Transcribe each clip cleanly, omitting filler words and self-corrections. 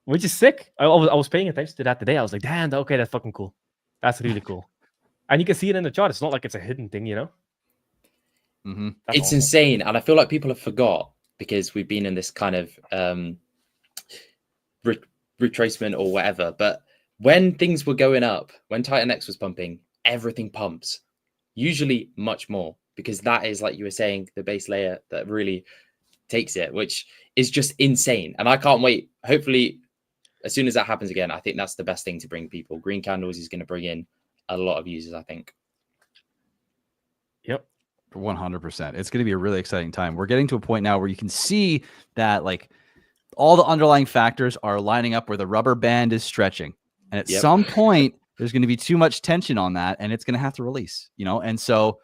which is sick. I was paying attention to that today. I was like, damn, okay, that's fucking cool. That's really cool. And you can see it in the chart. It's not like it's a hidden thing, you know? Mm-hmm. It's awesome. insane. And I feel like people have forgot because we've been in this kind of retracement or whatever. But when things were going up, when TitanX was pumping, everything pumps. Usually much more, because that is, like you were saying, the base layer that really takes it, which is just insane. And I can't wait. Hopefully, as soon as that happens again, I think that's the best thing to bring people. Green candles is going to bring in a lot of users, I think. Yep. 100%. It's going to be a really exciting time. We're getting to a point now where you can see that like all the underlying factors are lining up where the rubber band is stretching. And at some point, there's going to be too much tension on that and it's going to have to release, you know? And so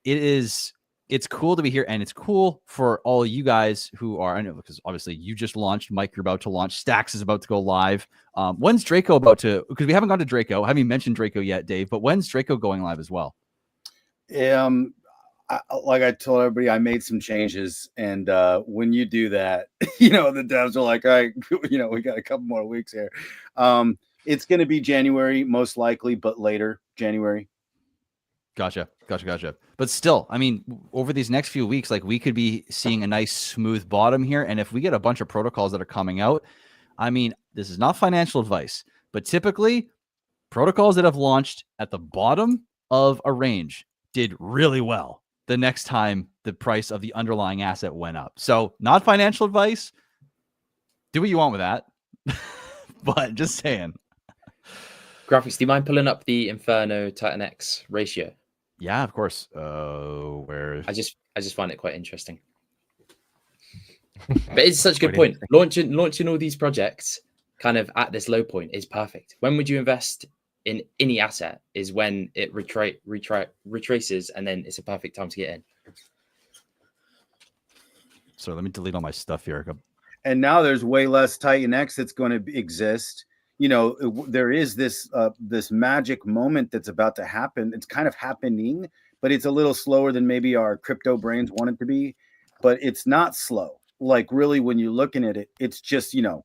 it's cool to be here, and it's cool for all you guys who are, I know, because obviously you just launched, Mike, you're about to launch, Stacks is about to go live. When's Draco about to, because we haven't gone to Draco, I haven't even mentioned Draco yet, Dave, but when's Draco going live as well? Like I told everybody, I made some changes, and when you do that, you know, the devs are like, all right, you know, we got a couple more weeks here. It's going to be January, most likely, but later January. Gotcha. But still, I mean, over these next few weeks, like we could be seeing a nice smooth bottom here. And if we get a bunch of protocols that are coming out, I mean, this is not financial advice, but typically protocols that have launched at the bottom of a range did really well the next time the price of the underlying asset went up. So not financial advice. Do what you want with that. But just saying. Graphics, do you mind pulling up the Inferno TitanX ratio? Yeah, of course. Where I just find it quite interesting. But it's such a good point. Launching all these projects kind of at this low point is perfect. When would you invest in any asset is when it retraces, and then it's a perfect time to get in. So let me delete all my stuff here. And now there's way less TitanX that's going to exist. You know, there is this this magic moment that's about to happen. It's kind of happening, but it's a little slower than maybe our crypto brains want it to be. But it's not slow. Like really, when you're looking at it, it's just, you know,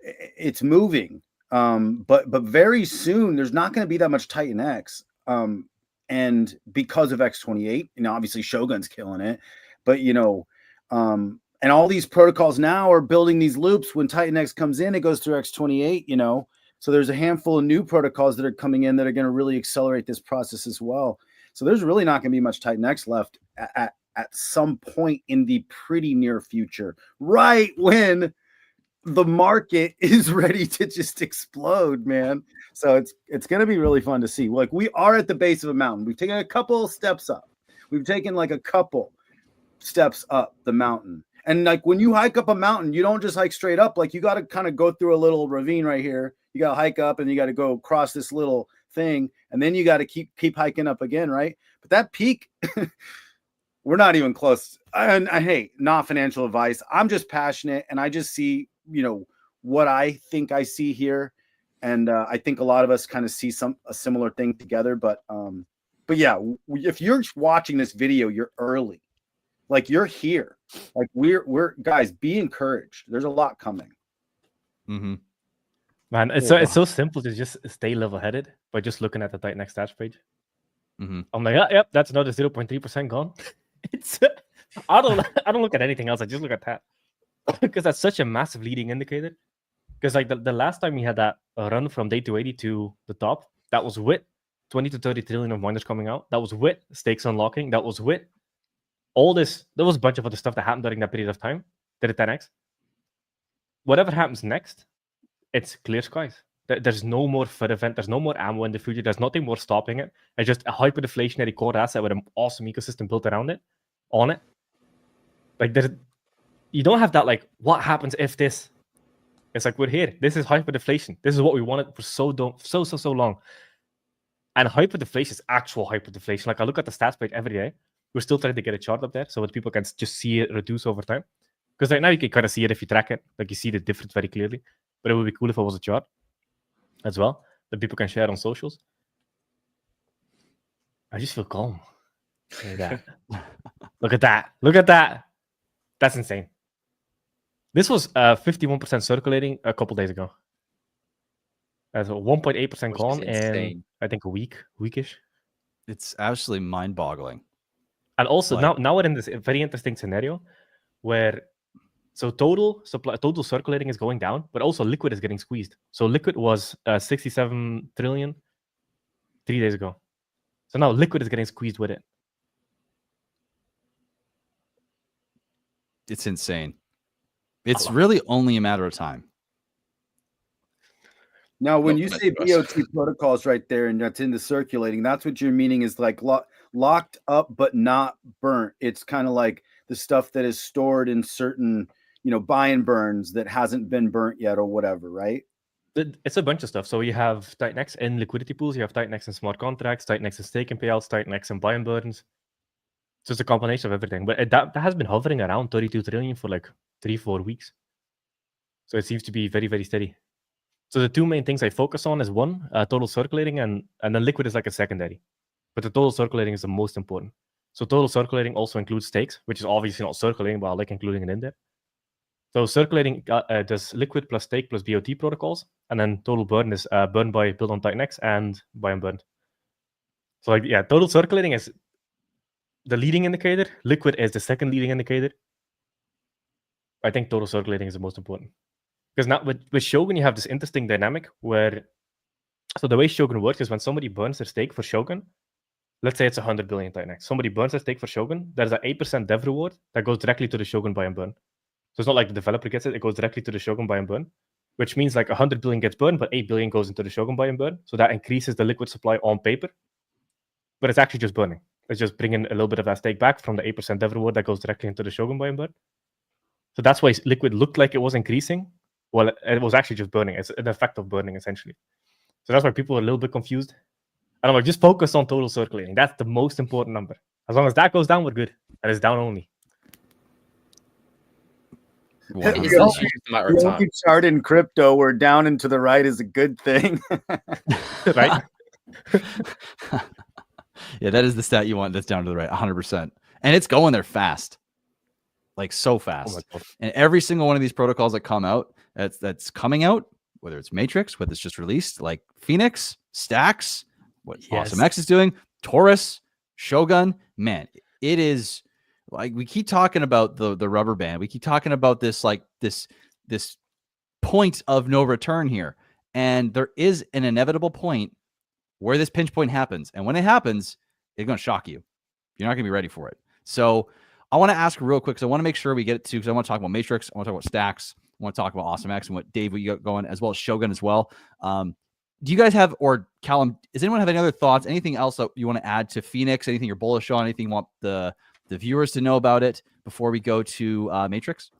it's moving. But very soon there's not going to be that much TitanX. And because of X28, you know, obviously Shogun's killing it, but you know, and all these protocols now are building these loops. When TitanX comes in, it goes through X28, you know. So there's a handful of new protocols that are coming in that are going to really accelerate this process as well. So there's really not going to be much TitanX left at some point in the pretty near future, right when the market is ready to just explode, man. So it's going to be really fun to see. Like, we are at the base of a mountain. We've taken a couple steps up. We've taken like a couple steps up the mountain. And like when you hike up a mountain, you don't just hike straight up. Like you got to kind of go through a little ravine right here. You got to hike up and you got to go across this little thing. And then you got to keep hiking up again, right? But that peak, we're not even close. I hate not financial advice. I'm just passionate and I just see, you know, what I think I see here. And I think a lot of us kind of see a similar thing together. But yeah, if you're watching this video, you're early. Like you're here. Like we're guys, be encouraged. There's a lot coming. Mm-hmm. Man, it's so simple to just stay level-headed by just looking at the TitanX stats page. Mm-hmm. I'm like, yep, that's another 0.3% gone. It's I don't look at anything else. I just look at that because that's such a massive leading indicator. Because like the last time we had that run from day 280 to the top, that was with 20 to 30 trillion of miners coming out. That was with stakes unlocking. That was with all this. There was a bunch of other stuff that happened during that period of time. Did it 10x? Whatever happens next, it's clear skies. There's no more FUD event. There's no more ammo in the future. There's nothing more stopping it. It's just a hyperdeflationary core asset with an awesome ecosystem built around it, on it. Like you don't have that like, what happens if this? It's like, we're here. This is hyperdeflation. This is what we wanted for so long. And hyperdeflation is actual hyperdeflation. Like I look at the stats page every day. We're still trying to get a chart up there so that people can just see it reduce over time. Because right now you can kind of see it if you track it. Like you see the difference very clearly. But it would be cool if it was a chart as well that people can share on socials. I just feel calm. Look at that. Look at that. Look at that. That's insane. This was 51% circulating a couple days ago. So 1.8% Which is gone in, insane. I think, a weekish. It's absolutely mind-boggling. And also Like- now we're in this very interesting scenario where total supply, total circulating is going down, but also liquid is getting squeezed. So liquid was 67 trillion 3 days ago. So now liquid is getting squeezed with it. It's insane. It's really only a matter of time. Now, when Not you much say for us. BOT protocols right there, and that's in the circulating, that's what you're meaning is like locked up but not burnt. It's kind of like the stuff that is stored in certain, buy and burns that hasn't been burnt yet or whatever, right? It's a bunch of stuff. So you have TitanX in liquidity pools, you have TitanX in smart contracts, TitanX in stake and payouts, TitanX in buy and burns. So it's a combination of everything. But that has been hovering around 32 trillion for like 3-4 weeks. So it seems to be very, very steady. So the two main things I focus on is one, total circulating, and then liquid is like a secondary. But the total circulating is the most important. So total circulating also includes stakes, which is obviously not circulating, but I like including it in there. So circulating does liquid plus stake plus BOT protocols, and then total burn is burn by build on TitanX and buy and burn. So total circulating is the leading indicator. Liquid is the second leading indicator. I think total circulating is the most important. Because now with Shogun, you have this interesting dynamic where, so the way Shogun works is when somebody burns their stake for Shogun, let's say it's 100 billion TitanX. Somebody burns their stake for Shogun, there's an 8% dev reward that goes directly to the Shogun buy and burn. So it's not like the developer gets it, it goes directly to the Shogun buy and burn, which means like 100 billion gets burned, but 8 billion goes into the Shogun buy and burn. So that increases the liquid supply on paper, but it's actually just burning. It's just bringing a little bit of that stake back from the 8% dev reward that goes directly into the Shogun buy and burn. So that's why liquid looked like it was increasing. Well, it was actually just burning. It's an effect of burning, essentially. So that's why people are a little bit confused. And I'm like, just focus on total circulating. That's the most important number. As long as that goes down, we're good. And it's down only. It's 100%. literally just a matter of The time. only chart in crypto where down and to the right is a good thing. Right? Yeah, that is the stat you want. That's down to the right, 100%. And it's going there fast. Like so Oh fast. my God. And every single one of these protocols that come out, that's coming out, whether it's Matrix, whether it's just released, like Phoenix, Stacks, what Yes. awesomex is doing, Taurus, Shogun, man, it is like we keep talking about the rubber band. We keep talking about this like this point of no return here. And there is an inevitable point where this pinch point happens. And when it happens, it's going to shock you. You're not going to be ready for it. So I want to ask real quick, because I want to make sure we get it to, because I want to talk about Matrix, I want to talk about Stacks, I want to talk about awesomex and what Dave, what you got going, as well as Shogun as well. Do you guys have, or Callum, does anyone have any other thoughts, anything else that you want to add to Phoenix, anything you're bullish on, anything you want the viewers to know about it before we go to Matrix?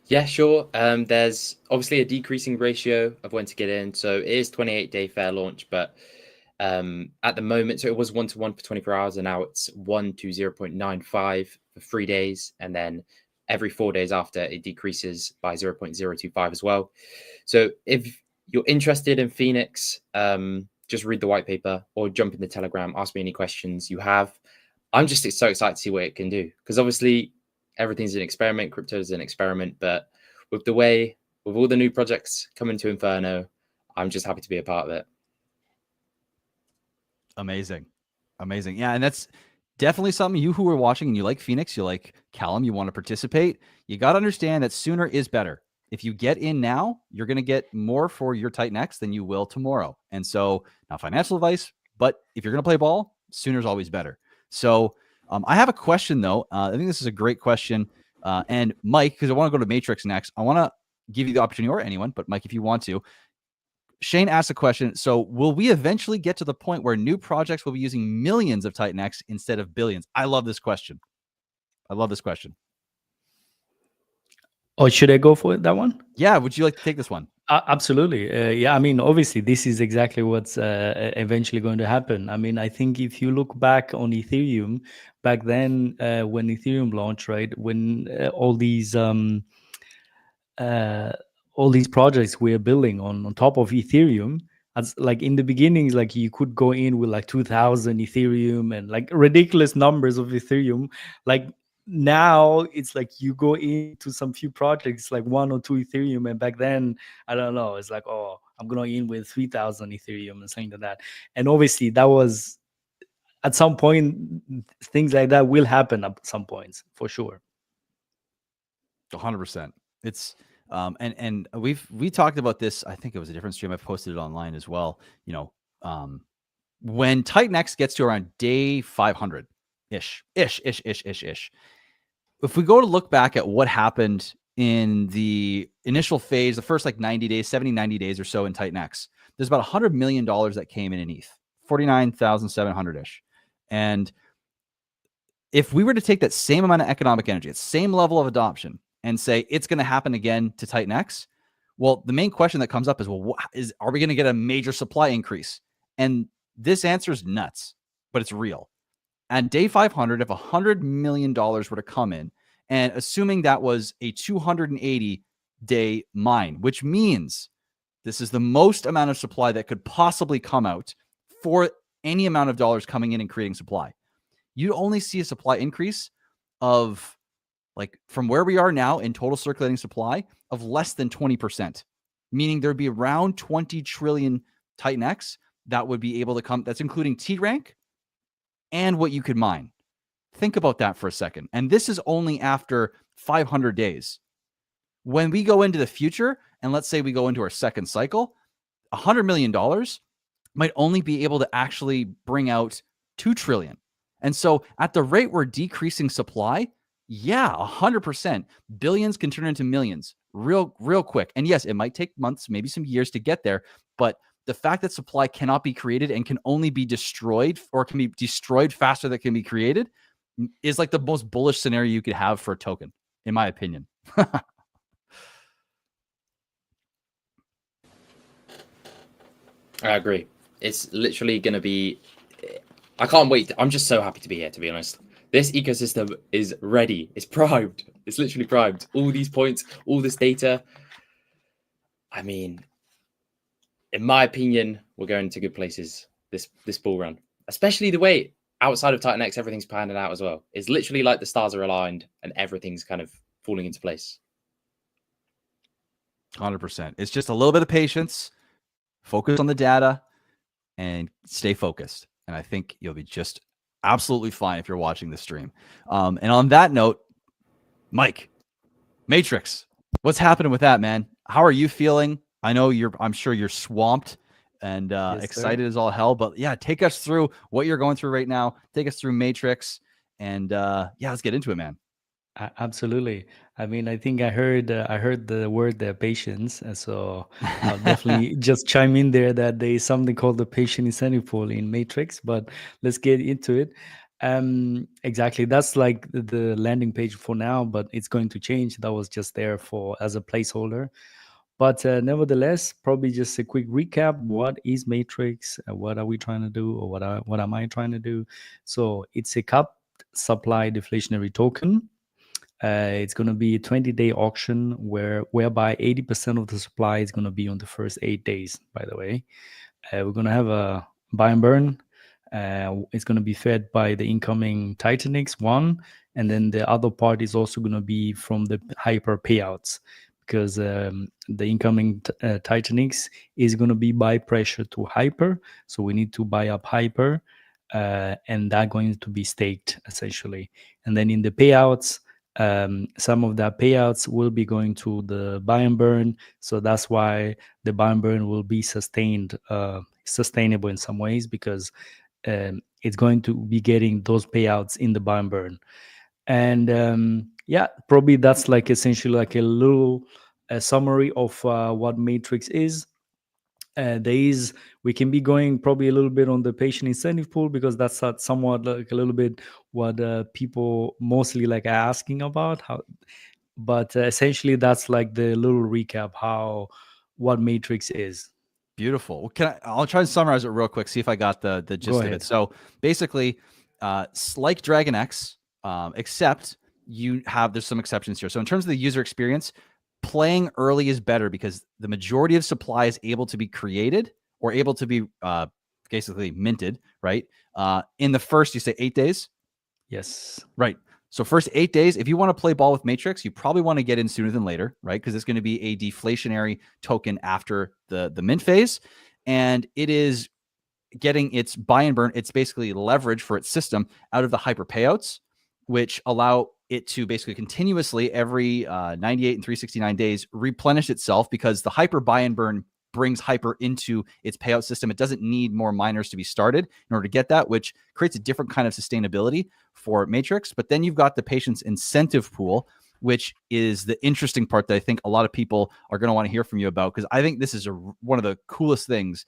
Yeah, sure. There's obviously a decreasing ratio of when to get in. So it is 28-day fair launch, but at the moment, so it was 1-to-1 for 24 hours, and now it's 1 to 0.95 for 3 days. And then every 4 days after, it decreases by 0.025 as well. So if you're interested in Phoenix, just read the white paper or jump in the Telegram, ask me any questions you have. I'm just so excited to see what it can do, because obviously everything's an experiment. Crypto is an experiment, but with all the new projects coming to Inferno, I'm just happy to be a part of it. Amazing. Yeah, and that's definitely something, you who are watching and you like Phoenix, you like Callum, you want to participate, you got to understand that sooner is better. If you get in now, you're going to get more for your TitanX than you will tomorrow. And so, not financial advice, but if you're going to play ball, sooner is always better. So I have a question though. I think this is a great question. And Mike, because I want to go to Matrix next, I want to give you the opportunity, or anyone, but Mike, if you want to. Shane asked a question. So will we eventually get to the point where new projects will be using millions of TitanX instead of billions? I love this question. Or should I go for that one? Yeah. Would you like to take this one? Absolutely. Yeah, I mean, obviously, this is exactly what's eventually going to happen. I mean, I think if you look back on Ethereum, back then when Ethereum launched, right, when all these projects we're building on top of Ethereum, as like in the beginnings, like you could go in with like 2,000 Ethereum and like ridiculous numbers of Ethereum. Like now it's like you go into some few projects like 1 or 2 Ethereum, and back then I don't know, it's like, oh, I'm gonna in with 3,000 Ethereum and something like that. And obviously that was at some point, things like that will happen at some points for sure. 100%. It's and we talked about this. I think it was a different stream. I posted it online as well. You know, when TitanX gets to around day 500 ish. If we go to look back at what happened in the initial phase, the first like 90 days, 70, 90 days or so in TitanX, there's about $100 million that came in ETH, 49,700 ish. And if we were to take that same amount of economic energy, that same level of adoption, and say it's going to happen again to TitanX, well, the main question that comes up is, well, are we going to get a major supply increase? And this answer is nuts, but it's real. At day 500, if $100 million were to come in, and assuming that was a 280-day mine, which means this is the most amount of supply that could possibly come out for any amount of dollars coming in and creating supply, you'd only see a supply increase of, like, from where we are now in total circulating supply of less than 20%, meaning there'd be around 20 trillion TitanX that would be able to come. That's including T rank and what you could mine. Think about that for a second. And this is only after 500 days. When we go into the future, and let's say we go into our second cycle, $100 million might only be able to actually bring out 2 trillion. And so at the rate we're decreasing supply, yeah, 100%. Billions can turn into millions real quick. And yes, it might take months, maybe some years to get there. But the fact that supply cannot be created and can only be destroyed, or can be destroyed faster than can be created, is like the most bullish scenario you could have for a token, in my opinion. I agree. It's literally going to be, I can't wait. I'm just so happy to be here, to be honest. This ecosystem is ready. It's primed. It's literally primed. All these points, all this data. I mean, in my opinion, we're going to good places this bull run, especially the way outside of TitanX, everything's panning out as well. It's literally like the stars are aligned and everything's kind of falling into place. 100%. It's just a little bit of patience, focus on the data, and stay focused. And I think you'll be just absolutely fine if you're watching the stream. And on that note, Mike, Matrix, what's happening with that, man? How are you feeling? I know I'm sure you're swamped and excited as all hell, but yeah, take us through what you're going through right now. Take us through Matrix, and yeah, let's get into it, man. Absolutely. I mean, I think I heard the word patience, and so I'll definitely just chime in there that there is something called the patient incentive pool in Matrix. But let's get into it. Exactly, that's like the landing page for now, but it's going to change. That was just there for as a placeholder. But nevertheless, probably just a quick recap. What is Matrix? What are we trying to do, or what am I trying to do? So it's a capped supply deflationary token. It's going to be a 20-day auction whereby 80% of the supply is going to be on the first 8 days, by the way. We're going to have a buy and burn. It's going to be fed by the incoming TitanX 1. And then the other part is also going to be from the hyper payouts, because the incoming TitanX is going to be by pressure to hyper. So we need to buy up hyper, and that's going to be staked, essentially. And then in the payouts, some of that payouts will be going to the buy and burn, so that's why the buy and burn will be sustainable in some ways, because it's going to be getting those payouts in the buy and burn. And yeah, probably that's like essentially like a little summary of what Matrix is. We can be going probably a little bit on the patient incentive pool, because that's somewhat like a little bit what people mostly like asking about. But essentially that's like the little recap what Matrix is. Beautiful. Well, I'll try and summarize it real quick, see if I got the gist of it. So basically, it's like Dragon X, except there's some exceptions here. So in terms of the user experience, playing early is better, because the majority of supply is able to be created or able to be basically minted, right? In the first, you say 8 days? Yes. Right. So first 8 days, if you want to play ball with Matrix, you probably want to get in sooner than later, right? Because it's going to be a deflationary token after the mint phase. And it is getting its buy and burn, it's basically leverage for its system out of the hyper payouts, which allow it to basically continuously every 98 and 369 days replenish itself, because the hyper buy and burn brings hyper into its payout system. It doesn't need more miners to be started in order to get that, which creates a different kind of sustainability for Matrix. But then you've got the patience incentive pool, which is the interesting part that I think a lot of people are going to want to hear from you about, because I think this is one of the coolest things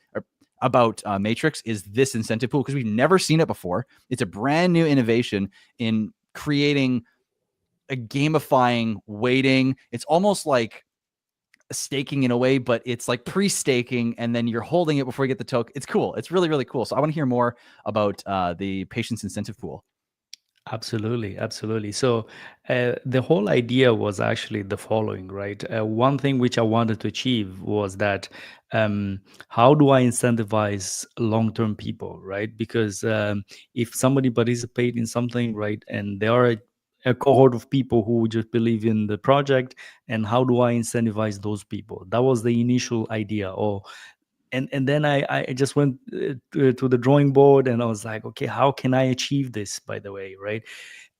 about Matrix is this incentive pool, because we've never seen it before. It's a brand new innovation in creating a gamifying waiting. It's almost like staking in a way, but it's like pre-staking, and then you're holding it before you get the token. It's cool. It's really, really cool. So I want to hear more about the patience incentive pool. Absolutely. So the whole idea was actually the following, right? One thing which I wanted to achieve was that how do I incentivize long-term people, right? Because if somebody participate in something, right, and there are a cohort of people who just believe in the project, and how do I incentivize those people? That was the initial idea. And then I just went to the drawing board, and I was like, okay, how can I achieve this, by the way, right?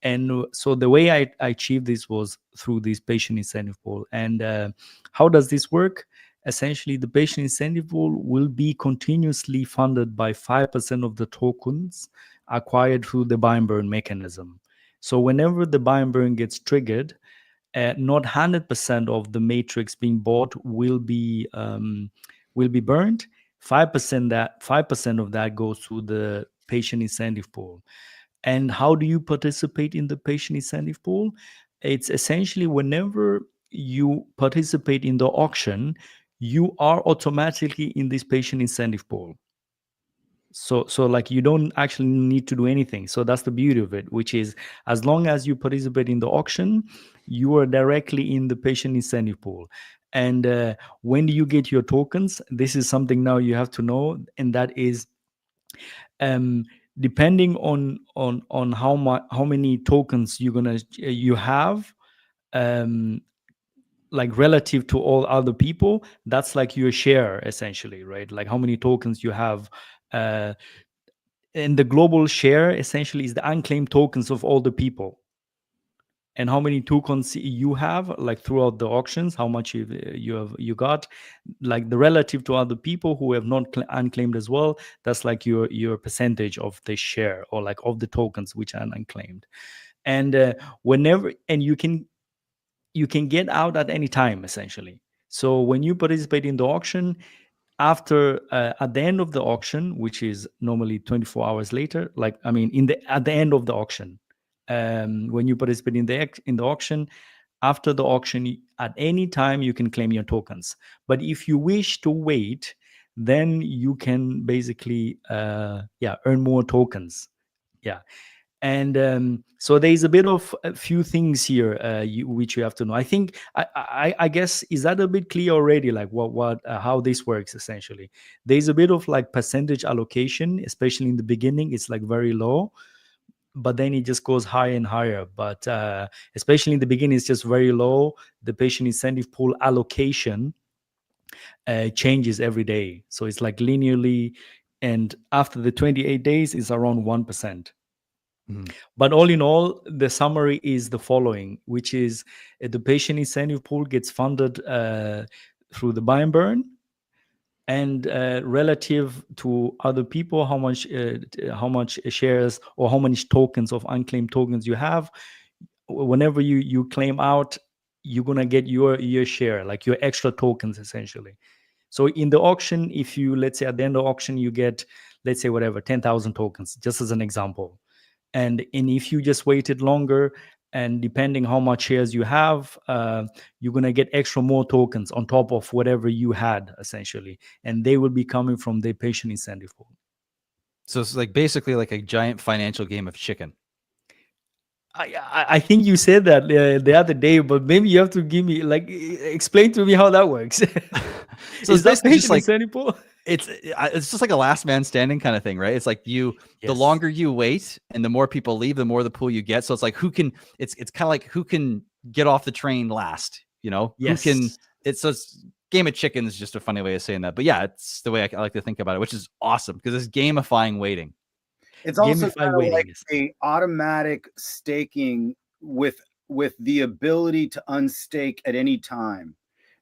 And so the way I achieved this was through this patient incentive pool. And how does this work? Essentially, the patient incentive pool will be continuously funded by 5% of the tokens acquired through the buy and burn mechanism. So whenever the buy and burn gets triggered, not 100% of the matrix being bought will be burned. 5% of that goes to the patient incentive pool. And how do you participate in the patient incentive pool? It's essentially whenever you participate in the auction, you are automatically in this patient incentive pool. So like you don't actually need to do anything. So that's the beauty of it, which is as long as you participate in the auction, you are directly in the patient incentive pool. And when do you get your tokens? This is something now you have to know, and that is depending on how many tokens you have, like relative to all other people. That's like your share essentially, right? Like how many tokens you have. And the global share essentially is the unclaimed tokens of all the people, and how many tokens you have, like throughout the auctions, how much you got, like the relative to other people who have not unclaimed as well. That's like your percentage of the share, or like of the tokens which are unclaimed. And whenever, and you can get out at any time essentially. So when you participate in the auction, after at the end of the auction, which is normally 24 hours later, like I mean at the end of the auction, when you participate in the auction, after the auction, at any time you can claim your tokens. But if you wish to wait, then you can basically earn more tokens. Yeah. And so there's a bit of a few things here which you have to know. I think I guess, is that a bit clear already, like what how this works essentially? There's a bit of like percentage allocation, especially in the beginning. It's like very low, but then it just goes higher and higher. But especially in the beginning, it's just very low. The patient incentive pool allocation changes every day, so it's like linearly, and after the 28 days it's around 1%. But all in all, the summary is the following, which is the patient incentive pool gets funded through the buy and burn, and relative to other people, how much shares or how many tokens of unclaimed tokens you have. Whenever you claim out, you're gonna get your share, like your extra tokens essentially. So in the auction, if you, let's say at the end of auction, you get, let's say whatever, 10,000 tokens, just as an example. And if you just waited longer, and depending how much shares you have, you're going to get extra more tokens on top of whatever you had essentially, and they will be coming from the patient incentive pool. So it's like basically like a giant financial game of chicken. I think you said that the other day, but maybe you have to give me explain to me how that works. So Is it's that basically just patient like insanity? it's just like a last man standing kind of thing, right? It's like the Yes. longer you wait and the more people leave, the more the pool you get. So it's like it's kind of like who can get off the train last, you know? Yes. Who can it's game of chicken is just a funny way of saying that. But yeah, it's the way I like to think about it, which is awesome because it's gamifying waiting. It's also Gamify kind of like waiting. a automatic staking with the ability to unstake at any time.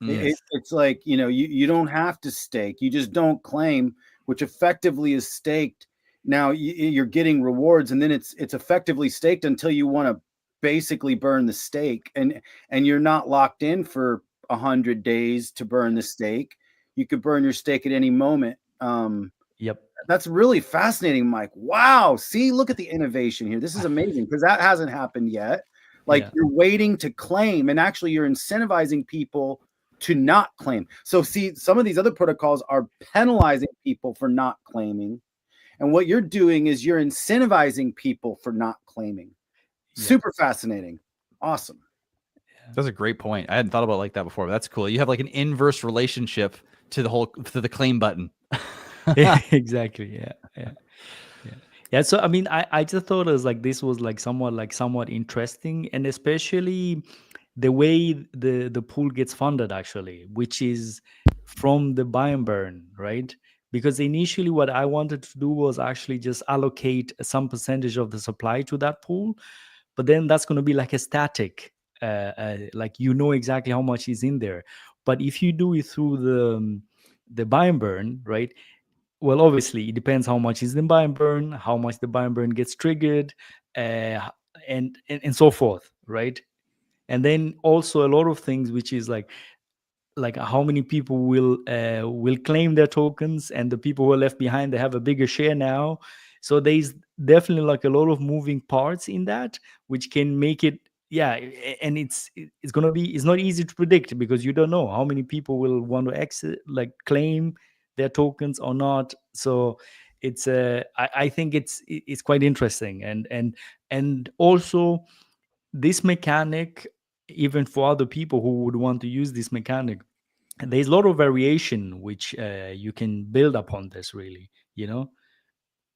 It's like, you know, you don't have to stake. You just don't claim, which effectively is staked. Now you're getting rewards, and then it's effectively staked until you want to basically burn the stake, and you're not locked in for 100 days to burn the stake. You could burn your stake at any moment. Yep. That's really fascinating, Mike. Wow. See, look at the innovation here. This is amazing because that hasn't happened yet. Like you're waiting to claim, and actually you're incentivizing people to not claim. So see, some of these other protocols are penalizing people for not claiming. And what you're doing is you're incentivizing people for not claiming. Super fascinating. Awesome. That's a great point. I hadn't thought about it like that before, but that's cool. You have like an inverse relationship to the claim button. Exactly. Yeah. So I mean, I just thought it was like this was like somewhat interesting, and especially the way the pool gets funded actually, which is from the buy and burn, right? Because initially what I wanted to do was actually just allocate some percentage of the supply to that pool, but then that's going to be like a static, like you know exactly how much is in there. But if you do it through the buy and burn, right? Well, obviously, it depends how much is in buy and burn, how much the buy and burn gets triggered, and so forth, right? And then also a lot of things, which is like how many people will claim their tokens, and the people who are left behind, they have a bigger share now. So there's definitely like a lot of moving parts in that, which can make it and it's gonna be, it's not easy to predict because you don't know how many people will want to exit, like claim their tokens or not. So it's I think it's quite interesting, and also this mechanic, even for other people who would want to use this mechanic, there's a lot of variation which you can build upon this, really, you know,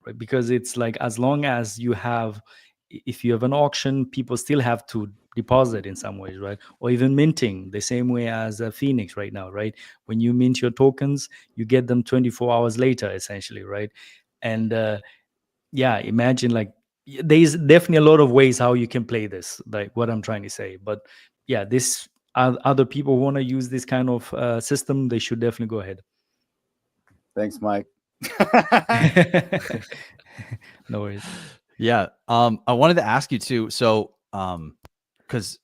right? Because it's like, as long as you have, if you have an auction, people still have to deposit in some ways, right? Or even minting the same way as Phoenix right now, right? When you mint your tokens, you get them 24 hours later essentially, right? And imagine like there's definitely a lot of ways how you can play this, like what I'm trying to say. But this other people who want to use this kind of system, they should definitely go ahead. Thanks, Mike. No worries. Yeah. I wanted to ask you too. So, because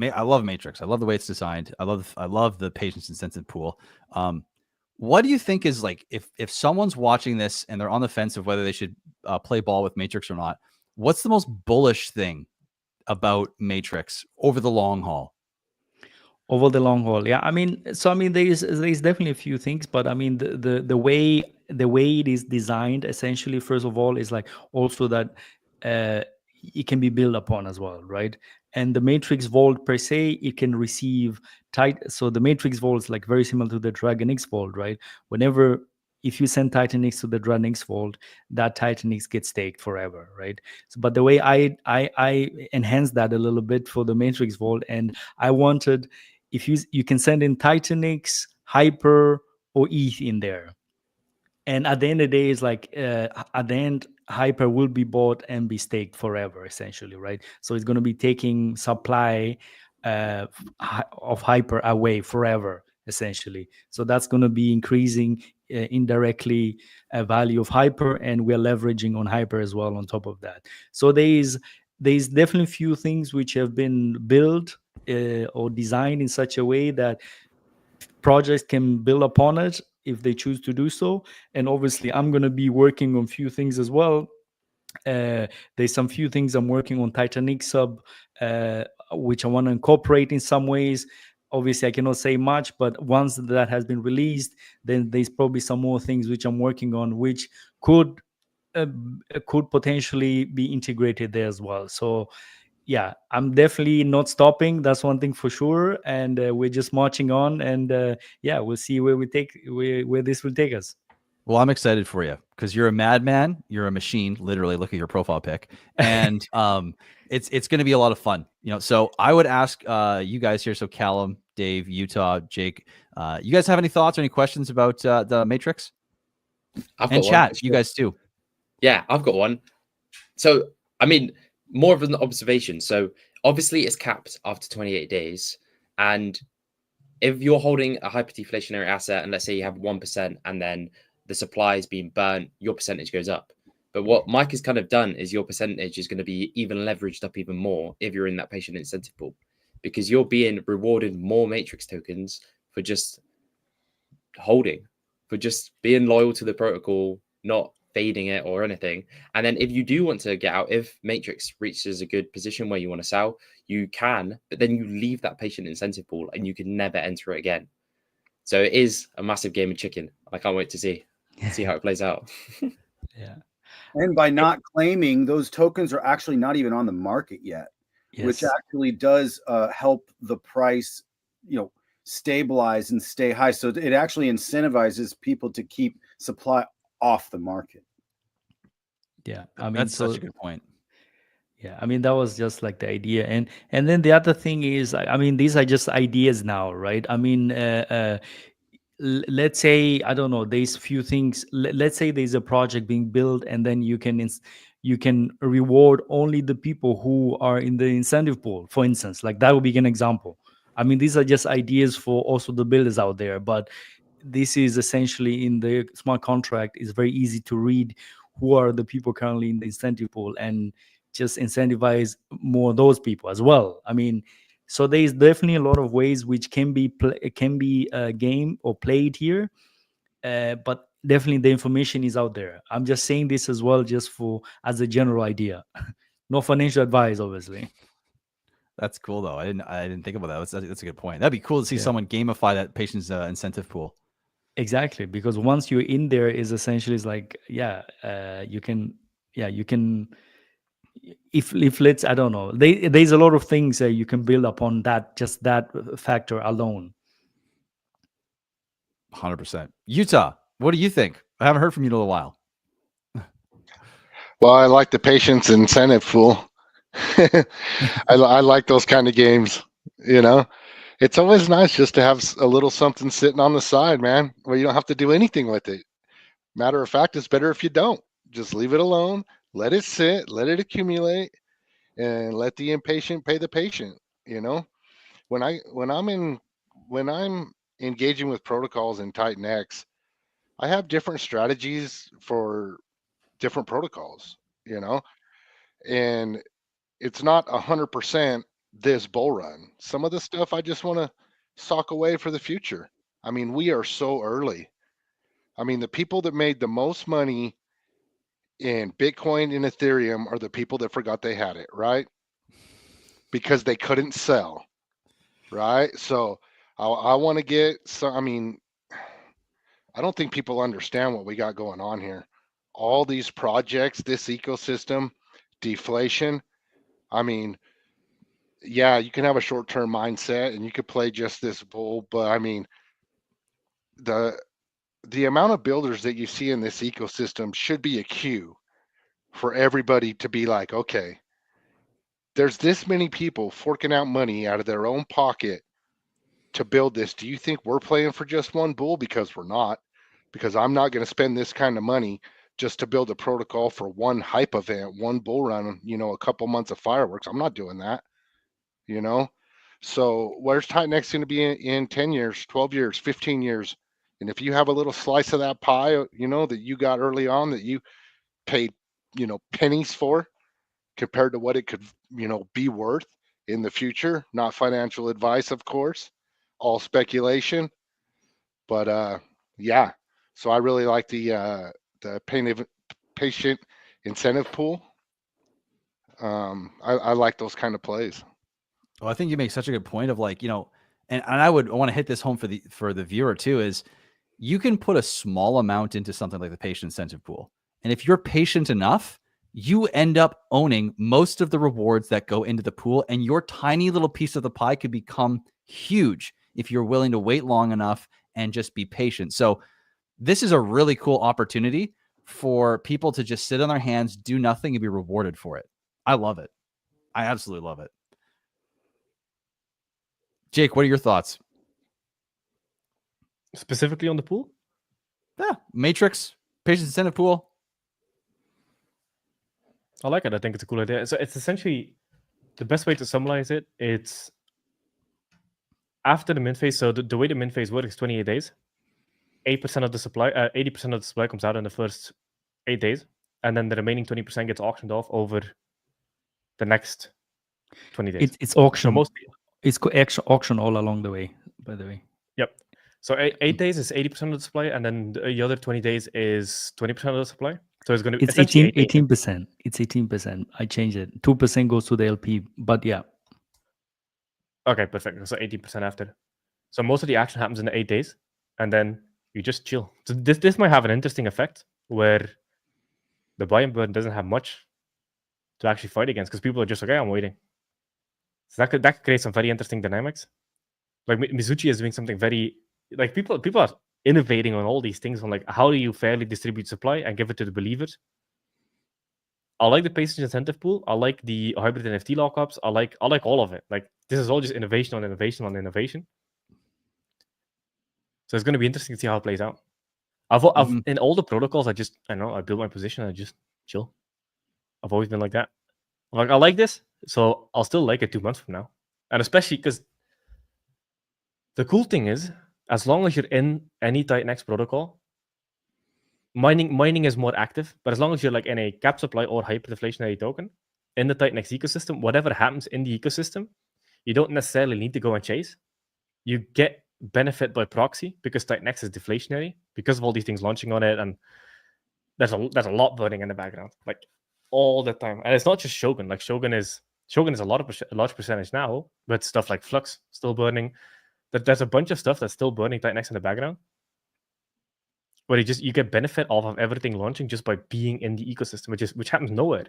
I love Matrix. I love the way it's designed. I love the patience incentive pool. What do you think is like, if someone's watching this and they're on the fence of whether they should play ball with Matrix or not, what's the most bullish thing about Matrix over the long haul? Over the long haul, I mean, there's definitely a few things, but I mean the way it is designed, essentially, first of all, is like also that it can be built upon as well, right? And the Matrix Vault per se, it can receive so the Matrix Vault is like very similar to the DragonX Vault, right? Whenever, if you send TitanX to the DragonX Vault, that TitanX gets staked forever, right? So, but the way I enhanced that a little bit for the Matrix Vault, and I wanted, if you can send in TitanX, Hyper, or ETH in there, and at the end of the day, it's like at the end, Hyper will be bought and be staked forever, essentially, right? So it's going to be taking supply of Hyper away forever, essentially. So that's going to be increasing indirectly a value of Hyper, and we're leveraging on Hyper as well on top of that. So there's definitely few things which have been built or designed in such a way that projects can build upon it if they choose to do so. And obviously, I'm going to be working on few things as well. There's some few things I'm working on TitanX sub, which I want to incorporate in some ways. Obviously, I cannot say much, but once that has been released, then there's probably some more things which I'm working on, which could potentially be integrated there as well. So yeah, I'm definitely not stopping. That's one thing for sure. And we're just marching on. And yeah, we'll see where where this will take us. Well, I'm excited for you because you're a madman. You're a machine. Literally, look at your profile pic, and it's going to be a lot of fun. So I would ask you guys here. So Callum, Dave, Utah, Jake, you guys have any thoughts or any questions about the Matrix? I've and got chat, one. you guys too. Yeah, I've got one. So, I mean, more of an observation. So, obviously, it's capped after 28 days. And if you're holding a hyperdeflationary asset, and let's say you have 1%, and then the supply is being burnt, your percentage goes up. But what Mike has kind of done is your percentage is going to be even leveraged up even more if you're in that patient incentive pool, because you're being rewarded more Matrix tokens for just holding, for just being loyal to the protocol, not fading it or anything. And then if you do want to get out, if Matrix reaches a good position where you want to sell, you can, but then you leave that patient incentive pool and you can never enter it again. So it is a massive game of chicken. I can't wait to see how it plays out. Yeah. And by not claiming, those tokens are actually not even on the market yet, which actually does help the price, stabilize and stay high. So it actually incentivizes people to keep supply off the market. Yeah, I mean, that's such a good point. Yeah, I mean, that was just like the idea, and then the other thing is, I mean, these are just ideas now, right? I mean, let's say, I don't know, there's few things. Let's say there's a project being built, and then you can reward only the people who are in the incentive pool, for instance. Like that would be an example. I mean, these are just ideas for also the builders out there, but this is essentially in the smart contract. It's very easy to read who are the people currently in the incentive pool and just incentivize more of those people as well. I mean, so there is definitely a lot of ways which can be game or played here, but definitely the information is out there. I'm just saying this as well, just for as a general idea, no financial advice, obviously. That's cool though. I didn't think about that. That's a good point. That'd be cool to see someone gamify that patient's incentive pool. Exactly, because once you're in there, is essentially is like, you can if let's, I don't know, there's a lot of things you can build upon that, just that factor alone. 100%. Utah, what do you think? I haven't heard from you in a little while. Well, I like the patience incentive pool. I like those kind of games. It's always nice just to have a little something sitting on the side, man, where you don't have to do anything with it. Matter of fact, it's better if you don't. Just leave it alone, let it sit, let it accumulate, and let the impatient pay the patient. When I'm engaging with protocols in TitanX, I have different strategies for different protocols, and it's not 100% this bull run. Some of the stuff I just want to sock away for the future. I mean, we are so early. I mean, the people that made the most money in Bitcoin and Ethereum are the people that forgot they had it, right? Because they couldn't sell, right? So I want to get some. I mean, I don't think people understand what we got going on here. All these projects, this ecosystem, deflation. I mean, yeah, you can have a short-term mindset and you could play just this bull, but I mean, the amount of builders that you see in this ecosystem should be a cue for everybody to be like, okay, there's this many people forking out money out of their own pocket to build this. Do you think we're playing for just one bull? Because we're not. Because I'm not going to spend this kind of money just to build a protocol for one hype event, one bull run, a couple months of fireworks. I'm not doing that, So where's TitanX going to be in 10 years, 12 years, 15 years? And if you have a little slice of that pie, that you got early on that you paid, pennies for compared to what it could, be worth in the future, not financial advice, of course, all speculation. But yeah, so I really like the patient incentive pool. I like those kind of plays. Well, I think you make such a good point of like, and I want to hit this home for the viewer too, is you can put a small amount into something like the patient incentive pool. And if you're patient enough, you end up owning most of the rewards that go into the pool, and your tiny little piece of the pie could become huge if you're willing to wait long enough and just be patient. So this is a really cool opportunity for people to just sit on their hands, do nothing, and be rewarded for it. I love it. I absolutely love it. Jake, what are your thoughts? Specifically on the pool? Yeah, Matrix, patient incentive pool. I like it. I think it's a cool idea. So it's essentially the best way to summarize it. It's after the mint phase. So the way the mint phase works is 28 days. 8% of the supply, 80% of the supply comes out in the first 8 days, and then the remaining 20% gets auctioned off over the next 20 days. It's auction. So mostly, it's auction all along the way. By the way. Yep. So 8 days is 80% of the supply, and then the other 20 days is 20% of the supply. So it's going to be It's essentially 18%. It's 18%. I changed it. 2% goes to the LP, but yeah. Okay, perfect. So 18% after. So most of the action happens in the 8 days, and then you just chill. So this might have an interesting effect where the buy and burn doesn't have much to actually fight against because people are just like, okay, I'm waiting. So that could create some very interesting dynamics. Like Mizuchi is doing something very like people are innovating on all these things on like how do you fairly distribute supply and give it to the believers. I like the patient incentive pool. I like the hybrid NFT lockups. I like all of it. Like this is all just innovation on innovation on innovation. So it's going to be interesting to see how it plays out. I've in all the protocols, I don't know, I build my position, I just chill. I've always been like that. I'm like, I like this, so I'll still like it 2 months from now. And especially because the cool thing is, as long as you're in any TitanX protocol, mining is more active. But as long as you're like in a cap supply or hyperinflationary token in the TitanX ecosystem, whatever happens in the ecosystem, you don't necessarily need to go and chase. You get benefit by proxy because TitanX is deflationary because of all these things launching on it, and there's a lot burning in the background, like all the time. And it's not just Shogun. Like Shogun is a large percentage now, but stuff like Flux still burning. There's a bunch of stuff that's still burning TitanX in the background, where you get benefit off of everything launching just by being in the ecosystem, which happens nowhere.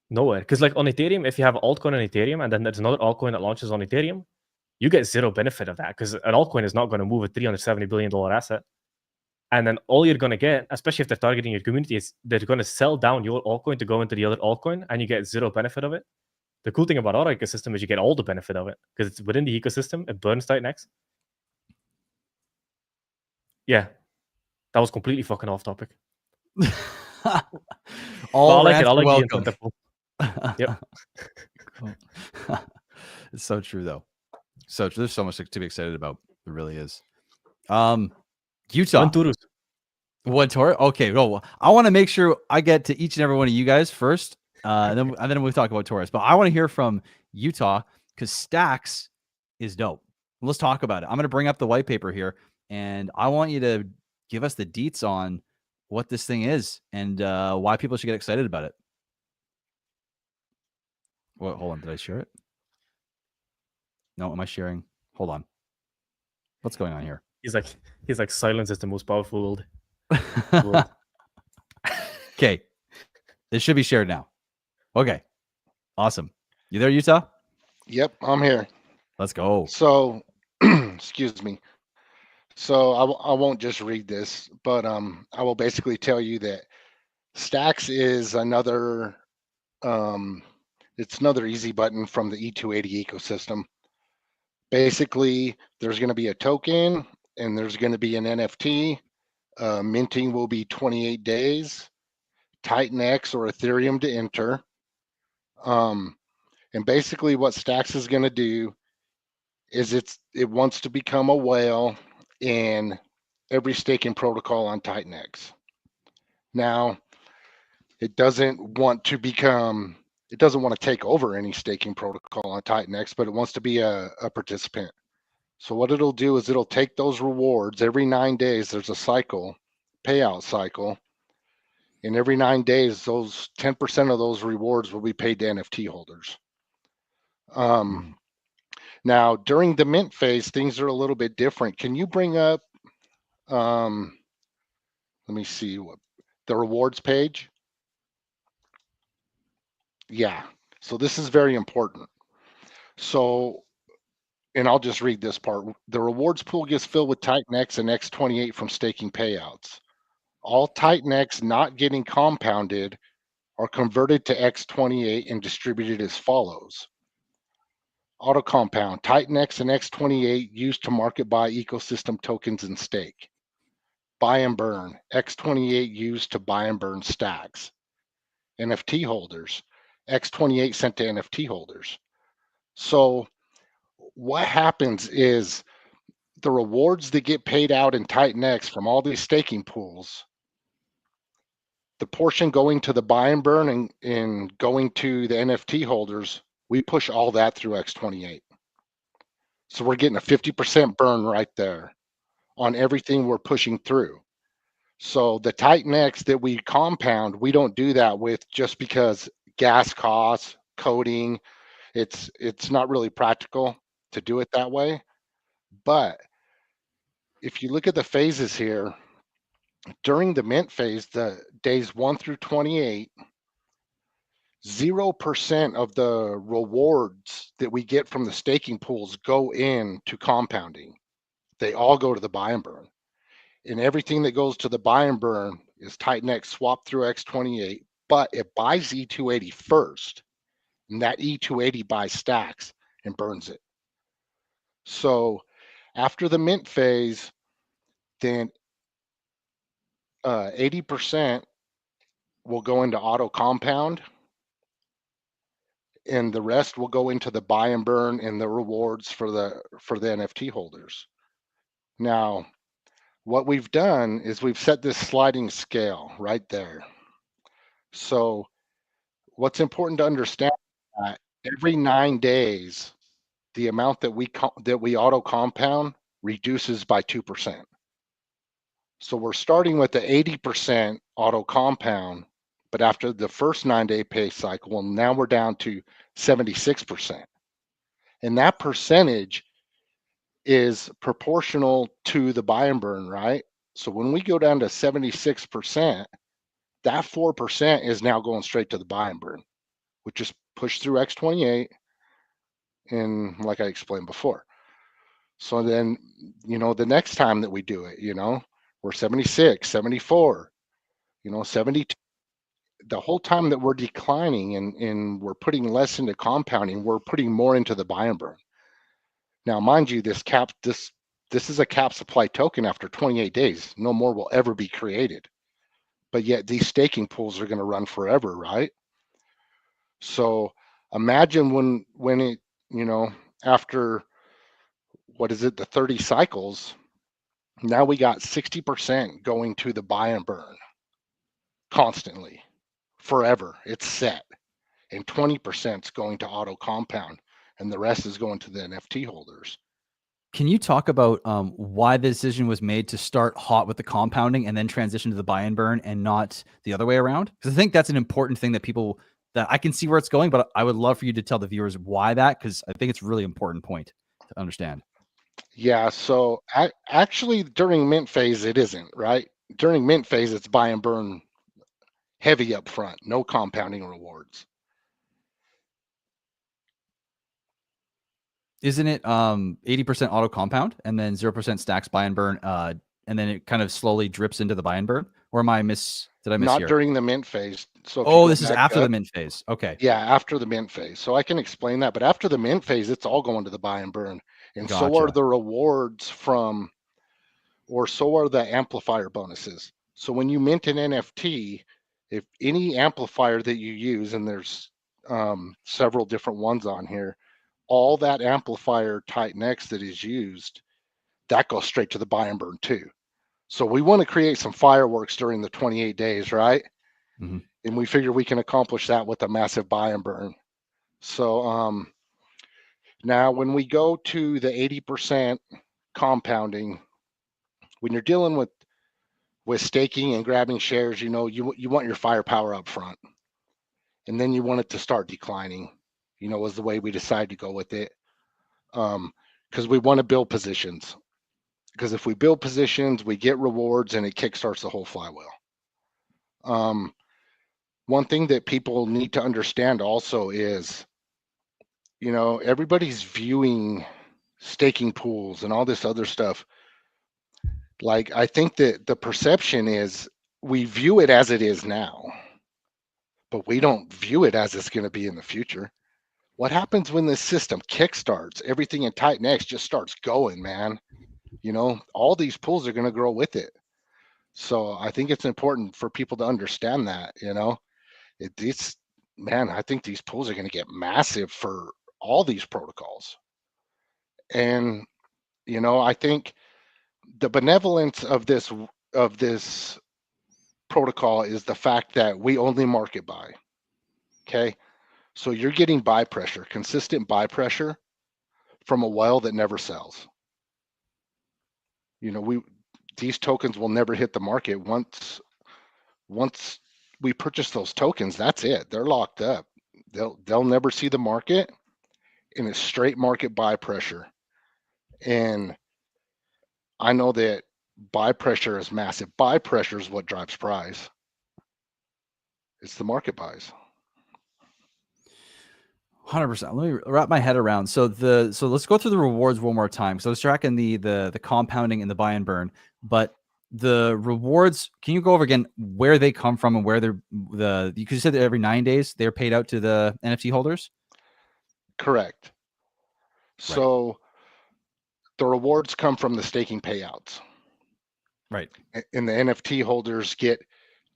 Because like on Ethereum, if you have an altcoin on Ethereum and then there's another altcoin that launches on Ethereum, you get zero benefit of that because an altcoin is not going to move a $370 billion asset. And then all you're going to get, especially if they're targeting your community, is they're going to sell down your altcoin to go into the other altcoin, and you get zero benefit of it. The cool thing about our ecosystem is you get all the benefit of it because it's within the ecosystem. It burns TitanX. Yeah, that was completely fucking off topic. All I like it. I like welcome. the incentive. Yep. Cool. It's so true, though. So there's so much to be excited about. It really is. Utah. One tour. Okay. Well, I want to make sure I get to each and every one of you guys first, and then we'll talk about Taurus. But I want to hear from Utah because Stacks is dope. Let's talk about it. I'm going to bring up the white paper here, and I want you to give us the deets on what this thing is and why people should get excited about it. Well, hold on. Did I share it? No, am I sharing? Hold on. What's going on here? He's like silence is the most powerful word. Okay. This should be shared now. Okay. Awesome. You there, Utah? Yep, I'm here. Let's go. So, excuse me. So I won't just read this, but I will basically tell you that Stacks is another it's another easy button from the E280 ecosystem. Basically, there's going to be a token and there's going to be an NFT. Minting will be 28 days. TitanX or Ethereum to enter. And basically what Stacks is going to do is it wants to become a whale in every staking protocol on TitanX. Now, it doesn't want to take over any staking protocol on TitanX, but it wants to be a participant. So what it'll do is it'll take those rewards every 9 days. There's a cycle, payout cycle. And every 9 days, those 10% of those rewards will be paid to NFT holders. Now, during the mint phase, things are a little bit different. Can you bring up, let me see, the rewards page? Yeah. So this is very important. So, and I'll just read this part. The rewards pool gets filled with TitanX and X28 from staking payouts. All TitanX not getting compounded are converted to X28 and distributed as follows. Auto compound, TitanX and X28 used to market buy ecosystem tokens and stake. Buy and burn, X28 used to buy and burn stacks. NFT holders, X28 sent to NFT holders. So what happens is the rewards that get paid out in TitanX from all these staking pools, the portion going to the buy and burn and going to the NFT holders, we push all that through X28. So we're getting a 50% burn right there on everything we're pushing through. So the TitanX that we compound, we don't do that with just because gas costs, coding, it's not really practical to do it that way. But if you look at the phases here, during the mint phase, the days 1 through 28, 0% of the rewards that we get from the staking pools go into compounding. They all go to the buy and burn. And everything that goes to the buy and burn is TitanX swapped through X28, but it buys E280 first. And that E280 buys stacks and burns it. So after the mint phase, then 80% will go into auto compound, and the rest will go into the buy and burn and the rewards for the NFT holders. Now, what we've done is we've set this sliding scale right there. So what's important to understand is that every 9 days, the amount that we auto compound reduces by 2%. So we're starting with the 80% auto compound, but after the first 9-day pay cycle, well, now we're down to 76%. And that percentage is proportional to the buy and burn, right? So when we go down to 76%, that 4% is now going straight to the buy and burn, which is pushed through X28. And like I explained before. So then, the next time that we do it, we're 76, 74, 72. The whole time that we're declining and we're putting less into compounding, we're putting more into the buy and burn. Now, mind you, this is a cap supply token after 28 days. No more will ever be created. But yet these staking pools are going to run forever, right? So imagine when it, after what is it, the 30 cycles, now we got 60% going to the buy and burn constantly, forever. It's set. And 20% is going to auto compound, and the rest is going to the NFT holders. Can you talk about why the decision was made to start hot with the compounding and then transition to the buy and burn and not the other way around? Because I think that's an important thing that I can see where it's going, but I would love for you to tell the viewers why that, because I think it's a really important point to understand. Yeah, so actually during mint phase, it isn't, right? During mint phase, it's buy and burn heavy up front, no compounding rewards. Isn't it 80% auto compound and then 0% stacks buy and burn, and then it kind of slowly drips into the buy and burn? Or did I miss Not here? during the mint phase. So this is after the mint phase. Okay. Yeah, after the mint phase. So I can explain that. But after the mint phase, it's all going to the buy and burn. And so are the rewards so are the amplifier bonuses. So when you mint an NFT, if any amplifier that you use, and there's several different ones on here, all that amplifier TitanX that is used, that goes straight to the buy and burn too. So we want to create some fireworks during the 28 days, right? Mm-hmm. And we figure we can accomplish that with a massive buy and burn. So now when we go to the 80% compounding, when you're dealing with staking and grabbing shares, you want your firepower up front, and then you want it to start declining, was the way we decided to go with it. Because we want to build positions, because if we build positions, we get rewards and it kickstarts the whole flywheel. one thing that people need to understand also is, everybody's viewing staking pools and all this other stuff. Like, I think that the perception is we view it as it is now, but we don't view it as it's going to be in the future. What happens when this system kickstarts? Everything in TitanX just starts going, man. All these pools are going to grow with it. So I think it's important for people to understand that, it's, man, I think these pools are going to get massive for all these protocols. And, I think the benevolence of this protocol is the fact that we only market buy. Okay. So you're getting buy pressure, consistent buy pressure from a whale that never sells. These tokens will never hit the market. Once we purchase those tokens, that's it. They're locked up. They'll never see the market, and it's straight market buy pressure. And I know that buy pressure is massive. Buy pressure is what drives price. It's the market buys. 100%. Let me wrap my head around. So let's go through the rewards one more time. So I was tracking the compounding and the buy and burn, but the rewards, can you go over again where they come from and where you said that every 9 days they're paid out to the NFT holders? Correct. So the rewards come from the staking payouts. Right. And the NFT holders get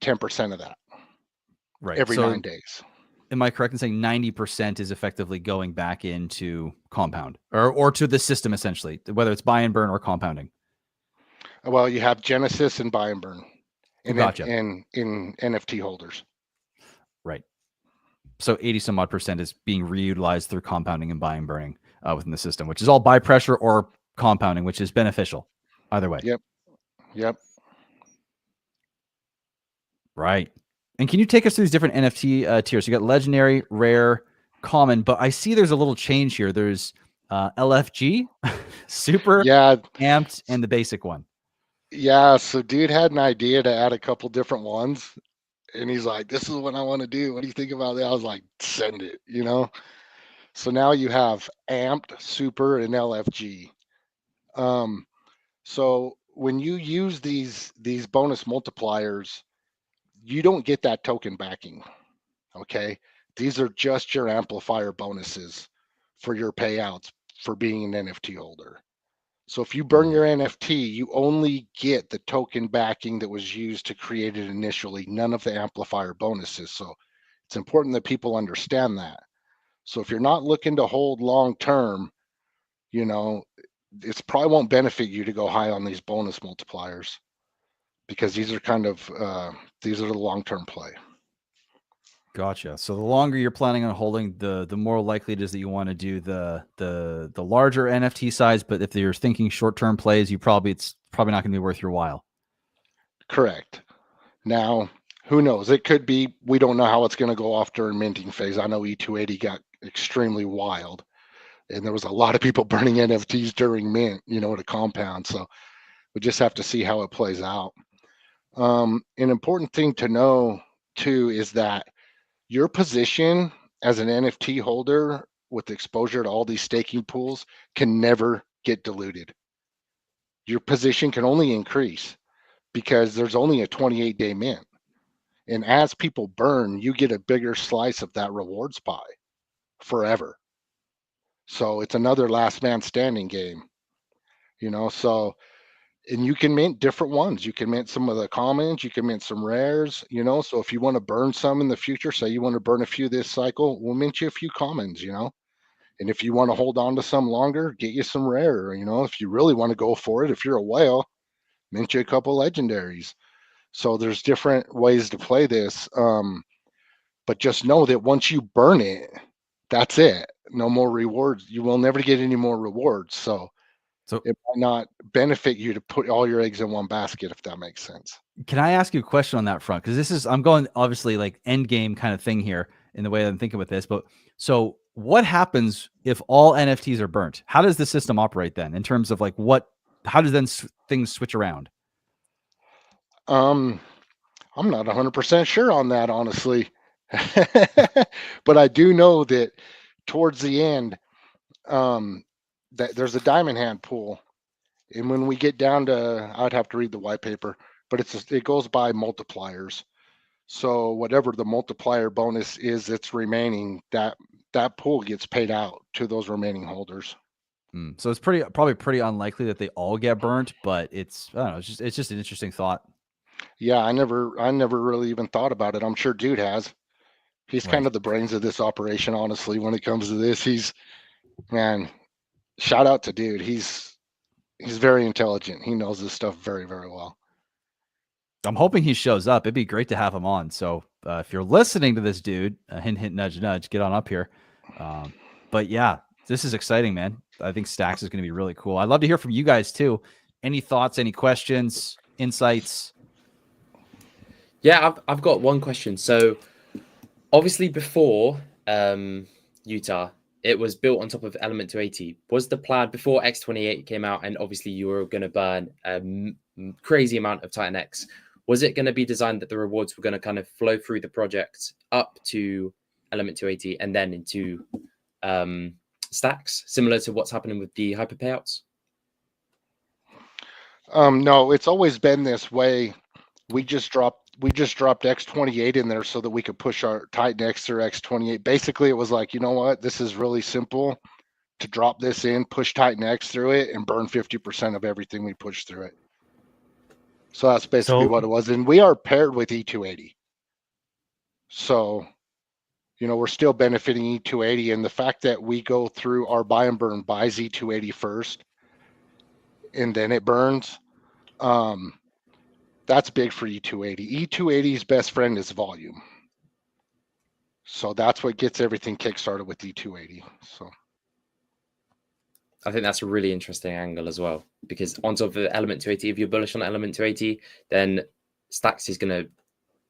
10% of that. Right. Every 9 days. Am I correct in saying 90% is effectively going back into compound or to the system, essentially, whether it's buy and burn or compounding? Well, you have Genesis and buy and burn in NFT holders. Right. So 80 some odd percent is being reutilized through compounding and buy and burning within the system, which is all buy pressure or compounding, which is beneficial either way. Yep. Right. And can you take us through these different NFT tiers? You got legendary, rare, common, but I see there's a little change here. There's LFG, super, amped, and the basic one. Yeah. So dude had an idea to add a couple different ones, and he's like, "This is what I want to do. What do you think about that?" I was like, "Send it," So now you have amped, super, and LFG. So when you use these bonus multipliers, you don't get that token backing. Okay. These are just your amplifier bonuses for your payouts for being an NFT holder. So if you burn your NFT, you only get the token backing that was used to create it initially, none of the amplifier bonuses. So it's important that people understand that. So if you're not looking to hold long term, it's probably won't benefit you to go high on these bonus multipliers, because these are these are the long-term play. Gotcha. So the longer you're planning on holding, the more likely it is that you want to do the larger NFT size. But if you're thinking short-term plays, it's probably not going to be worth your while. Correct. Now, who knows? It could be. We don't know how it's going to go off during minting phase. I know E280 got extremely wild, and there was a lot of people burning NFTs during mint, to compound. So we just have to see how it plays out. An important thing to know too is that your position as an NFT holder with exposure to all these staking pools can never get diluted. Your position can only increase because there's only a 28-day mint. And as people burn, you get a bigger slice of that rewards pie forever. So it's another last man standing game, so, and you can mint different ones. You can mint some of the commons, you can mint some rares, so if you want to burn some in the future, say you want to burn a few this cycle, we'll mint you a few commons, and if you want to hold on to some longer, get you some rare, if you really want to go for it, if you're a whale, mint you a couple legendaries. So there's different ways to play this. But just know that once you burn it, that's it. No more rewards. You will never get any more rewards. So it might not benefit you to put all your eggs in one basket, if that makes sense. Can I ask you a question on that front? Because I'm going obviously like end game kind of thing here in the way that I'm thinking with this. But so what happens if all NFTs are burnt? How does the system operate then in terms of how does then things switch around? I'm not 100% sure on that, honestly. But I do know that towards the end, that there's a diamond hand pool, and when we get down to, I'd have to read the white paper, but it goes by multipliers. So whatever the multiplier bonus is that's remaining, that pool gets paid out to those remaining holders. So it's probably pretty unlikely that they all get burnt, but it's, I don't know, it's just an interesting thought. Yeah, I never really even thought about it. I'm sure Dude has. He's Right. kind of the brains of this operation, honestly, when it comes to this. Man, shout out to Dude. He's very intelligent. He knows this stuff very, very well. I'm hoping he shows up. It'd be great to have him on. So if you're listening to this, Dude, hint, hint, nudge, nudge, get on up here. But yeah, this is exciting, man. I think Stacks is going to be really cool. I'd love to hear from you guys too. Any thoughts, any questions, insights? Yeah, I've got one question. So obviously before Utah, it was built on top of Element 280. Was the plan before X28 came out, and obviously you were going to burn a crazy amount of TitanX, was it going to be designed that the rewards were going to kind of flow through the project up to Element 280 and then into Stacks, similar to what's happening with the hyper payouts? No, it's always been this way. We just dropped X28 in there so that we could push our TitanX through X28. Basically, it was like, you know what? This is really simple to drop this in, push TitanX through it, and burn 50% of everything we push through it. So that's basically what it was. And we are paired with E280. So, we're still benefiting E280. And the fact that we go through our buy and burn buys E280 first, and then it burns, that's big for E280. E280's best friend is volume. So that's what gets everything kickstarted with E280. So I think that's a really interesting angle as well, because on top of the Element 280, if you're bullish on Element 280, then Stacks is going to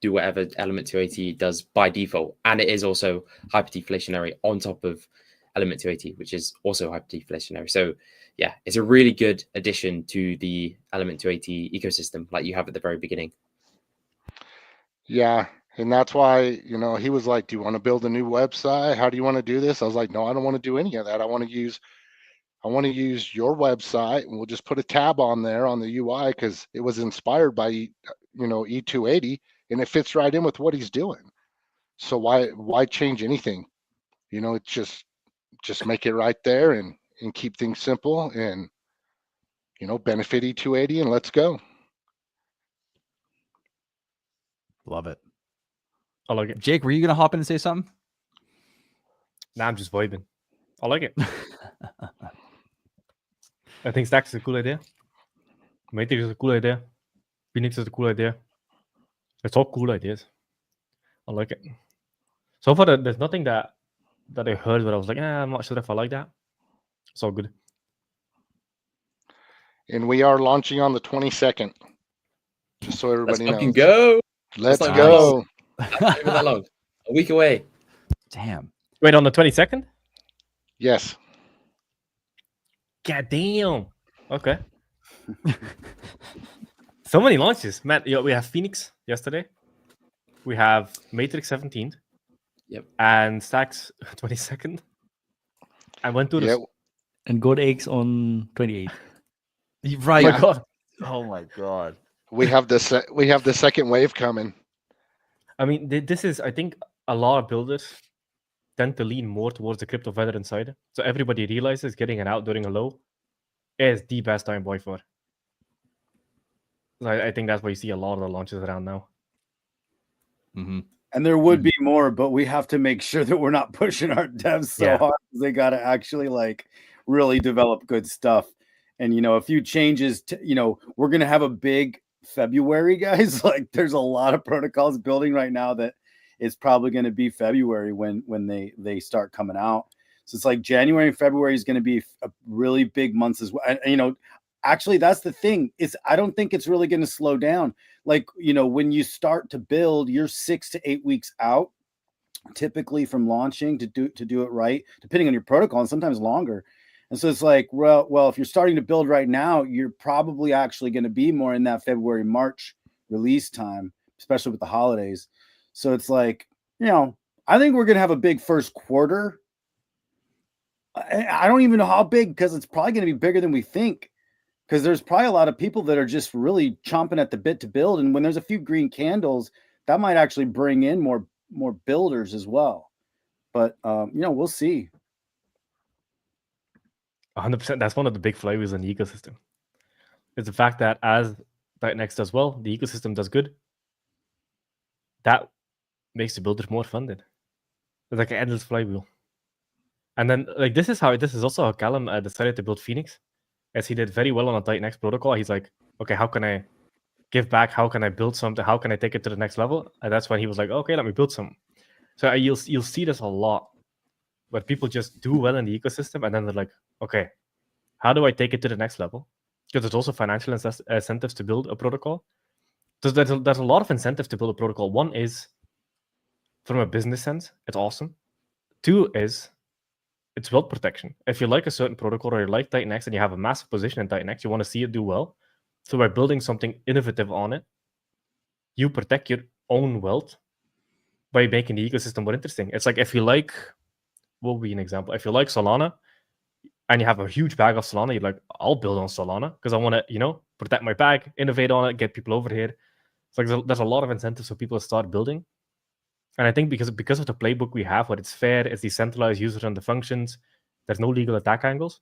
do whatever Element 280 does by default. And it is also hyperdeflationary on top of Element 280, which is also hyperdeflationary. So yeah, it's a really good addition to the Element 280 ecosystem, like you have at the very beginning. Yeah. And that's why, he was like, do you want to build a new website? How do you want to do this? I was like, no, I don't want to do any of that. I want to use your website, and we'll just put a tab on there on the UI because it was inspired by, E280, and it fits right in with what he's doing. So why change anything? It's just make it right there and keep things simple and, benefit E280, and let's go. Love it. I like it. Jake, were you going to hop in and say something? Nah, I'm just vibing. I like it. I think Stacks is a cool idea. Matrix is a cool idea. Phoenix is a cool idea. It's all cool ideas. I like it. So far, there's nothing that I heard where I was like, I'm not sure if I like that. It's all good. And we are launching on the 22nd. Just so everybody knows. Let's go. Let's go. Not even that long. A week away. Damn. Wait, on the 22nd? Yes. God damn. Okay. So many launches. Matt, we have Phoenix yesterday. We have Matrix 17th. Yep. And Stacks 22nd. And Venturas. Yep. And God Eggs on 28th. Right. Oh my God. Oh my God. We have the second wave coming. I mean, this is, I think, a lot of builders tend to lean more towards the crypto veteran side. So everybody realizes getting it out during a low is the best time by far. So I think that's why you see a lot of the launches around now. Mm-hmm. And there would be more, but we have to make sure that we're not pushing our devs so hard. They got to actually really develop good stuff. And, a few changes to, we're going to have a big February, guys. There's a lot of protocols building right now that it's probably going to be February when they start coming out. So it's January and February is going to be a really big months as well. And, actually, that's the thing. I don't think it's really going to slow down. When you start to build, you're 6 to 8 weeks out, typically from launching to do it right, depending on your protocol, and sometimes longer. And so it's well, if you're starting to build right now, you're probably actually going to be more in that February, March release time, especially with the holidays. So it's You know, I think we're going to have a big first quarter. I don't even know how big, because it's probably going to be bigger than we think. Because there's probably a lot of people that are just really chomping at the bit to build. And when there's a few green candles, that might actually bring in more builders as well. But, you know, we'll see. 100%. That's one of the big flywheels in the ecosystem. It's the fact that as TitanX does well, the ecosystem does good. That makes the builders more funded. It's like an endless flywheel. And then, like, this is also how Callum decided to build Phoenix, as he did very well on a TitanX protocol. He's like, okay, how can I give back? How can I build something? How can I take it to the next level? And that's when he was like, okay, let me build something. So you'll see this a lot, where people just do well in the ecosystem, and then they're like, okay, how do I take it to the next level? Because there's also financial incentives to build a protocol. So there's a lot of incentive to build a protocol. One is, from a business sense, it's awesome. Two is, it's wealth protection. If you like a certain protocol, or you like TitanX and you have a massive position in TitanX, you want to see it do well. So by building something innovative on it, you protect your own wealth by making the ecosystem more interesting. It's like, if you like, what would be an example? If you like Solana and you have a huge bag of Solana, you're like, I'll build on Solana because I want to, you know, protect my bag, innovate on it, get people over here. It's like there's a lot of incentives for people to start building. And I think because of the playbook we have, where it's fair, it's decentralized, users and the functions, there's no legal attack angles.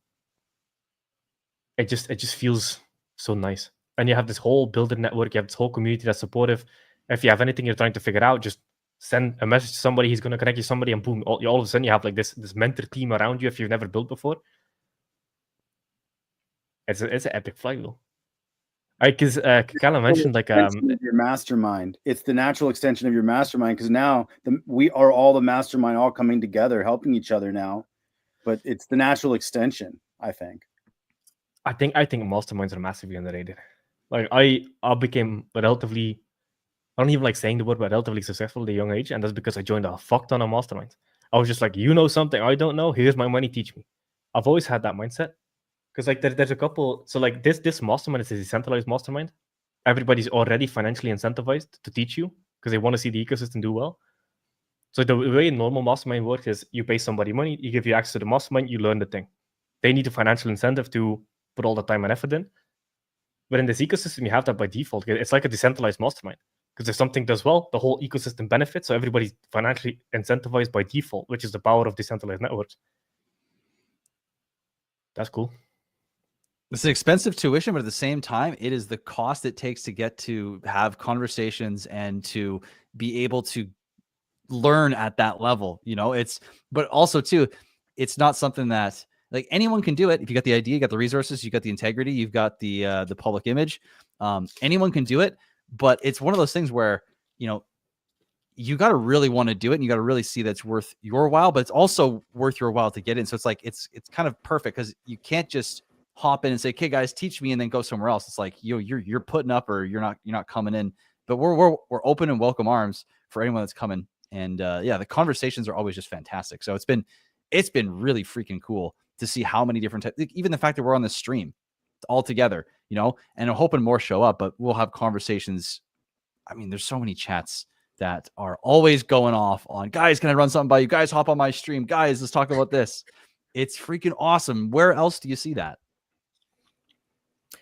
It just feels so nice. And you have this whole builder network, you have this whole community that's supportive. If you have anything you're trying to figure out, just send a message to somebody, he's going to connect you to somebody, and boom, all of a sudden you have like this mentor team around you if you've never built before. It's an epic flywheel. Because Callum mentioned like your mastermind. It's the natural extension of your mastermind, because now we are all the mastermind, all coming together, helping each other now. But it's the natural extension, I think. I think masterminds are massively underrated. Like I became relatively, I don't even like saying the word, but relatively successful at a young age, and that's because I joined a fuck ton of masterminds. I was just like, you know something I don't know, here's my money, teach me. I've always had that mindset. Because like there's a couple, so like this mastermind is a decentralized mastermind. Everybody's already financially incentivized to teach you because they want to see the ecosystem do well. So the way normal mastermind works is you pay somebody money, you give you access to the mastermind, you learn the thing. They need a financial incentive to put all the time and effort in. But in this ecosystem, you have that by default. It's like a decentralized mastermind. Because if something does well, the whole ecosystem benefits. So everybody's financially incentivized by default, which is the power of decentralized networks. That's cool. It's an expensive tuition, but at the same time, it is the cost it takes to get to have conversations and to be able to learn at that level. You know, but also too, it's not something that like anyone can do it. If you got the idea, you got the resources, you got the integrity, you've got the public image, anyone can do it. But it's one of those things where, you know, you got to really want to do it, and you got to really see that's worth your while, but it's also worth your while to get in. So it's like, it's kind of perfect, because you can't just hop in and say, okay, guys, teach me, and then go somewhere else. It's like, you're putting up, or you're not coming in. But we're open and welcome arms for anyone that's coming. And yeah, the conversations are always just fantastic. So it's been really freaking cool to see how many different types, like even the fact that we're on this stream all together, you know, and I'm hoping more show up, but we'll have conversations. I mean, there's so many chats that are always going off on, guys, can I run something by you? Guys, hop on my stream. Guys, let's talk about this. It's freaking awesome. Where else do you see that?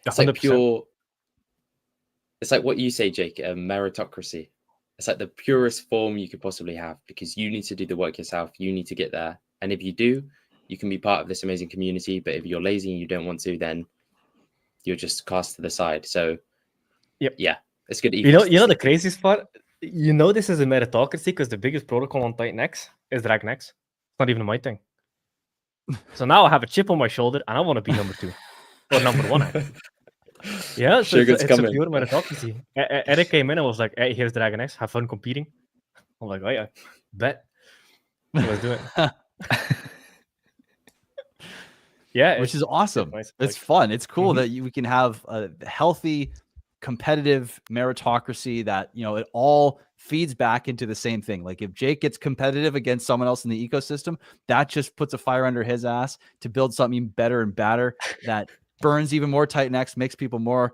It's like pure, it's like what you say, Jake, meritocracy. It's like the purest form you could possibly have, because you need to do the work yourself. You need to get there. And if you do, you can be part of this amazing community. But if you're lazy and you don't want to, then you're just cast to the side. So yeah, it's good. You know the craziest part? You know this is a meritocracy because the biggest protocol on TitanX is DragonX. It's not even my thing. So now I have a chip on my shoulder and I want to be number 2 or number 1. Actually. Yeah, so it's a pure meritocracy. Eric came in and was like, "Hey, here's DragonX. Have fun competing." I'm like, "Oh yeah, bet." So let's do it. Yeah, which is awesome. Nice. It's fun. It's cool that we can have a healthy, competitive meritocracy that, you know, it all feeds back into the same thing. Like if Jake gets competitive against someone else in the ecosystem, that just puts a fire under his ass to build something better and better that burns even more TitanX, makes people more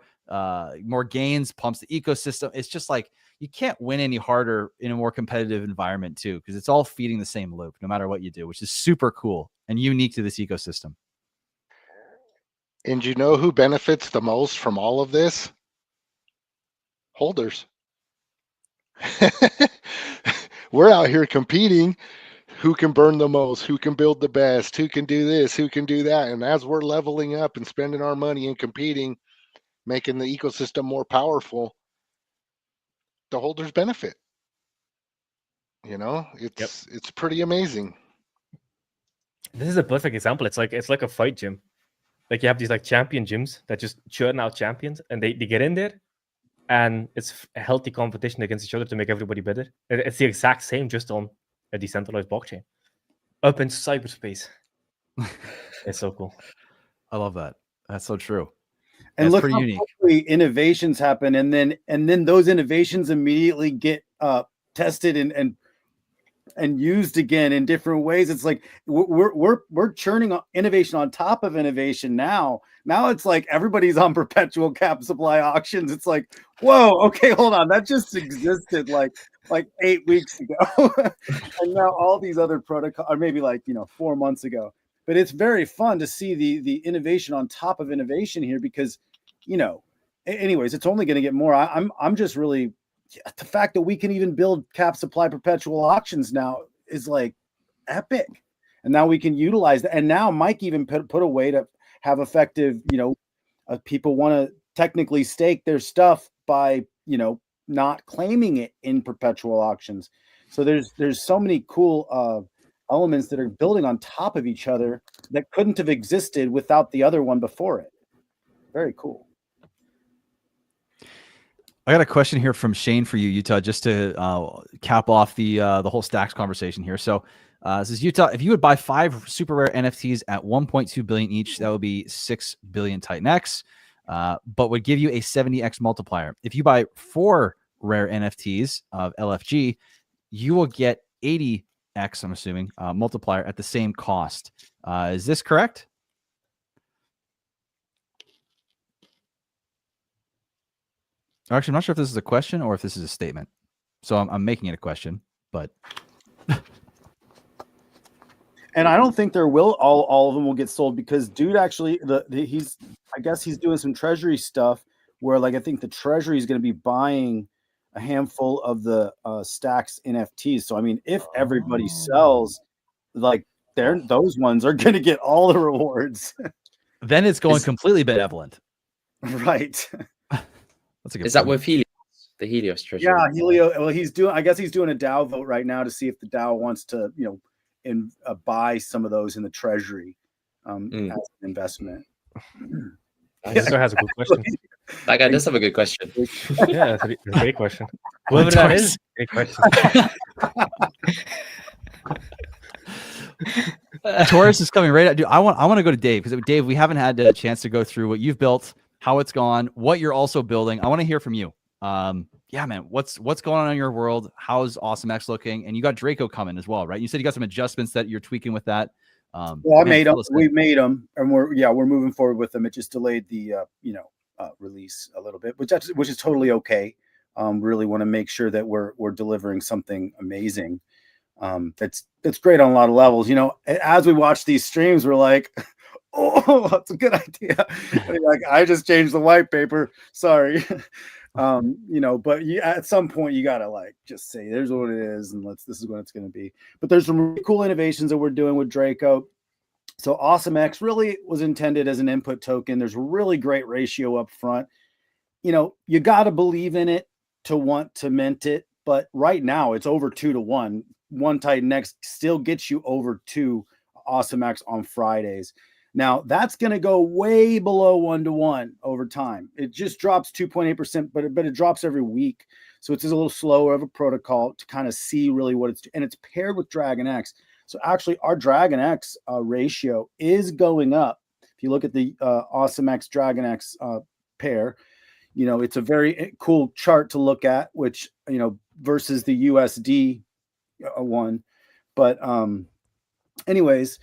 more gains, pumps the ecosystem. It's just like you can't win any harder in a more competitive environment too, because it's all feeding the same loop no matter what you do, which is super cool and unique to this ecosystem. And you know who benefits the most from all of this? Holders. We're out here competing. Who can burn the most? Who can build the best? Who can do this? Who can do that? And as we're leveling up and spending our money and competing, making the ecosystem more powerful, the holders benefit. You know, it's pretty amazing. This is a perfect example. It's like a fight gym. Like you have these like champion gyms that just churn out champions, and they get in there, and it's a healthy competition against each other to make everybody better. It's the exact same, just on a decentralized blockchain, up in cyberspace. It's so cool. I love that. That's so true. And That's look pretty how unique. quickly innovations happen, and then those innovations immediately get tested and used again in different ways. It's like we're churning innovation on top of innovation now. Now it's like everybody's on perpetual cap supply auctions. It's like, whoa, okay, hold on, that just existed like 8 weeks ago, and now all these other protocols, or maybe 4 months ago. But it's very fun to see the innovation on top of innovation here, because anyways, it's only going to get more. I'm just really, the fact that we can even build cap supply perpetual auctions now is like epic. And now we can utilize that. And now Mike even put a way to have effective, people want to technically stake their stuff by, not claiming it in perpetual auctions. So there's so many cool elements that are building on top of each other that couldn't have existed without the other one before it. Very cool. I got a question here from Shane for you, Utah, just to cap off the whole stacks conversation here. So this is Utah. If you would buy 5 super rare NFTs at 1.2 billion each, that would be 6 billion TitanX, but would give you a 70x multiplier. If you buy 4 rare NFTs of LFG, you will get 80x, I'm assuming, multiplier at the same cost. Is this correct? Actually, I'm not sure if this is a question or if this is a statement. So I'm making it a question, but. And I don't think there will all of them will get sold, because dude actually I guess he's doing some treasury stuff where I think the treasury is going to be buying a handful of the stacks NFTs. So I mean, if everybody sells, those ones are going to get all the rewards. Then it's going completely benevolent. Right. That's a good Is that with Helios? The Helios treasury? Yeah, Helio. Well, I guess he's doing a DAO vote right now to see if the DAO wants to, buy some of those in the treasury as an investment. This guy has a good question. That guy does have a good question. Yeah, that's a great question. Whoever that is, great question. Taurus is coming right at. Dude, I want to go to Dave, because Dave, we haven't had a chance to go through what you've built, how it's gone, what you're also building. I want to hear from you. Yeah, man, what's going on in your world? How's awesomex looking? And you got Draco coming as well, right? You said you got some adjustments that you're tweaking with that. Well, made them. We made them, and we're moving forward with them. It just delayed the release a little bit, which is totally okay. Really want to make sure that we're delivering something amazing. That's great on a lot of levels. As we watch these streams, we're like, oh, that's a good idea. I just changed the white paper. Sorry. But at some point you gotta just say, there's what it is, and this is what it's going to be. But there's some really cool innovations that we're doing with Draco. So awesomex really was intended as an input token. There's a really great ratio up front. You got to believe in it to want to mint it, but right now it's over 2 to 1. One TitanX still gets you over 2 awesomex on Fridays. Now that's going to go way below 1 to 1 over time. It just drops 2.8%, but it drops every week. So it's just a little slower of a protocol to kind of see really what it's, and it's paired with DragonX. So actually our DragonX ratio is going up. If you look at the awesomex DragonX pair, it's a very cool chart to look at, which, versus the USD one. But anyways,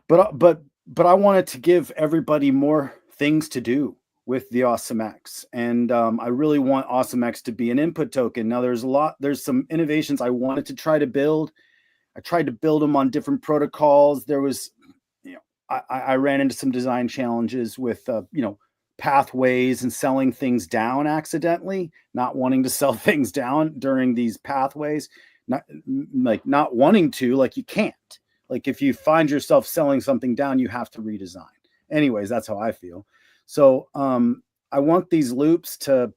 but I wanted to give everybody more things to do with the awesomex, and I really want awesomex to be an input token. Now there's some innovations I wanted to try to build. I tried to build them on different protocols. There was, I ran into some design challenges with pathways and selling things down accidentally, not wanting to sell things down during these pathways, not wanting to, like you can't. Like if you find yourself selling something down, you have to redesign. Anyways, that's how I feel. So I want these loops to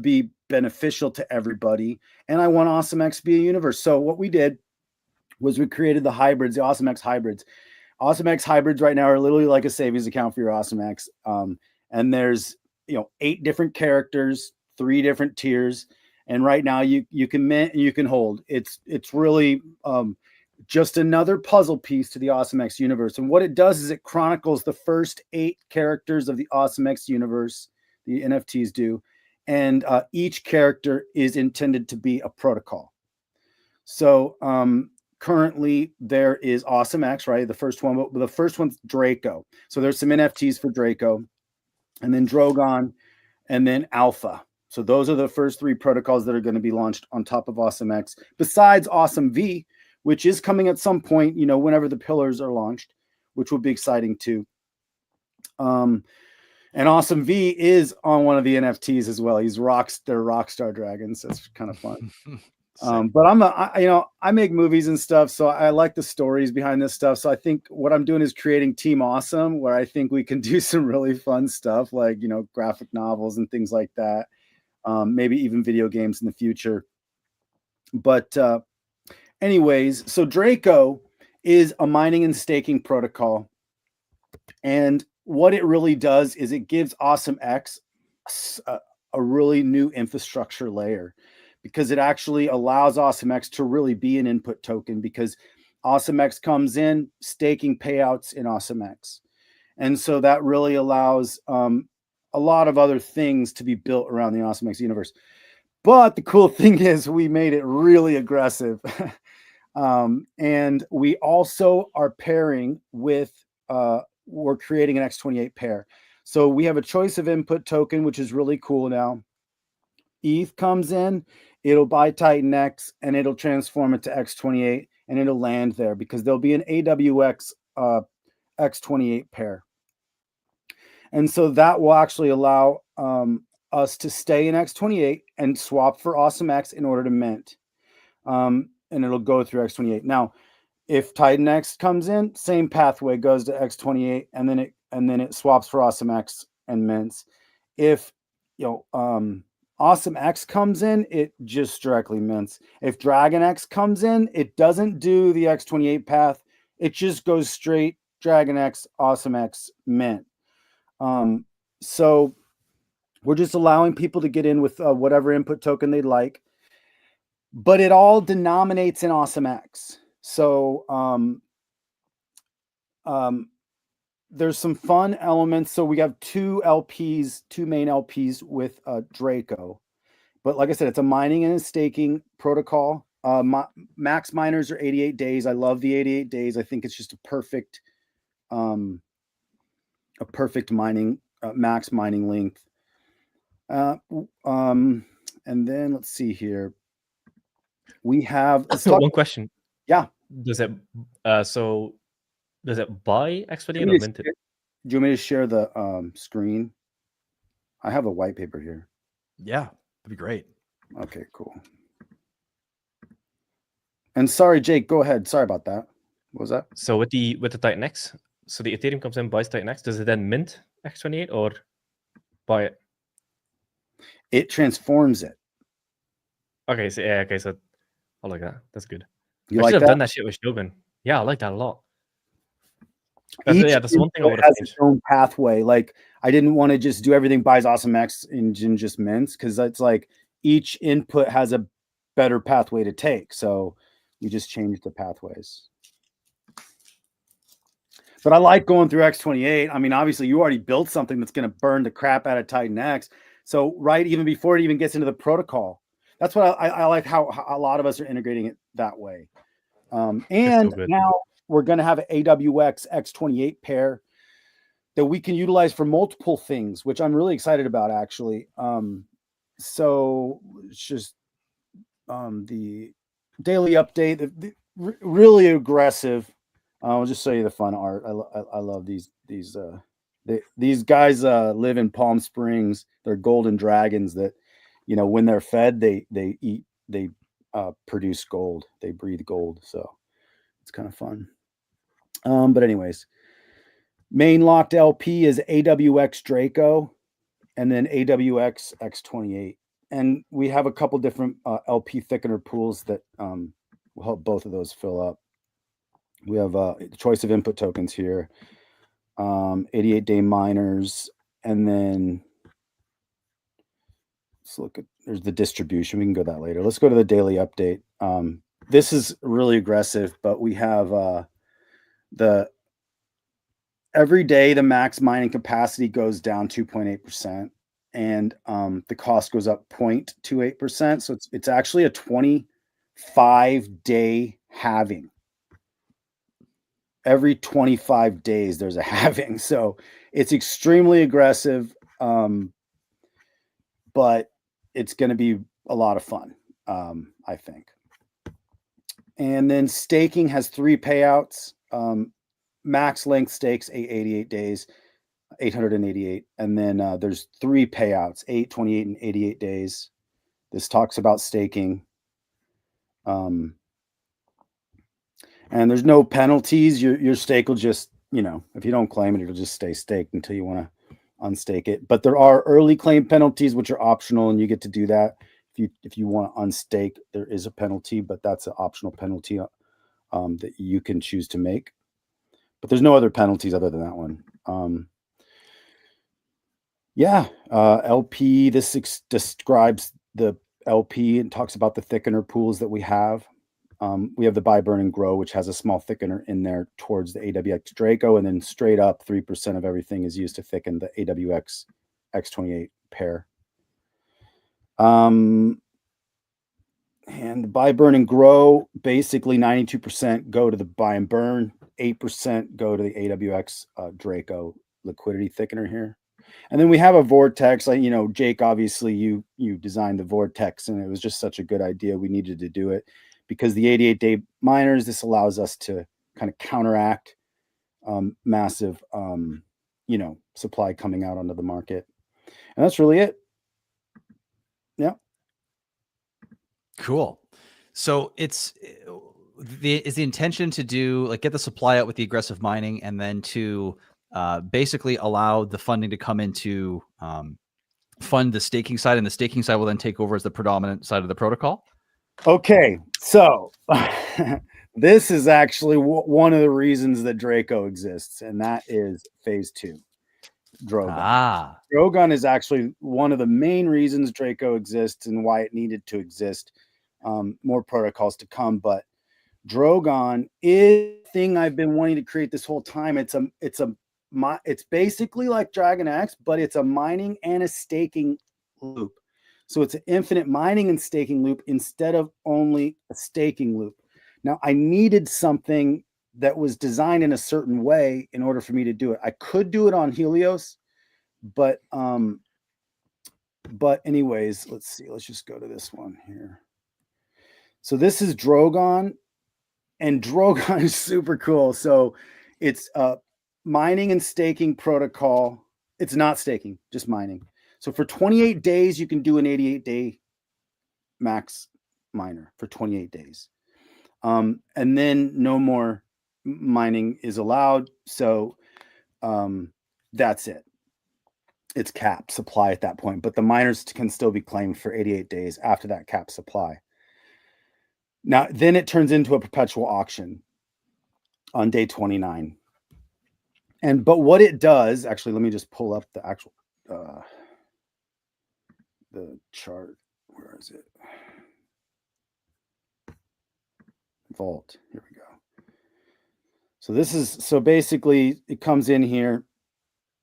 be beneficial to everybody, and I want awesomex to be a universe. So what we did was we created the hybrids, the awesomex hybrids. awesomex hybrids right now are literally like a savings account for your awesomex. And there's 8 different characters, 3 different tiers, and right now you can mint and you can hold. It's really just another puzzle piece to the awesomex universe. And what it does is it chronicles the first 8 characters of the awesomex universe. The NFTs do, and each character is intended to be a protocol. So currently there is awesomex, right? The first one, but the first one's Draco. So there's some NFTs for Draco, and then Drogon, and then Alpha. So those are the first 3 protocols that are going to be launched on top of awesomex, besides Awesome V, which is coming at some point, whenever the pillars are launched, which will be exciting too. And Awesome V is on one of the NFTs as well. He's Rockstar Dragons. That's kind of fun. But I make movies and stuff, so I like the stories behind this stuff. So I think what I'm doing is creating Team Awesome, where I think we can do some really fun stuff, like graphic novels and things like that. Maybe even video games in the future. But anyways, so Draco is a mining and staking protocol, and what it really does is it gives awesomex a really new infrastructure layer, because it actually allows awesomex to really be an input token, because awesomex comes in staking payouts in awesomex. And so that really allows a lot of other things to be built around the awesomex universe. But the cool thing is we made it really aggressive. And we also are pairing with, we're creating an X28 pair. So we have a choice of input token, which is really cool now. ETH comes in, it'll buy TitanX, and it'll transform it to X28, and it'll land there because there'll be an AWX X28 pair. And so that will actually allow us to stay in X28 and swap for awesomex in order to mint. And it'll go through X28. Now, if TitanX comes in, same pathway, goes to X28, and then it swaps for awesomex and mints. If awesomex comes in, it just directly mints. If DragonX comes in, it doesn't do the X28 path. It just goes straight DragonX, awesomex, mint. So we're just allowing people to get in with whatever input token they'd like, but it all denominates in awesomex. So there's some fun elements. So we have 2 main LPs with Draco. But like I said, it's a mining and a staking protocol. Max miners are 88 days. I love the 88 days. I think it's just a perfect mining, max mining length. And then let's see here. We have one question. Yeah. Does it buy X28 or mint it? Do you want me to share the screen? I have a white paper here. Yeah, that'd be great. Okay, cool. And sorry, Jake, go ahead. Sorry about that. What was that? So with the TitanX, so the Ethereum comes in, buys TitanX. Does it then mint X28 or buy it? It transforms it. Okay, so I like that. That's good. You I like should have that? done that shit with Shogun. Yeah, I like that a lot. That's one thing I would have changed. Its own pathway. Like I didn't want to just do everything buys awesomex and just mints, because that's like each input has a better pathway to take. So we just changed the pathways. But I like going through X28. I mean, obviously you already built something that's going to burn the crap out of TitanX. So right, even before it even gets into the protocol, that's what I like, how a lot of us are integrating it that way. And now we're going to have an AWX X28 pair. that we can utilize for multiple things, which I'm really excited about, actually. So it's just the daily update, really aggressive. I'll just show you the fun art. I love these guys live in Palm Springs. They're golden dragons that, when they're fed, they produce gold. They breathe gold. So it's kind of fun. But anyways, main locked LP is AWX Draco, and then AWX X28. And we have a couple different LP thickener pools that will help both of those fill up. We have the choice of input tokens here, 88-day miners, and then let's look at, there's the distribution. We can go that later. Let's go to the daily update. This is really aggressive, but we have every day the max mining capacity goes down 2.8%, and the cost goes up 0.28%. So it's actually a 25-day halving. Every 25 days there's a halving. So it's extremely aggressive, but it's going to be a lot of fun, I think. And then staking has 3 payouts. Max length stakes 88 days, 888. And then there's 3 payouts, 8, 28, and 88 days. This talks about staking. And there's no penalties. Your stake will just, if you don't claim it, it'll just stay staked until you want to unstake it. But there are early claim penalties, which are optional, and you get to do that. If you want to unstake, there is a penalty, but that's an optional penalty that you can choose to make. But there's no other penalties other than that one. LP, this describes the LP and talks about the thickener pools that we have. We have the buy, burn, and grow, which has a small thickener in there towards the AWX Draco, and then straight up 3% of everything is used to thicken the AWX X28 pair. And buy, burn, and grow, basically 92% go to the buy and burn, 8% go to the AWX Draco liquidity thickener here. And then we have a vortex. Jake, obviously you designed the vortex, and it was just such a good idea. We needed to do it because the 88-day miners, this allows us to kind of counteract massive, supply coming out onto the market. And that's really it. Yeah. Cool. So is the intention to do get the supply out with the aggressive mining, and then to basically allow the funding to come in to fund the staking side, and the staking side will then take over as the predominant side of the protocol? Okay, so this is actually one of the reasons that Draco exists, and that is phase 2, Drogon. Drogon is actually one of the main reasons Draco exists and why it needed to exist. More protocols to come, but Drogon is the thing I've been wanting to create this whole time. It's basically like Dragon X, but it's a mining and a staking loop. So it's an infinite mining and staking loop instead of only a staking loop. Now, I needed something that was designed in a certain way in order for me to do it. I could do it on Helios, but anyways, let's see. Let's just go to this one here. So this is Drogon, and Drogon is super cool. So it's a mining and staking protocol. It's not staking, just mining. So for 28 days, you can do an 88-day max miner for 28 days. And then no more mining is allowed. So that's it. It's cap supply at that point, but the miners can still be claimed for 88 days after that cap supply. Now, then it turns into a perpetual auction on day 29. But what it does, actually, let me just pull up the actual the chart. Where is it? Vault. Here we go. So basically it comes in here,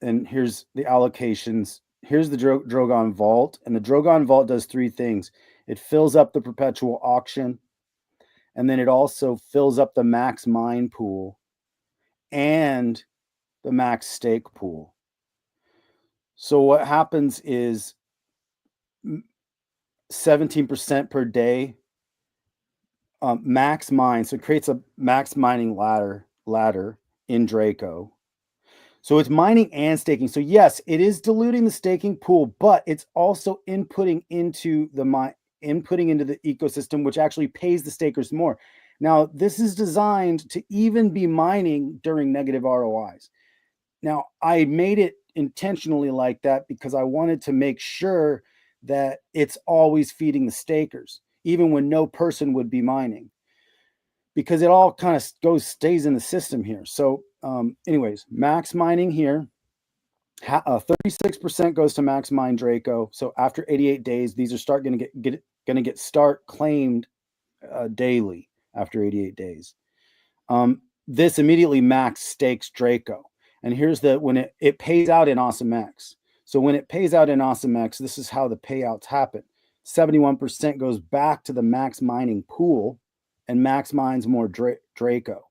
and here's the allocations. Here's the Drogon Vault, and the Drogon Vault does 3 things. It fills up the perpetual auction, and then it also fills up the max mine pool, and the max stake pool. So what happens is 17% per day max mine. So it creates a max mining ladder in Draco. So it's mining and staking. So yes, it is diluting the staking pool, but it's also inputting into the ecosystem, which actually pays the stakers more. Now, this is designed to even be mining during negative ROIs. Now, I made it intentionally like that because I wanted to make sure that it's always feeding the stakers, even when no person would be mining, because it all kind of stays in the system here. So anyways, max mining here, 36% goes to max mine Draco. So after 88 days, these are going to get start claimed daily after 88 days. This immediately max stakes Draco. And here's when it pays out in awesomex. So when it pays out in awesomex, this is how the payouts happen. 71% goes back to the max mining pool and max mines more Draco.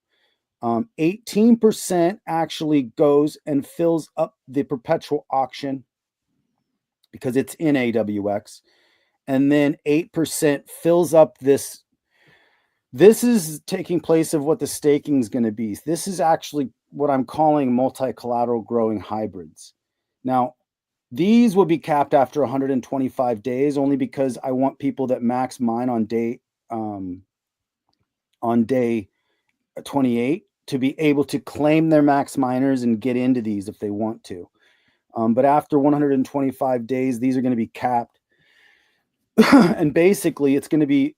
18% actually goes and fills up the perpetual auction because it's in AWX. And then 8% fills up this. This is taking place of what the staking is going to be. This is actually what I'm calling multi-collateral growing hybrids. Now, these will be capped after 125 days only because I want people that max mine on day 28 to be able to claim their max miners and get into these if they want to. But after 125 days, these are going to be capped. And basically, it's going to be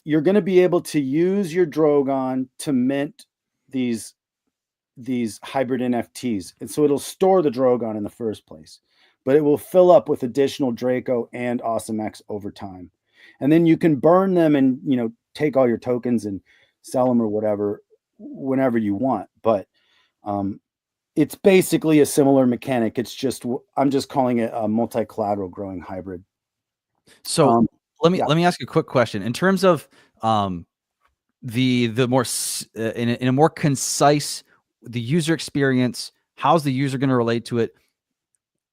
you're going to be able to use your Drogon to mint these hybrid NFTs. And so it'll store the Drogon in the first place, but it will fill up with additional Draco and awesomex over time. And then you can burn them and, take all your tokens and sell them or whatever, whenever you want. But it's basically a similar mechanic. It's just, I'm just calling it a multi-collateral growing hybrid. So let me ask you a quick question. In terms of the more in a more concise, the user experience, how's the user going to relate to it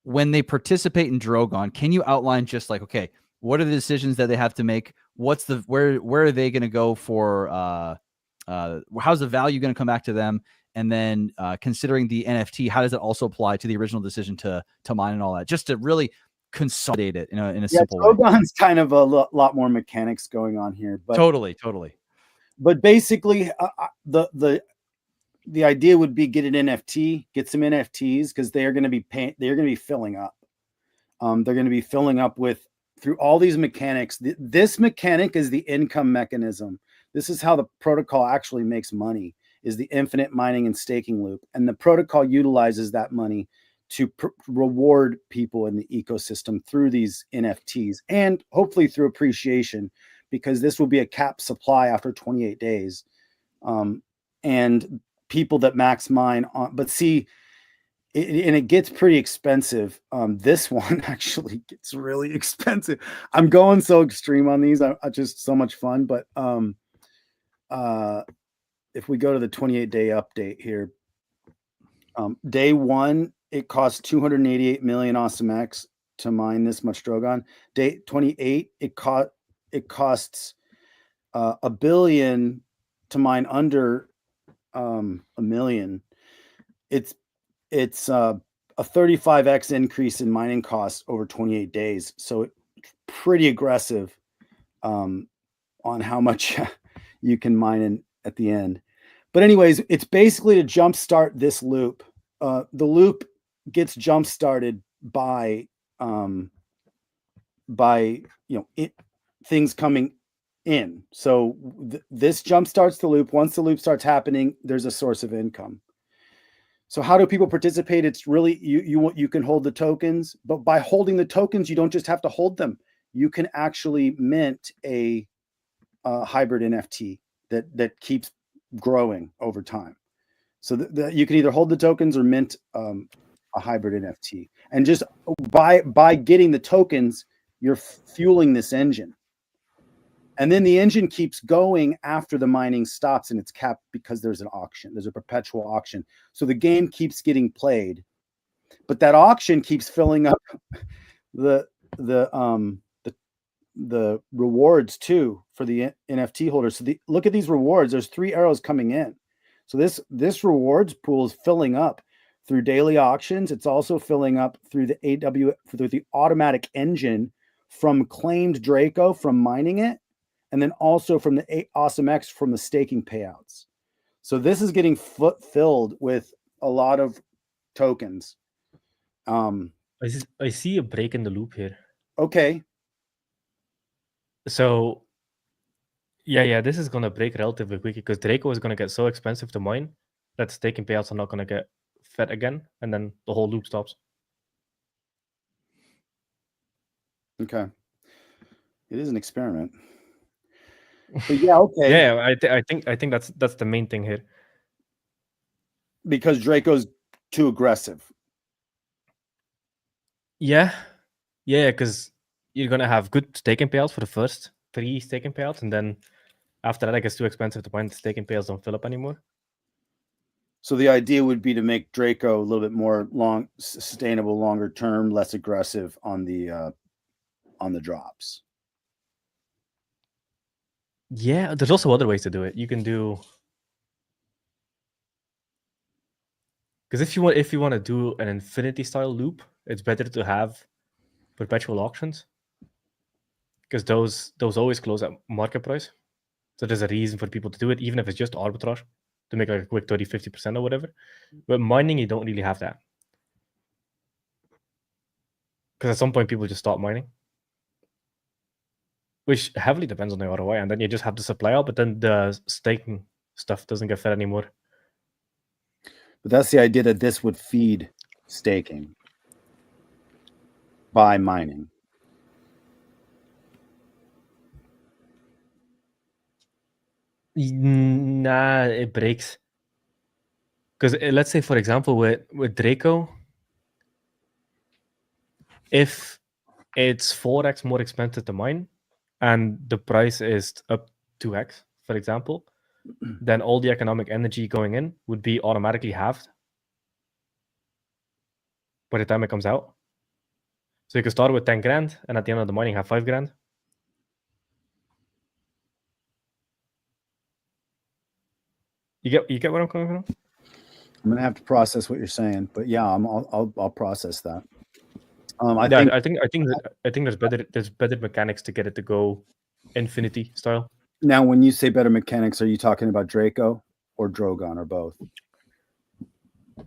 when they participate in Drogon? Can you outline just like, okay, what are the decisions that they have to make? What's where are they going to go for? How's the value going to come back to them? And then considering the NFT, how does it also apply to the original decision to mine and all that? Just to really consolidate it in a simple way. Drogon's kind of a lot more mechanics going on here, but totally. But basically, the idea would be get an NFT, get some NFTs because they're going to be filling up. They're going to be filling up through all these mechanics. This mechanic is the income mechanism. This is how the protocol actually makes money, is the infinite mining and staking loop. And the protocol utilizes that money to reward people in the ecosystem through these NFTs and hopefully through appreciation, because this will be a capped supply after 28 days. And people that max mine on, but see, it gets pretty expensive. This one actually gets really expensive. I'm going so extreme on these. I just so much fun. But if we go to the 28-day update here, day one, it costs 288 million awesomex to mine this much Drogon. Day 28, it costs $1 billion to mine under $1 million. It's a 35x increase in mining costs over 28 days. So it's pretty aggressive on how much you can mine at the end. But anyways, it's basically to jumpstart this loop. The loop gets jump started by things coming in. So this jump starts the loop. Once the loop starts happening, there's a source of income. So how do people participate? It's really you can hold the tokens, but by holding the tokens, you don't just have to hold them. You can actually mint a hybrid NFT that keeps growing over time. So you can either hold the tokens or mint a hybrid NFT. And just by getting the tokens, you're fueling this engine. And then the engine keeps going after the mining stops, and it's capped because there's an auction. There's a perpetual auction. So the game keeps getting played, but that auction keeps filling up the rewards too for the NFT holders. So look at these rewards. There's 3 arrows coming in. So this rewards pool is filling up through daily auctions. It's also filling up through the automatic engine from claimed Draco from mining it, and then also from the awesomex from the staking payouts. So this is getting filled with a lot of tokens. I see a break in the loop here. Okay. So yeah, this is gonna break relatively quickly because Draco is gonna get so expensive to mine that staking payouts are not gonna get fed again, and then the whole loop stops. Okay. It is an experiment. But yeah, okay. Yeah, I think that's the main thing here. Because Draco's too aggressive. Yeah, because you're gonna have good staking payouts for the first 3 staking payouts, and then after that, it gets too expensive to mine. The staking payouts don't fill up anymore. So the idea would be to make Draco a little bit more sustainable, longer term, less aggressive on the drops. Yeah, there's also other ways to do it. You can do, because if you want to do an infinity style loop, it's better to have perpetual auctions, because those always close at market price. So there's a reason for people to do it, even if it's just arbitrage, to make like a quick 30-50% or whatever. But mining, you don't really have that, because at some point people just stop mining, which heavily depends on the ROI, and then you just have the supply out, but then the staking stuff doesn't get fed anymore. But that's the idea, that this would feed staking by mining. Nah, it breaks. Because let's say, for example, with Draco, if it's 4x more expensive to mine and the price is up 2x, for example, then all the economic energy going in would be automatically halved by the time it comes out. So you can start with 10 grand and at the end of the mining have 5 grand. You get where I'm coming from? I'm gonna have to process what you're saying, but yeah, I'll process that. I think there's better mechanics to get it to go infinity style. Now, when you say better mechanics, are you talking about Draco or Drogon or both?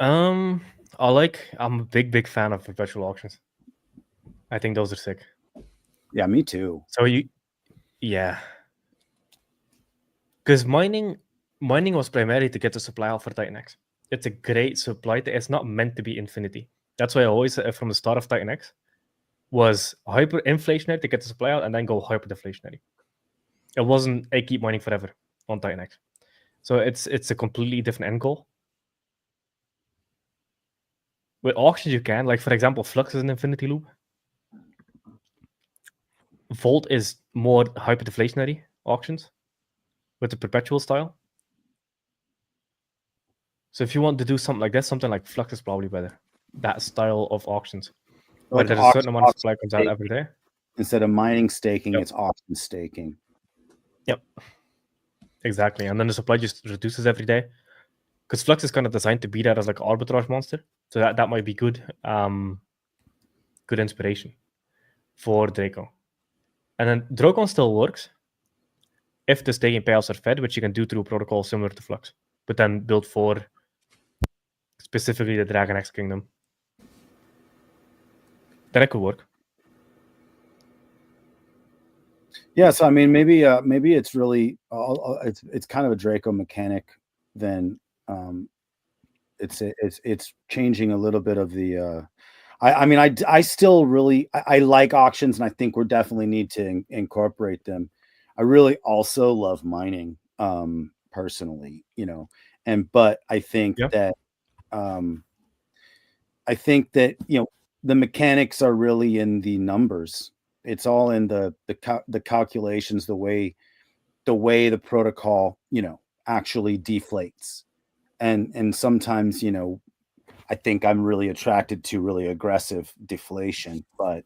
I'm a big fan of perpetual auctions. I think those are sick. Yeah, me too. So because mining was primarily to get the supply out for TitanX. It's a great supply. It's not meant to be infinity. That's why I always, from the start of TitanX, was hyperinflationary to get the supply out and then go hyperdeflationary. It wasn't a keep mining forever on TitanX. So it's a completely different end goal. With auctions, you can, like, for example, Flux is an infinity loop. Volt is more hyperdeflationary auctions with the perpetual style. So if you want to do something like that, something like Flux is probably better. That style of auctions, where there's a certain amount of supply comes out every day. Instead of mining staking, it's auction staking. Yep. Exactly. And then the supply just reduces every day. Because Flux is kind of designed to be that as like an arbitrage monster. So that might be good good inspiration for Draco. And then Drogon still works if the staking payouts are fed, which you can do through a protocol similar to Flux, but then built for specifically the Dragon X Kingdom. Then it could work. Yeah, so I mean, maybe it's really it's kind of a Draco mechanic. Then it's changing a little bit of the. I still really I like auctions, and I think we definitely need to incorporate them. I really also love mining, personally, but I think that the mechanics are really in the numbers. It's all in the calculations, the way the protocol, actually deflates. And sometimes, I think I'm really attracted to really aggressive deflation, but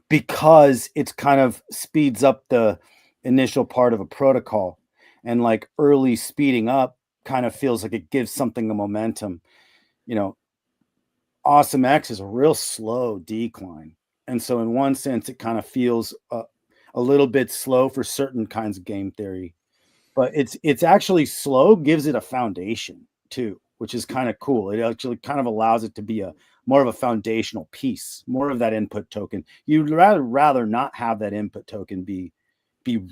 because it's kind of speeds up the initial part of a protocol, and like early speeding up kind of feels like it gives something a momentum. awesomex is a real slow decline, and so in one sense it kind of feels a little bit slow for certain kinds of game theory, but it's actually slow gives it a foundation too, which is kind of cool. It actually kind of allows it to be a more of a foundational piece, more of that input token. You'd rather not have that input token be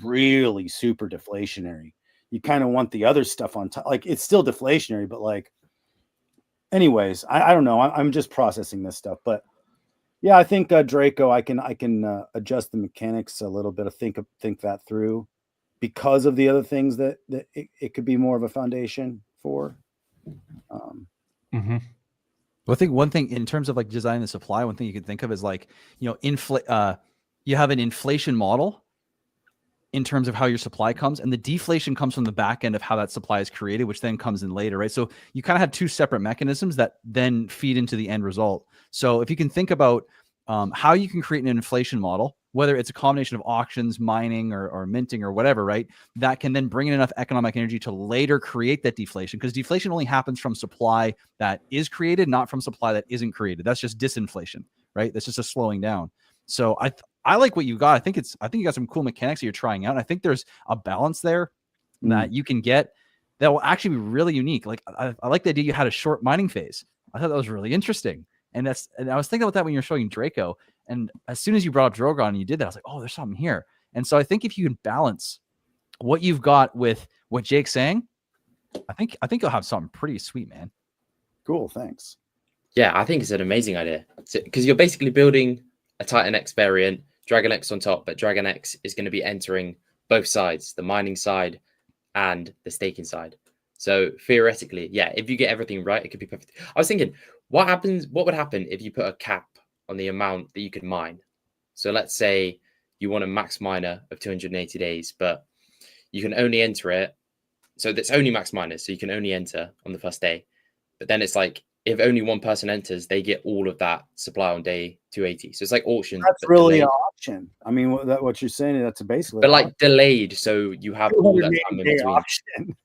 really super deflationary. You kind of want the other stuff on top. Like, it's still deflationary, but like, anyways, I don't know. I'm just processing this stuff, but yeah, I think Draco, I can adjust the mechanics a little bit. Think that through, because of the other things that it could be more of a foundation for. Mm-hmm. Well, I think one thing in terms of like designing the supply, one thing you could think of is like, you have an inflation model in terms of how your supply comes, and the deflation comes from the back end of how that supply is created, which then comes in later, right? So you kind of have two separate mechanisms that then feed into the end result. So if you can think about how you can create an inflation model, whether it's a combination of auctions, mining, or minting or whatever, right? That can then bring in enough economic energy to later create that deflation, because deflation only happens from supply that is created, not from supply that isn't created. That's just disinflation, right? That's just a slowing down. So I like what you got. I think you got some cool mechanics that you're trying out. And I think there's a balance there that you can get that will actually be really unique. Like I like the idea you had a short mining phase. I thought that was really interesting. And I was thinking about that when you're showing Draco. And as soon as you brought up Drogon and you did that, I was like, oh, there's something here. And so I think if you can balance what you've got with what Jake's saying, I think you'll have something pretty sweet, man. Cool, thanks. Yeah, I think it's an amazing idea, because you're basically building a TitanX variant, DragonX on top, but DragonX is going to be entering both sides, the mining side and the staking side. So theoretically, yeah, if you get everything right, it could be perfect. I was thinking, what would happen if you put a cap on the amount that you could mine? So let's say you want a max miner of 280 days, but you can only enter it. So that's only max miners, so you can only enter on the first day. But then it's like, if only one person enters, they get all of that supply on day 280. So it's like auction. That's really an auction. I mean, what you're saying, that's basically, but like delayed, so you have all that time in between. Auction.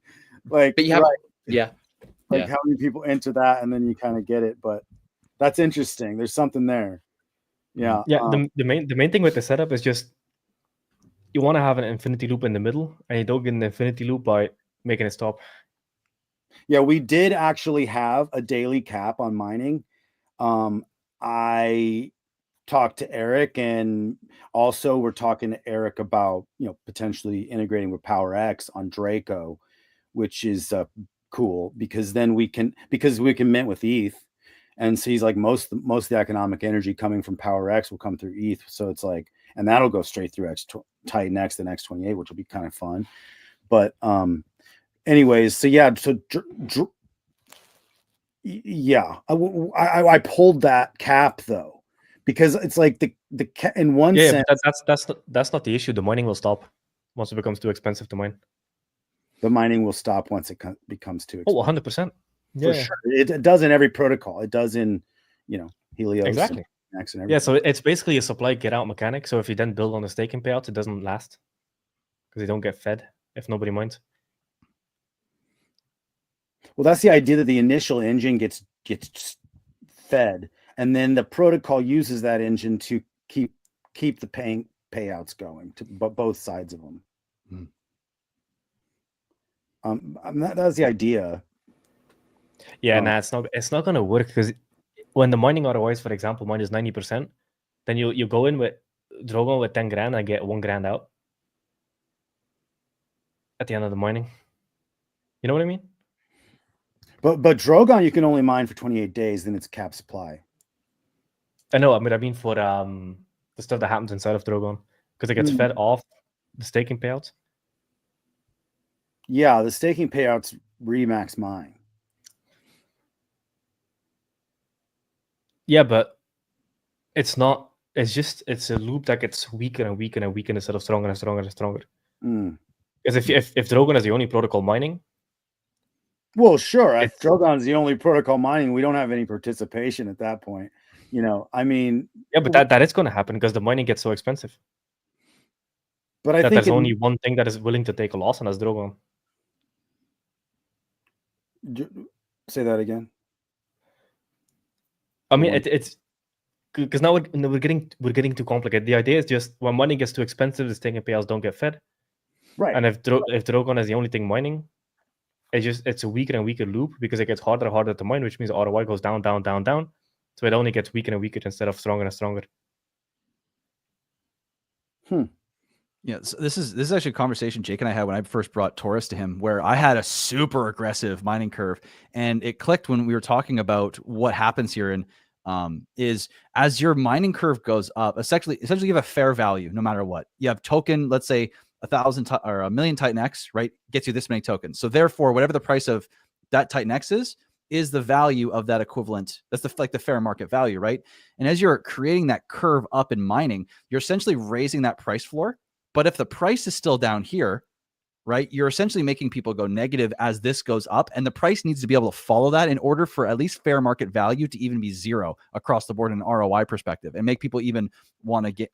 Like, but you have, right. Yeah. Like, how many people enter that, and then you kind of get it. But that's interesting. There's something there. Yeah. Yeah. The main thing with the setup is just you want to have an infinity loop in the middle, and you don't get an infinity loop by making it stop. Yeah, we did actually have a daily cap on mining. I talked to Eric, and also we're talking to Eric about potentially integrating with PowerX on Draco, which is cool, because then we can mint with ETH, and so he's like, most of the economic energy coming from PowerX will come through ETH, so it's like, and that'll go straight through TitanX, the next 28, which will be kind of fun. But anyways, so yeah, yeah, I pulled that cap though, because it's like the in one sense, that's not the issue. The mining will stop once it becomes too expensive to mine. The mining will stop once it becomes too expensive. 100%. For sure. It does in every protocol. It does in Helios. Exactly. And everything. Yeah, so it's basically a supply get out mechanic. So if you then build on the staking payouts, it doesn't last, because they don't get fed if nobody mines. Well, that's the idea, that the initial engine gets fed, and then the protocol uses that engine to keep the payouts going to both sides of them. That's the idea. Yeah, it's not gonna work, because when the mining ROIs, for example, mine is 90%, then you go in with Drogon with 10 grand and get 1 grand out at the end of the mining. You know what I mean? But Drogon, you can only mine for 28 days, then it's cap supply. I know. I mean for the stuff that happens inside of Drogon, because it gets fed off the staking payouts. Yeah, the staking payouts remax mine. Yeah, but it's not it's a loop that gets weaker and weaker and weaker instead of stronger and stronger and stronger. Mm. Because if Drogon is the only protocol mining, well, sure. If it's Drogon's the only protocol mining, we don't have any participation at that point. You know, I mean, yeah, but that is going to happen because the mining gets so expensive but I that think there's only one thing that is willing to take a loss, and that's Drogon. say that again. I mean, it's because now we're getting too complicated. The idea is just when money gets too expensive, the staking payouts don't get fed. Right. And if Drogon is the only thing mining, it's a weaker and weaker loop because it gets harder and harder to mine, which means ROI goes down, down, down, down. So it only gets weaker and weaker instead of stronger and stronger. Yeah, so this is actually a conversation Jake and I had when I first brought Taurus to him, where I had a super aggressive mining curve, and it clicked when we were talking about what happens here. And is as your mining curve goes up, essentially you have a fair value no matter what. You have token, let's say 1,000 or 1,000,000 TitanX, right? Gets you this many tokens. So therefore, whatever the price of that TitanX is the value of that equivalent. That's the fair market value, right? And as you're creating that curve up in mining, you're essentially raising that price floor. But if the price is still down here, right, you're essentially making people go negative as this goes up, and the price needs to be able to follow that in order for at least fair market value to even be zero across the board in an ROI perspective, and make people even want to get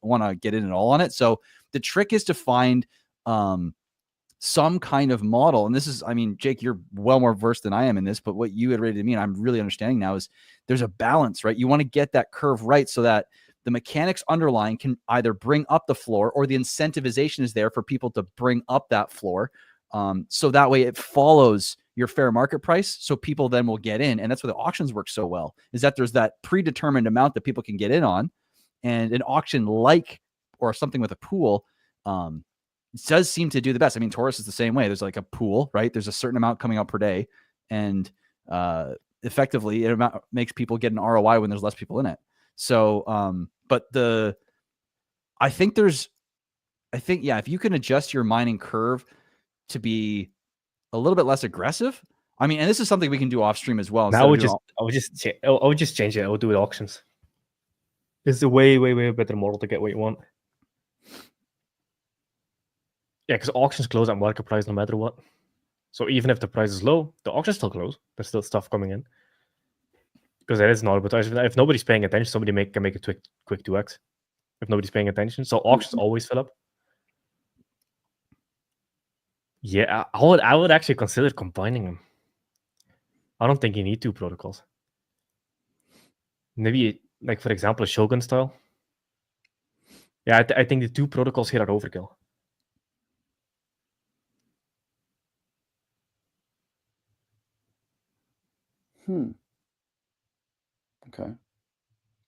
in at all on it. So the trick is to find some kind of model. And this is, I mean, Jake, you're well more versed than I am in this, but what you iterated to me, and I'm really understanding now, is there's a balance, right? You want to get that curve right so that the mechanics underlying can either bring up the floor, or the incentivization is there for people to bring up that floor. So that way it follows your fair market price. So people then will get in. And that's why the auctions work so well, is that there's that predetermined amount that people can get in on. And an auction or something with a pool, does seem to do the best. I mean, Taurus is the same way. There's like a pool, right? There's a certain amount coming out per day. And effectively it makes people get an ROI when there's less people in it. So, but I think, yeah, if you can adjust your mining curve to be a little bit less aggressive, I mean, and this is something we can do off stream as well. Now I would just change it. I would do it auctions. It's a way, way, way better model to get what you want. Yeah, because auctions close at market price no matter what. So even if the price is low, the auctions still close. There's still stuff coming in. Because there is an arbitrage. If nobody's paying attention, somebody can make a quick 2x. If nobody's paying attention. So auctions always fill up. Yeah, I would actually consider combining them. I don't think you need two protocols. Maybe, like, for example, a Shogun style. Yeah, I think the two protocols here are overkill. Okay.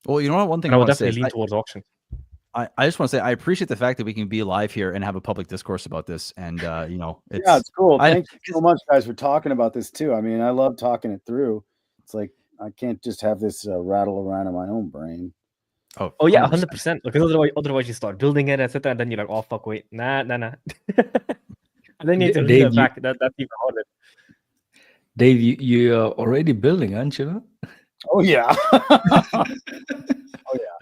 Well, you know what? One thing I I would want to say definitely lean towards auctions. I just want to say I appreciate the fact that we can be live here and have a public discourse about this. And it's cool. Thank you so much, guys, for talking about this too. I mean, I love talking it through. It's like I can't just have this rattle around in my own brain. Oh yeah, 100%. Because otherwise you start building it, etc., and then you're like, oh fuck, wait, nah. And then you need to leave it back. That's even harder. Dave, you are already building, aren't you? Oh yeah. Oh yeah.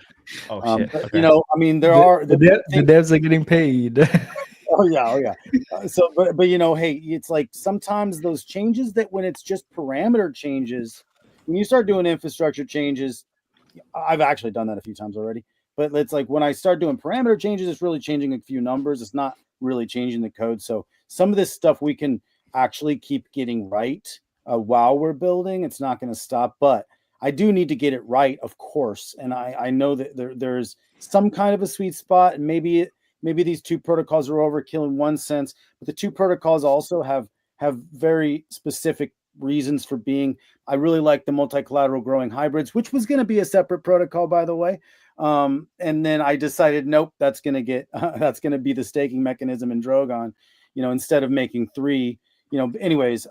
Oh shit. But, okay. I mean, the devs are getting paid. Oh yeah. But hey, it's like sometimes those changes that when it's just parameter changes, when you start doing infrastructure changes, I've actually done that a few times already. But it's like when I start doing parameter changes, it's really changing a few numbers. It's not really changing the code. So some of this stuff we can actually keep getting right while we're building. It's not going to stop, but I do need to get it right, of course. And I know that there's some kind of a sweet spot, and maybe these two protocols are overkill in one sense, but the two protocols also have very specific reasons for being. I really like the multi-collateral growing hybrids, which was going to be a separate protocol, by the way. And then I decided, nope, that's going to be the staking mechanism in Drogon, instead of making three, anyways.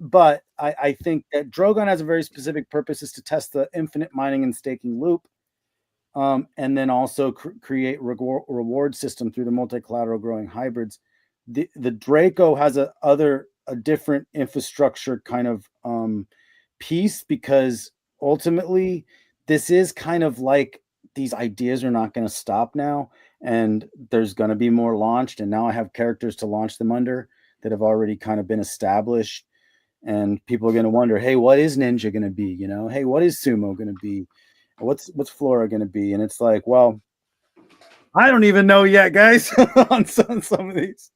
But I think that Drogon has a very specific purpose, is to test the infinite mining and staking loop. And then also create reward system through the multi-collateral growing hybrids. The Draco has a different infrastructure kind of piece, because ultimately this is kind of like these ideas are not going to stop now, and there's going to be more launched. And now I have characters to launch them under that have already kind of been established. And people are going to wonder, hey, what is Ninja going to be? You know, hey, what is Sumo going to be? What's Flora going to be? And it's like, well, I don't even know yet, guys, on some of these.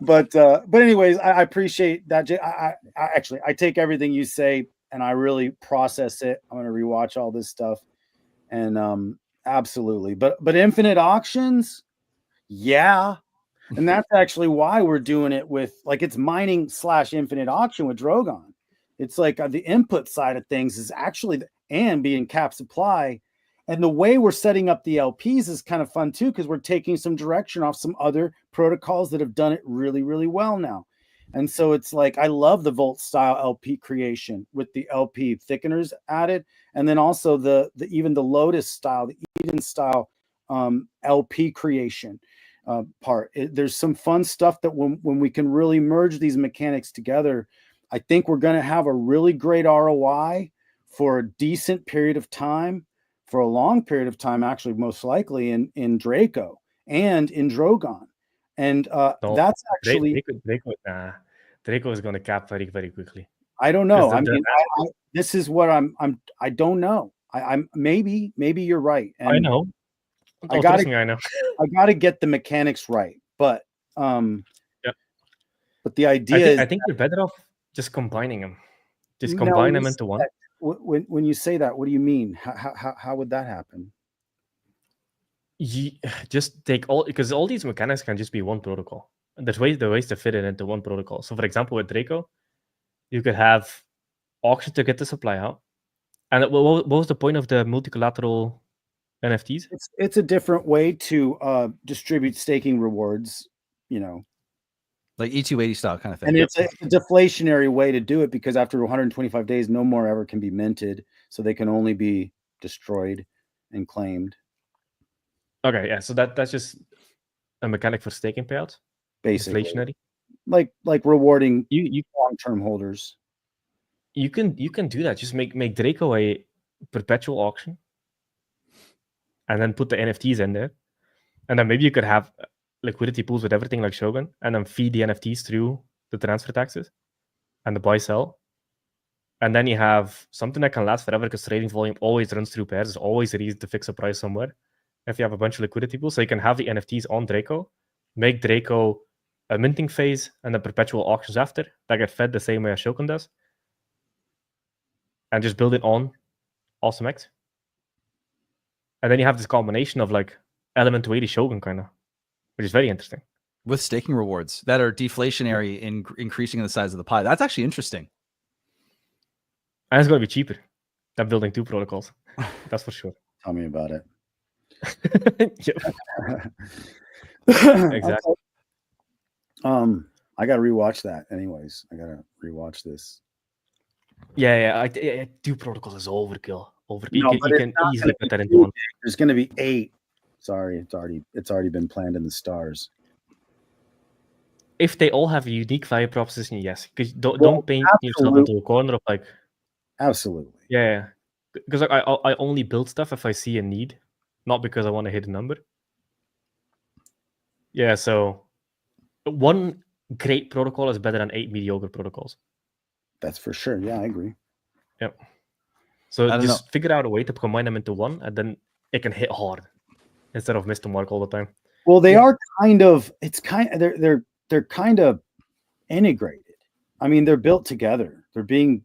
But anyways, I appreciate that. I actually take everything you say and I really process it. I'm going to rewatch all this stuff, and absolutely. But infinite auctions, yeah. And that's actually why we're doing it with, like, it's mining / infinite auction with Drogon. It's like the input side of things is actually, and being cap supply. And the way we're setting up the LPs is kind of fun too, because we're taking some direction off some other protocols that have done it really, really well now. And so it's like, I love the Volt style LP creation with the LP thickeners added. And then also the even the Lotus style, the Eden style LP creation. Part. There's some fun stuff that when we can really merge these mechanics together, I think we're going to have a really great ROI for a decent period of time, for a long period of time, actually, most likely in Draco and in Drogon. And that's actually Draco is going to cap very, very quickly. I don't know. I mean, this is what I don't know. I'm maybe you're right. And I know. I got to get the mechanics right, but but the idea I think you're better off just combining them. Just combine them into one. When you say that, what do you mean? How would that happen? You just take all, because all these mechanics can just be one protocol. There's ways to fit it into one protocol. So, for example, with Draco, you could have auction to get the supply out. And what was the point of the multilateral NFTs? It's a different way to distribute staking rewards, you know, like E280 style kind of thing. And it's a deflationary way to do it, because after 125 days, no more ever can be minted, so they can only be destroyed and claimed. Okay, yeah. So that's just a mechanic for staking payouts, basically. Deflationary, like rewarding you long-term holders. You can do that. Just make Draco a perpetual auction, and then put the NFTs in there, and then maybe you could have liquidity pools with everything like Shogun, and then feed the NFTs through the transfer taxes and the buy sell, and then you have something that can last forever, because trading volume always runs through pairs. There's always a reason to fix a price somewhere. If you have a bunch of liquidity pools, so you can have the NFTs on Draco, make Draco a minting phase, and then perpetual auctions after that get fed the same way as Shogun does, and just build it on awesomex. And then you have this combination of like element to 80 Shogun kind of, which is very interesting. With staking rewards that are deflationary in increasing the size of the pie. That's actually interesting. And it's going to be cheaper than building two protocols. That's for sure. Tell me about it. Exactly. I got to rewatch that. Anyways, I got to rewatch this. Yeah. Two protocols is overkill. No, you can easily put that into one. There's going to be 8. Sorry, it's already been planned in the stars. If they all have a unique value proposition, yes. Because don't paint yourself into a corner of like. Absolutely. Yeah. Because like I only build stuff if I see a need, not because I want to hit a number. Yeah. So one great protocol is better than 8 mediocre protocols. That's for sure. Yeah, I agree. Yep. So just figure out a way to combine them into one, and then it can hit hard instead of miss the mark all the time. Well, they are kind of. It's kind. They're kind of integrated. I mean, they're built together. They're being,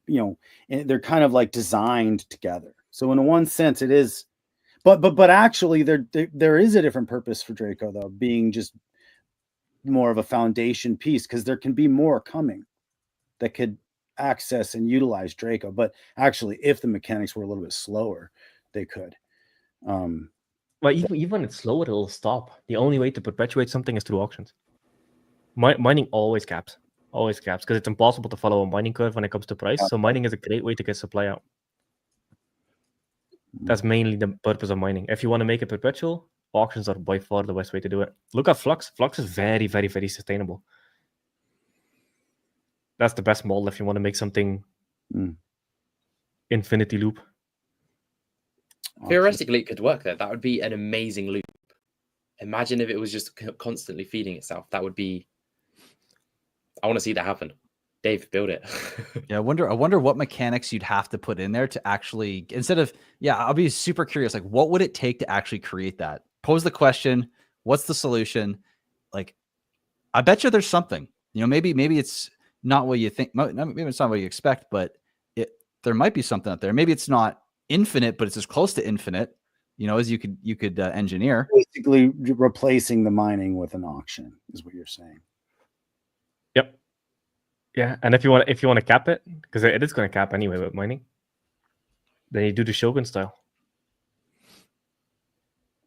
they're kind of like designed together. So in one sense, it is. But actually, there is a different purpose for Draco, though, being just more of a foundation piece, because there can be more coming that could access and utilize Draco. But actually, if the mechanics were a little bit slower, they could. Well, even when it's slower, it'll stop. The only way to perpetuate something is through auctions. Mining always caps, because it's impossible to follow a mining curve when it comes to price. So mining is a great way to get supply out. That's mainly the purpose of mining. If you want to make it perpetual, auctions are by far the best way to do it. Look at Flux. Flux is very, very, very sustainable. That's the best model if you want to make something infinity loop. Theoretically, it could work there. That would be an amazing loop. Imagine if it was just constantly feeding itself. That would be. I want to see that happen. Dave, build it. Yeah, I wonder what mechanics you'd have to put in there to actually, instead of, I'll be super curious. Like, what would it take to actually create that? Pose the question. What's the solution? Like, I bet you there's something. Maybe it's not what you think. Maybe it's not what you expect, but there might be something out there. Maybe it's not infinite, but it's as close to infinite, as you could engineer. Basically, replacing the mining with an auction is what you're saying. Yep. Yeah, and if you want to cap it, because it is going to cap anyway with mining, then you do the Shogun style.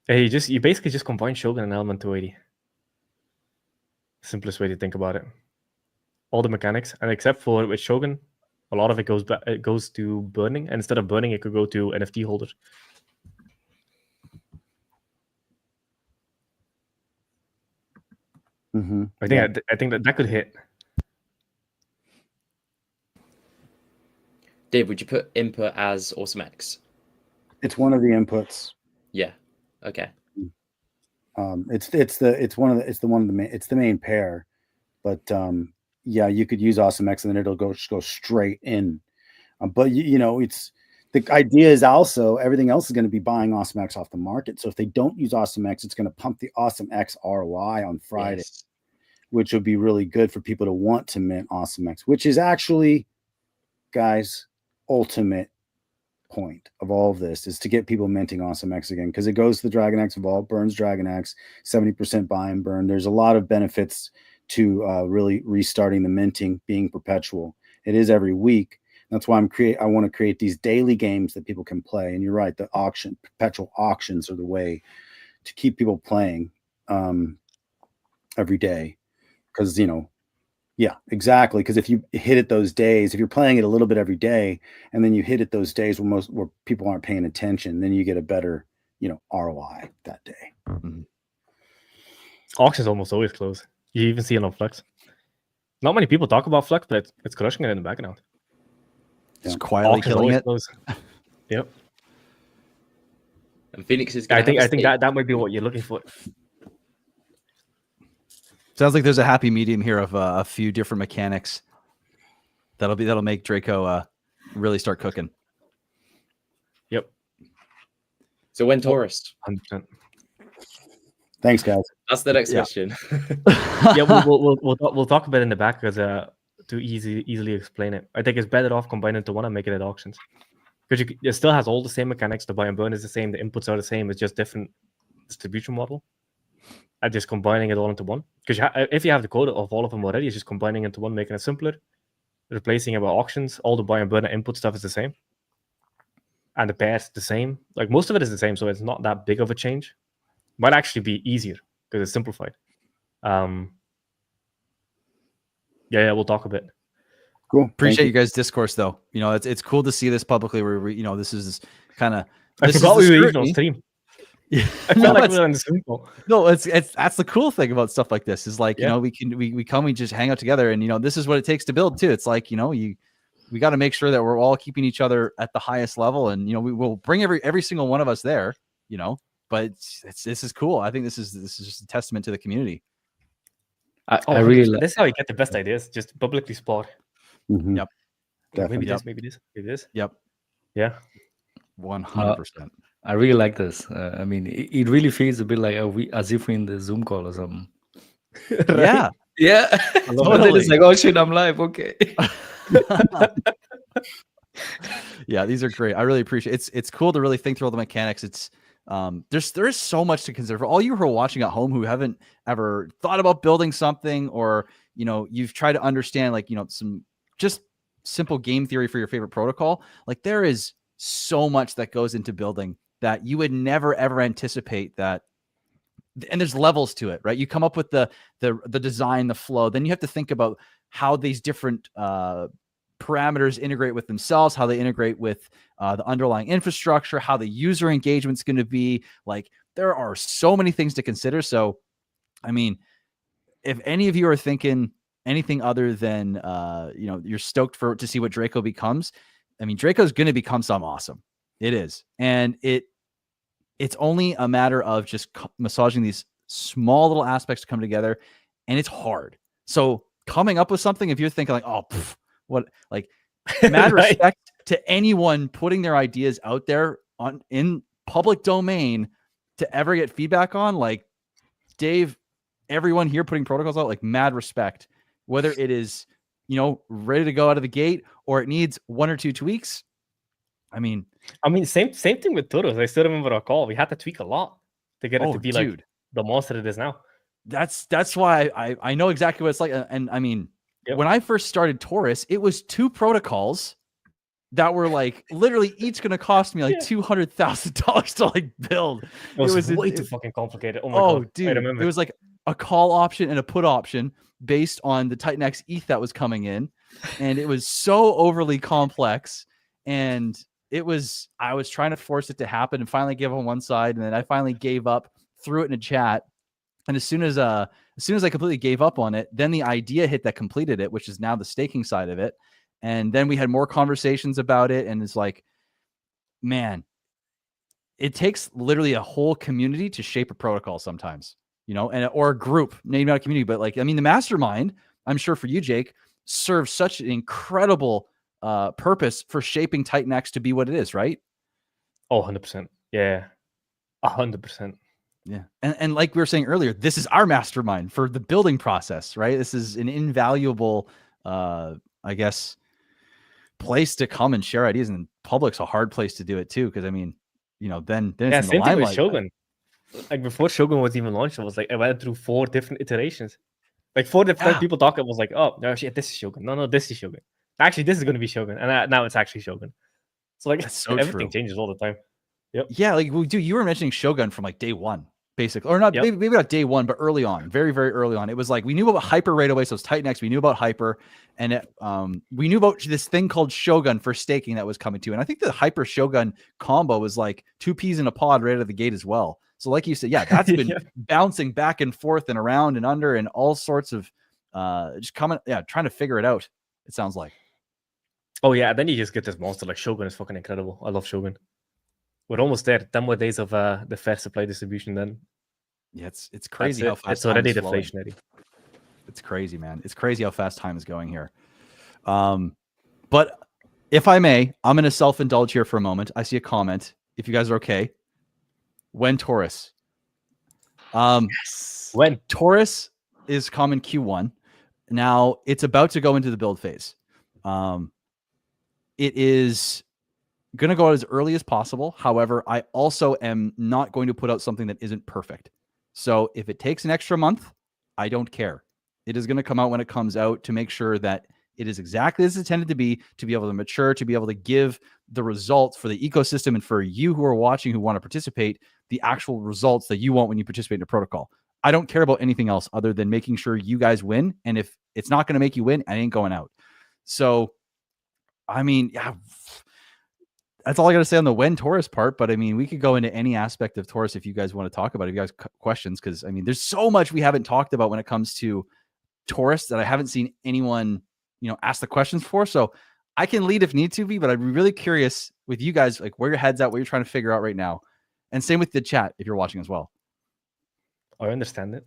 And you basically just combine Shogun and Element 280. Simplest way to think about it. All the mechanics, and except for with Shogun, a lot of it goes to burning, and instead of burning, it could go to NFT holders. Mm-hmm. I think that could hit. Dave, would you put input as awesomex? It's one of the inputs. Yeah. Okay. It's the main pair, but you could use awesomex and then it'll go straight in. But it's the idea is also everything else is going to be buying awesomex off the market. So if they don't use awesomex, it's going to pump the awesomex ROI on Friday, which would be really good for people to want to mint awesomex, which is actually, guys, ultimate point of all of this is to get people minting awesomex again, because it goes to the DragonX vault, burns DragonX, 70% buy and burn. There's a lot of benefits to really restarting the minting being perpetual. It is every week. That's why I want to create these daily games that people can play. And you're right, the perpetual auctions are the way to keep people playing every day. Because yeah, exactly. Because if you hit it those days, if you're playing it a little bit every day, and then you hit it those days where people aren't paying attention, then you get a better, ROI that day. Mm-hmm. Auctions almost always close. You even see it on Flex. Not many people talk about Flex, but it's crushing it in the background. It's quietly killing it. Close. Yep. And Phoenix is. I think that might be what you're looking for. Sounds like there's a happy medium here of a few different mechanics that'll make Draco really start cooking. Yep. So when Taurus? 100%. Thanks, guys. That's the next question. Yeah, we'll talk about it in the back because to easily explain it. I think it's better off combining into one and making it auctions, because it still has all the same mechanics. The buy and burn is the same. The inputs are the same. It's just different distribution model. And just combining it all into one. Because if you have the code of all of them already, it's just combining into one, making it simpler. Replacing it with auctions. All the buy and burn and input stuff is the same. And the pair's the same. Like, most of it is the same, so it's not that big of a change. Might actually be easier because it's simplified. Yeah, we'll talk a bit. Cool. Appreciate you guys' discourse, though. It's cool to see this publicly. Where this is kind of. I forgot we were even on stream. Yeah, I felt like we were on the Zoom call. No, it's that's the cool thing about stuff like this is like, we just hang out together, and this is what it takes to build too. It's like, we got to make sure that we're all keeping each other at the highest level, and we will bring every single one of us there, but this is cool. I think this is just a testament to the community. I really this is how you get the best ideas, just publicly spot. Mm-hmm. Yep. Maybe this. Yep. Yeah. 100%. I really like this. I mean, it really feels a bit like as if we're in the Zoom call or something. Right? Yeah. Totally. It's like, oh shit, I'm live. Okay. Yeah, these are great. I really appreciate it. It's cool to really think through all the mechanics. It's there is so much to consider for all you who are watching at home who haven't ever thought about building something, or you've tried to understand some just simple game theory for your favorite protocol. Like, there is so much that goes into building that you would never ever anticipate that. And there's levels to it, right? You come up with the design, the flow, then you have to think about how these different parameters integrate with themselves, how they integrate with the underlying infrastructure, how the user engagement is going to be. Like, there are so many things to consider. So, I mean, if any of you are thinking anything other than you're stoked to see what Draco becomes, I mean, Draco's going to become something awesome. It is, and it's only a matter of just massaging these small little aspects to come together, and it's hard. So coming up with something, if you're thinking like, oh, what, like, mad Right. respect to anyone putting their ideas out there in public domain to ever get feedback on, like Dave, everyone here putting protocols out, like mad respect, whether it is, ready to go out of the gate or it needs 1 or 2 tweaks. I mean, same thing with Toros. I still remember our call. We had to tweak a lot to get it to be like dude, the monster it is now. That's why I know exactly what it's like. And I mean, when I first started Taurus, it was 2 protocols that were like literally each going to cost me like $200,000 to like build. It was way too fucking complicated. Oh my god, dude, I remember. It was like a call option and a put option based on the TitanX ETH that was coming in, and it was so overly complex. And I was trying to force it to happen and finally give on one side, and then I finally gave up, threw it in a chat. And as soon as I completely gave up on it, then the idea hit that completed it, which is now the staking side of it. And then we had more conversations about it. And it's like, man, it takes literally a whole community to shape a protocol sometimes, or a group, maybe not a community, but like, I mean, the mastermind, I'm sure for you, Jake, serves such an incredible purpose for shaping TitanX to be what it is, right? Oh, 100%. Yeah. 100%. Yeah. And like we were saying earlier, this is our mastermind for the building process, right? This is an invaluable, I guess, place to come and share ideas, and public's a hard place to do it too. Cause I mean, then it's in the same thing with limelight. Shogun. Like before Shogun was even launched, it was like I went through 4 different iterations. Like 4 different people talking, was like, oh no, shit, this is Shogun. No, this is Shogun. Actually, this is going to be Shogun, and now it's actually Shogun. So like, That's so everything true. changes all the time. Yep. Yeah, like you were mentioning Shogun from like day one, basically, or not maybe not day one, but early on, very very early on. It was like we knew about Hyper right away, so it's TitanX. We knew about Hyper, and we knew about this thing called Shogun for staking that was coming to. And I think the Hyper Shogun combo was like 2 peas in a pod right out of the gate as well. So like you said, yeah, that's been bouncing back and forth and around and under and all sorts of just coming, trying to figure it out. It sounds like. Oh yeah, then you just get this monster. Like Shogun is fucking incredible. I love Shogun. We're almost there. 10 more days of the fair supply distribution. Then yeah, it's crazy how fast it's already deflationary. It's crazy, man. It's crazy how fast time is going here. But if I may, I'm going to self-indulge here for a moment. I see a comment. If you guys are okay, when Taurus, when Taurus is coming Q1. Now it's about to go into the build phase. It is going to go out as early as possible. However, I also am not going to put out something that isn't perfect. So if it takes an extra month, I don't care. It is going to come out when it comes out to make sure that it is exactly as intended to be able to mature, to be able to give the results for the ecosystem and for you who are watching, who want to participate, the actual results that you want when you participate in a protocol. I don't care about anything else other than making sure you guys win. And if it's not going to make you win, I ain't going out. So, I mean, yeah, that's all I got to say on the when Taurus part. But I mean, we could go into any aspect of Taurus if you guys want to talk about it. If you guys questions, because I mean, there's so much we haven't talked about when it comes to Taurus that I haven't seen anyone, ask the questions for. So I can lead if need to be, but I'd be really curious with you guys, like where your head's at, what you're trying to figure out right now. And same with the chat if you're watching as well. I understand it.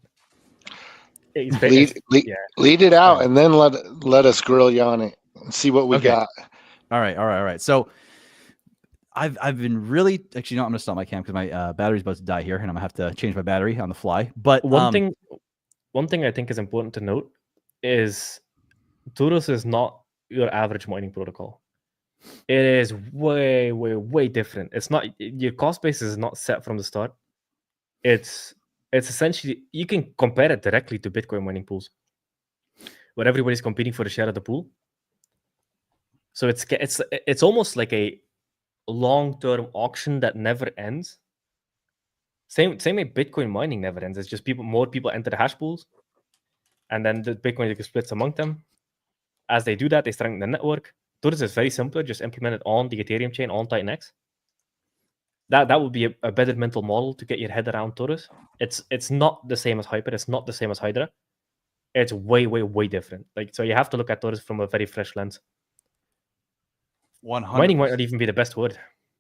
Lead it out, and then let us grill you on it and see what we got. All right. So I've been really actually, I'm gonna stop my cam because my battery's about to die here, and I'm gonna have to change my battery on the fly. But one thing I think is important to note is Taurus is not your average mining protocol. It is way, way, way different. It's not, your cost base is not set from the start. It's essentially, you can compare it directly to Bitcoin mining pools, where everybody's competing for a share of the pool. So it's almost like a long-term auction that never ends. Same way Bitcoin mining never ends. It's just more people enter the hash pools, and then the Bitcoin splits among them. As they do that, they strengthen the network. Taurus is very simple. Just implement it on the Ethereum chain, on TitanX. That would be a better mental model to get your head around Taurus. It's not the same as Hyper. It's not the same as Hydra. It's way, way, way different. Like, so you have to look at Taurus from a very fresh lens. 100%. Mining might not even be the best word.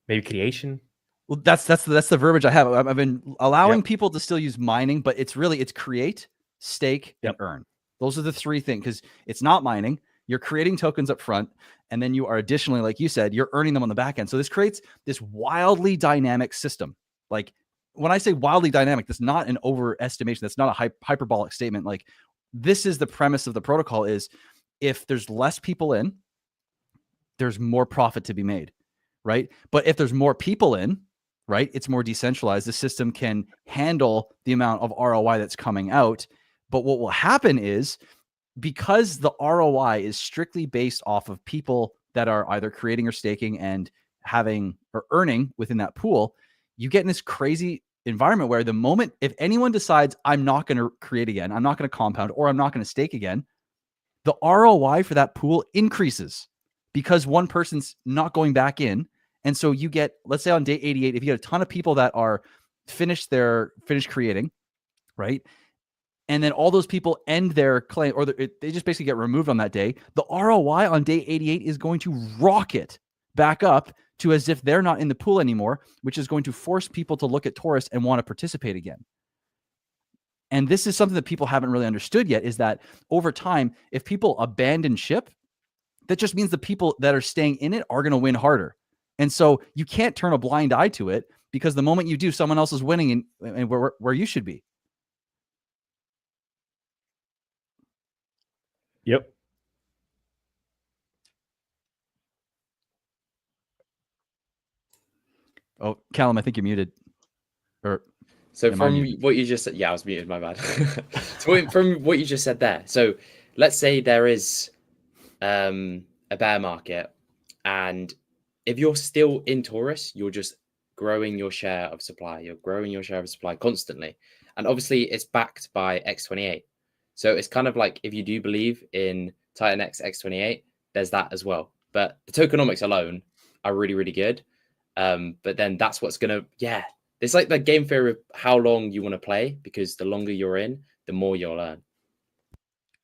Maybe creation. Well, that's the verbiage I have. I've been allowing Yep. people to still use mining, but it's create, stake, and Yep. earn. Those are the three things, because it's not mining. You're creating tokens up front, and then you are additionally, like you said, you're earning them on the back end. So this creates this wildly dynamic system. Like, when I say wildly dynamic, that's not an overestimation. That's not a hyperbolic statement. Like, this is the premise of the protocol: is if there's less people in, there's more profit to be made, right? But if there's more people in, right, it's more decentralized. The system can handle the amount of ROI that's coming out. But what will happen is, because the ROI is strictly based off of people that are either creating or staking and having or earning within that pool, you get in this crazy environment where the moment, if anyone decides, I'm not going to create again, I'm not going to compound, or I'm not going to stake again, the ROI for that pool increases because one person's not going back in. And so you get, let's say on day 88, if you get a ton of people that are finished creating, right? And then all those people end their claim, or they just basically get removed on that day, the ROI on day 88 is going to rocket back up to as if they're not in the pool anymore, which is going to force people to look at Taurus and want to participate again. And this is something that people haven't really understood yet, is that over time, if people abandon ship, that just means the people that are staying in it are going to win harder. And so you can't turn a blind eye to it, because the moment you do, someone else is winning and where you should be. Yep. Oh, Callum, I think you're muted. So am I from muted? what you just said, yeah, I was muted, my bad. So from what you just said there, so let's say there is a bear market, and if you're still in Taurus, you're just growing your share of supply. You're growing your share of supply constantly. And obviously it's backed by X28. So it's kind of like, if you do believe in TitanX X28, there's that as well. But the tokenomics alone are really, really good. But then that's what's going to, yeah, it's like the game theory of how long you want to play, because the longer you're in, the more you'll earn.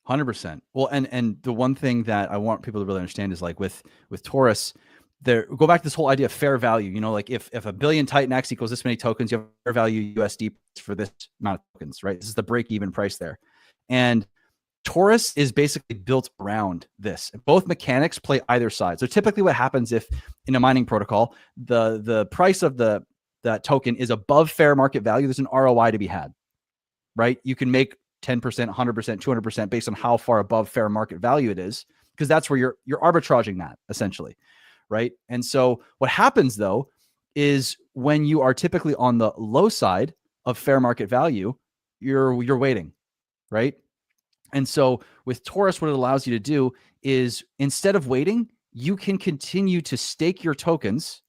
100%. Well, and the one thing that I want people to really understand is, like, with Taurus, go back to this whole idea of fair value. You know, like if a billion TitanX equals this many tokens, you have fair value USD for this amount of tokens, right? This is the break-even price there. And Taurus is basically built around this. Both mechanics play either side. So typically what happens if in a mining protocol, the price of that token is above fair market value, there's an ROI to be had, right? You can make 10%, 100%, 200% based on how far above fair market value it is, because that's where you're arbitraging that essentially, right? And so what happens though is, when you are typically on the low side of fair market value, you're waiting, right? And so with Taurus, what it allows you to do is, instead of waiting, you can continue to stake your tokens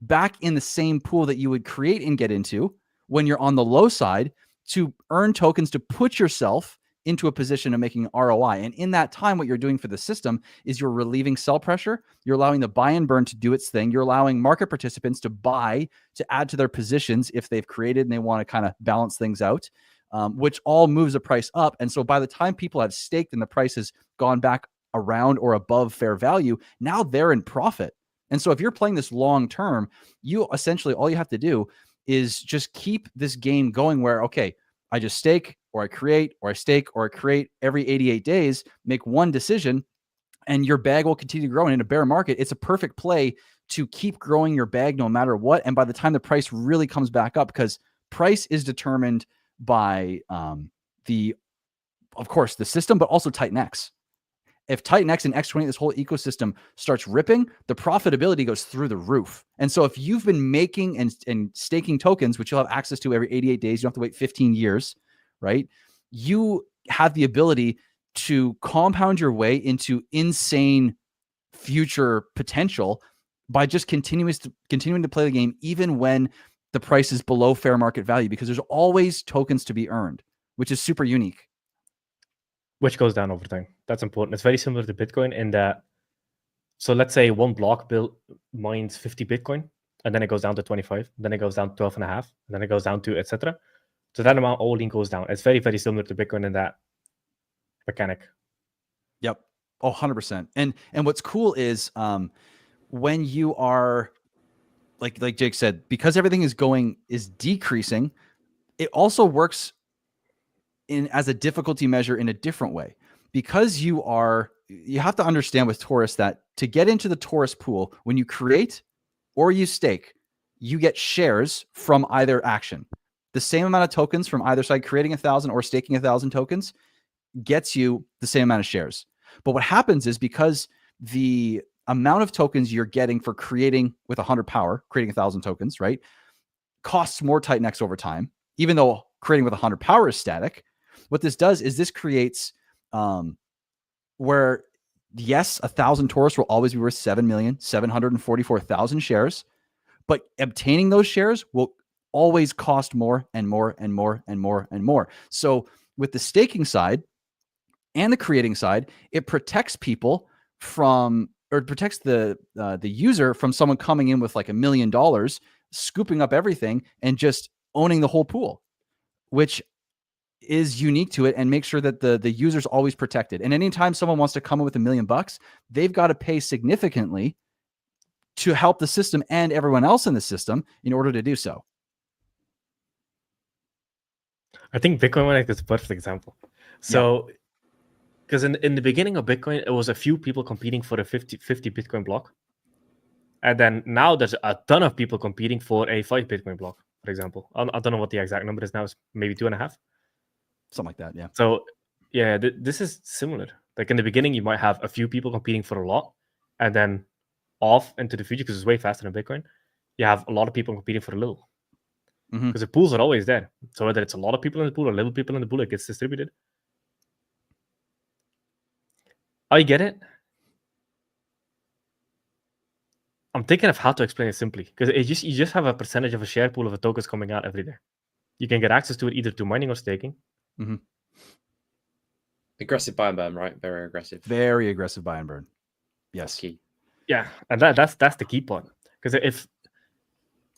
back in the same pool that you would create and get into when you're on the low side, to earn tokens to put yourself into a position of making ROI. And in that time, what you're doing for the system is you're relieving sell pressure. You're allowing the buy and burn to do its thing. You're allowing market participants to buy, to add to their positions if they've created and they want to kind of balance things out, which all moves the price up. And so by the time people have staked and the price has gone back around or above fair value, now they're in profit. And so if you're playing this long term, you essentially, all you have to do is just keep this game going where, okay, I just stake, or I create, or I stake, or I create every 88 days, make one decision, and your bag will continue to grow. And in a bear market, it's a perfect play to keep growing your bag no matter what. And by the time the price really comes back up, because price is determined by of course, the system, but also TitanX. If TitanX and X28, this whole ecosystem, starts ripping, the profitability goes through the roof. And so if you've been making and staking tokens, which you'll have access to every 88 days, you don't have to wait 15 years, right? You have the ability to compound your way into insane future potential by just continuing to play the game, even when the price is below fair market value, because there's always tokens to be earned, which is super unique. Which goes down over time. That's important. It's very similar to Bitcoin in that, so let's say one block mines 50 Bitcoin, and then it goes down to 25, then it goes down to 12 and a half, and then it goes down to etc. So that amount only goes down. It's very, very similar to Bitcoin in that mechanic. Yep. Oh, 100%. And what's cool is when you are like Jake said, because everything is decreasing, it also works as a difficulty measure in a different way. Because you have to understand with Taurus that to get into the Taurus pool, when you create or you stake, you get shares from either action. The same amount of tokens from either side, creating 1,000 or staking 1,000 tokens gets you the same amount of shares. But what happens is, because the amount of tokens you're getting for creating with 100 power, creating 1,000 tokens, right, costs more TitanX over time, even though creating with 100 power is static. What this does is this creates where, yes, 1,000 Taurus will always be worth 7,744,000 shares, but obtaining those shares will always cost more and more and more and more and more. So with the staking side and the creating side, it protects people from, or it protects the user from someone coming in with like $1 million, scooping up everything and just owning the whole pool, which is unique to it, and make sure that the user's always protected. And anytime someone wants to come in with $1 million, they've got to pay significantly to help the system and everyone else in the system in order to do so. I think Bitcoin mining is a perfect example. So, because in the beginning of Bitcoin, it was a few people competing for a 50 Bitcoin block. And then now there's a ton of people competing for a 5 Bitcoin block, for example. I don't know what the exact number is now. It's maybe 2.5. Something like that, yeah. So, yeah, this is similar. Like in the beginning, you might have a few people competing for a lot, and then off into the future, because it's way faster than Bitcoin, you have a lot of people competing for a little. Because the pools are always there. So whether it's a lot of people in the pool or little people in the pool, it gets distributed. I get it. I'm thinking of how to explain it simply, because you just have a percentage of a share pool of a tokens coming out every day. You can get access to it either through mining or staking. Aggressive buy and burn, right? Very aggressive. Very aggressive buy and burn. Yes. Key. Yeah, and that's the key part. Because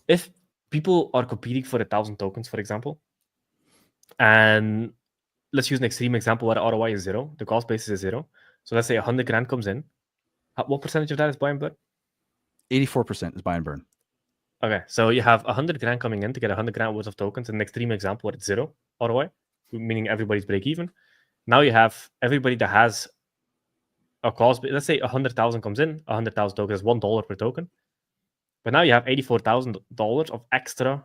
if people are competing for 1,000 tokens, for example, and let's use an extreme example where the ROI is 0, the cost basis is 0. So let's say 100 grand comes in. What percentage of that is buy and burn? 84% is buy and burn. Okay, so you have 100 grand coming in to get 100 grand worth of tokens. In an extreme example where it's 0 ROI, meaning everybody's break even. Now you have everybody that has a cost. Let's say 100,000 comes in, 100,000 tokens is $1 per token. But now you have $84,000 of extra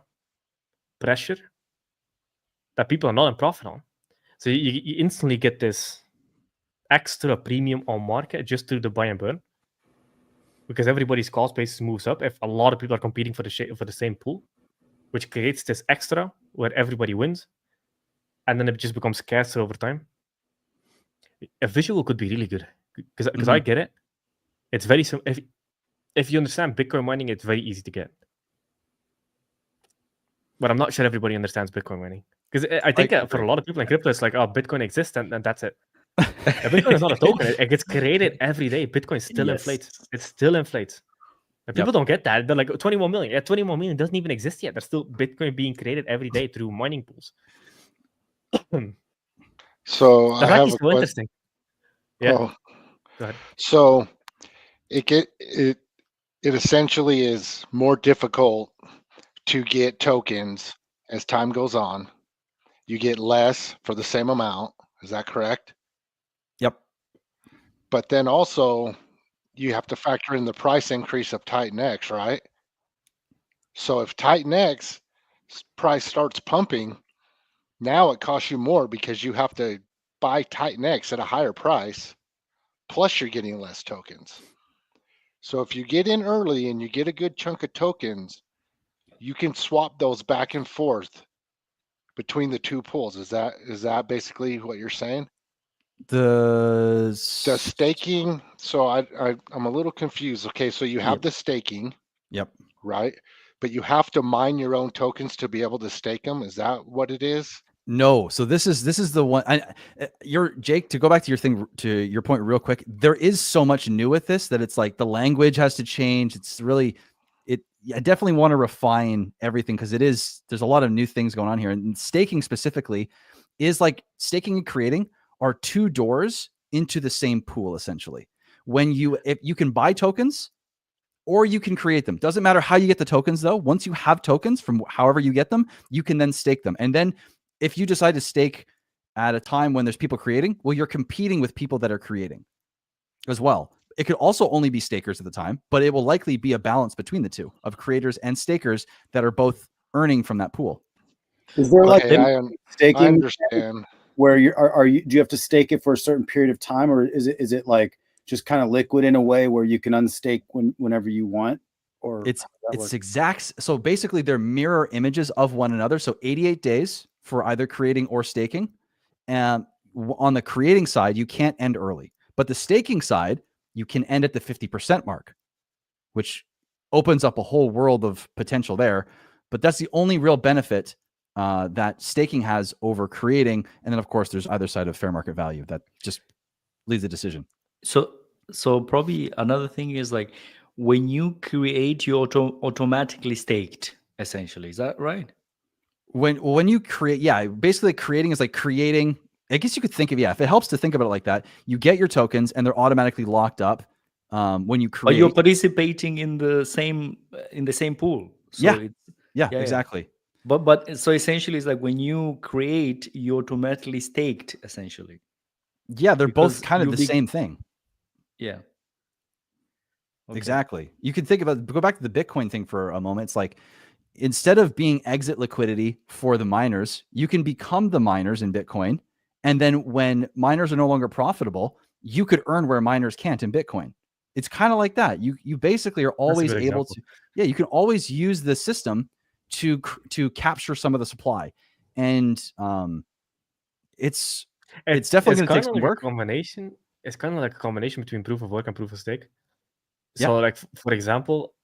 pressure that people are not in profit on. So you instantly get this extra premium on market just through the buy and burn, because everybody's cost basis moves up if a lot of people are competing for the same pool, which creates this extra where everybody wins, and then it just becomes scarcer over time. A visual could be really good, because I get it. It's very simple. If you understand Bitcoin mining, it's very easy to get. But I'm not sure everybody understands Bitcoin mining. Because I think for a lot of people in crypto, it's like, oh, Bitcoin exists and that's it. Bitcoin is not a token. It gets created every day. Bitcoin still inflates. It still inflates. And people don't get that. They're like, 21 million. Yeah, 21 million doesn't even exist yet. There's still Bitcoin being created every day through mining pools. So That's I have actually so interesting. Yeah. Oh, go ahead. So it essentially is more difficult to get tokens as time goes on. You get less for the same amount. Is that correct? Yep. But then also you have to factor in the price increase of TitanX, right? So if TitanX price starts pumping, now it costs you more because you have to buy TitanX at a higher price, plus you're getting less tokens. So if you get in early and you get a good chunk of tokens, you can swap those back and forth between the two pools. Is that basically what you're saying? The staking. So I'm a little confused. Okay, so you have the staking. Yep. Right, but you have to mine your own tokens to be able to stake them. Is that what it is? No. So this is the one. You're Jake. To go back to your thing, to your point, real quick. There is so much new with this that it's like the language has to change. It's really, I definitely want to refine everything because there's a lot of new things going on here. And staking specifically is like staking and creating are two doors into the same pool essentially. If you can buy tokens, or you can create them. Doesn't matter how you get the tokens though. Once you have tokens from however you get them, you can then stake them. And then if you decide to stake at a time when there's people creating, well, you're competing with people that are creating as well. It could also only be stakers at the time, but it will likely be a balance between the two of creators and stakers that are both earning from that pool. Is there like Okay, I staking understand. where do you have to stake it for a certain period of time, or is it like just kind of liquid in a way where you can unstake whenever you want? Or it's exact. So basically they're mirror images of one another. So 88 days for either creating or staking. And on the creating side, you can't end early, but the staking side, you can end at the 50% mark, which opens up a whole world of potential there. But that's the only real benefit that staking has over creating. And then of course there's either side of fair market value that just leaves the decision. So probably another thing is like when you create, you automatically staked, essentially. Is that right? When you create, yeah, basically creating is like creating. I guess you could think of, if it helps to think about it like that, you get your tokens and they're automatically locked up when you create. But you're participating in the same pool. So yeah, exactly. But so essentially it's like when you create, you automatically staked, essentially. Yeah, they're Because both kind of the same thing. Yeah. Okay. Exactly. You can think about, go back to the Bitcoin thing for a moment. It's like, instead of being exit liquidity for the miners, you can become the miners in Bitcoin. And then when miners are no longer profitable, you could earn where miners can't in Bitcoin. It's kind of like that. You basically are always able to, you can always use the system to capture some of the supply. And it's definitely going to take some work. It's kind of like a combination between proof of work and proof of stake. Yeah. So like, for example,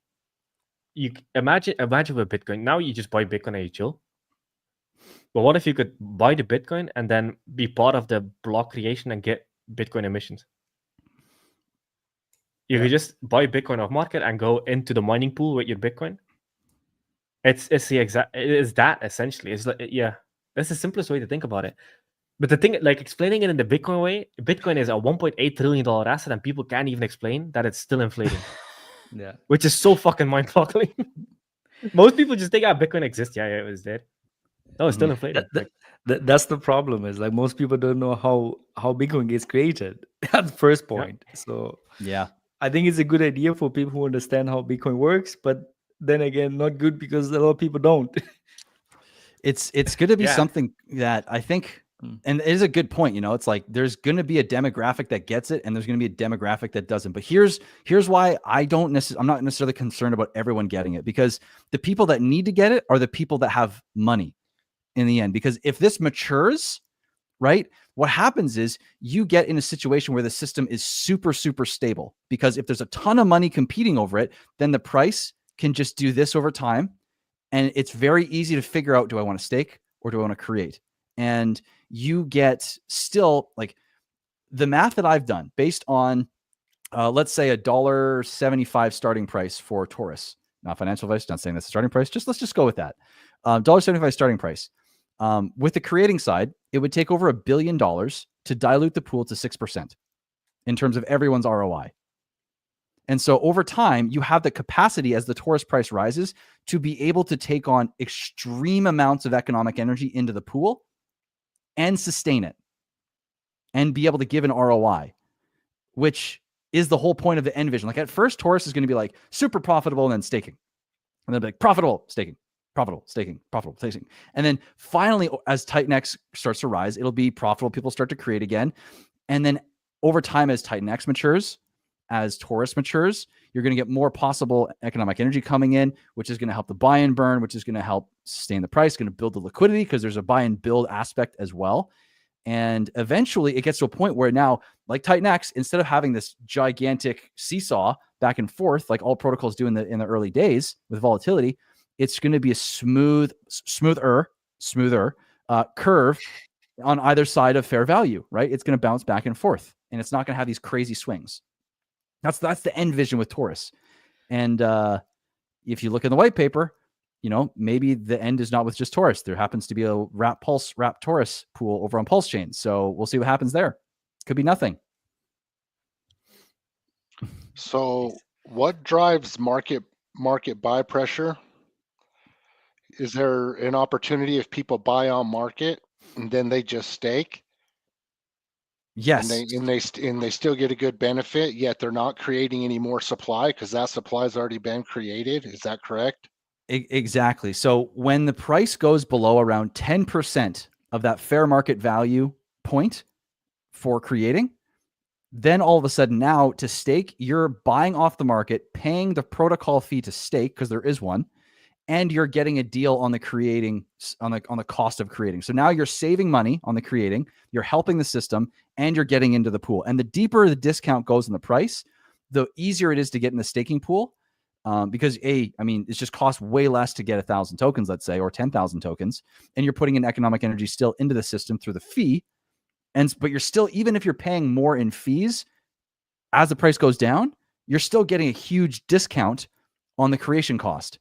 you imagine with Bitcoin, now you just buy Bitcoin and you chill. But what if you could buy the Bitcoin and then be part of the block creation and get Bitcoin emissions? You could just buy Bitcoin off market and go into the mining pool with your Bitcoin. It is that essentially. It's like, that's the simplest way to think about it. But the thing, like explaining it in the Bitcoin way, Bitcoin is a $1.8 trillion asset and people can't even explain that it's still inflating. Yeah. Which is so fucking mind-boggling. Most people just think, Bitcoin exists. Yeah, it was dead. No, it's still inflating. That's the problem. Is like most people don't know how Bitcoin gets created. That's the first point. Yeah. So yeah, I think it's a good idea for people who understand how Bitcoin works, but then again, not good because a lot of people don't. It's going to be something that I think, and it is a good point. It's like there's going to be a demographic that gets it, and there's going to be a demographic that doesn't. But here's why I'm not necessarily concerned about everyone getting it, because the people that need to get it are the people that have money in the end. Because if this matures, right, what happens is you get in a situation where the system is super, super stable. Because if there's a ton of money competing over it, then the price can just do this over time. And it's very easy to figure out, do I want to stake or do I want to create? And you get still like the math that I've done based on, let's say $1.75 starting price for Taurus. Not financial advice, not saying that's the starting price. Let's just go with that. $1.75 starting price. With the creating side, it would take over $1 billion to dilute the pool to 6% in terms of everyone's ROI. And so over time, you have the capacity as the Taurus price rises to be able to take on extreme amounts of economic energy into the pool and sustain it and be able to give an ROI, which is the whole point of the end vision. Like at first, Taurus is going to be like super profitable and then staking. And they'll be like profitable, staking, profitable, staking, profitable, staking. And then finally, as TitanX starts to rise, it'll be profitable. People start to create again. And then over time, as TitanX matures, as Taurus matures, you're going to get more possible economic energy coming in, which is going to help the buy and burn, which is going to help sustain the price, going to build the liquidity because there's a buy and build aspect as well. And eventually it gets to a point where now, like TitanX, instead of having this gigantic seesaw back and forth, like all protocols do in the early days with volatility, it's going to be a smoother curve on either side of fair value, right? It's going to bounce back and forth, and it's not going to have these crazy swings. That's the end vision with Taurus. And if you look in the white paper, maybe the end is not with just Taurus. There happens to be a wrap Taurus pool over on Pulse Chain. So we'll see what happens there. Could be nothing. So What drives market buy pressure? Is there an opportunity if people buy on market and then they just stake Yes. and they still get a good benefit, yet they're not creating any more supply because that supply's already been created? Is that correct? Exactly. So when the price goes below around 10% of that fair market value point for creating, then all of a sudden now to stake, you're buying off the market, paying the protocol fee to stake because there is one, and you're getting a deal on the creating on the cost of creating. So now you're saving money on the creating, you're helping the system, and you're getting into the pool. And the deeper the discount goes in the price, the easier it is to get in the staking pool. Because it just costs way less to get 1,000 tokens, let's say, or 10,000 tokens, and you're putting in economic energy still into the system through the fee. But you're still, even if you're paying more in fees, as the price goes down, you're still getting a huge discount on the creation cost,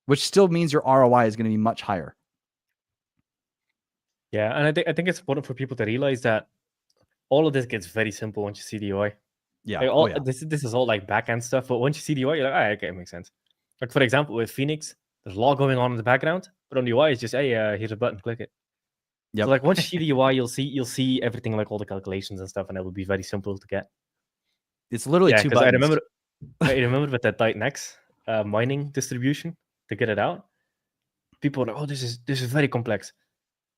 which still means your ROI is going to be much higher. Yeah, and I think it's important for people to realize that all of this gets very simple once you see the UI. Yeah. Like this is all like back-end stuff, but once you see the UI, you're like, all right, okay, it makes sense. Like for example, with Phoenix, there's a lot going on in the background, but on the UI, it's just, hey, here's a button, click it. Yep. So like once you see the UI, you'll see everything, like all the calculations and stuff, and it will be very simple to get. It's literally two buttons. I remember with that TitanX mining distribution to get it out. People were like, oh, this is very complex.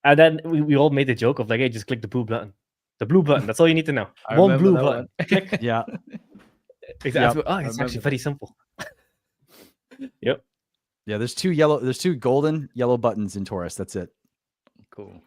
And then we all made the joke of like, hey, just click the blue button. The blue button. That's all you need to know. One blue button. Click. Yeah. Exactly. Oh, it's actually very simple. Yep. Yeah, there's two golden yellow buttons in Taurus. That's it. Cool.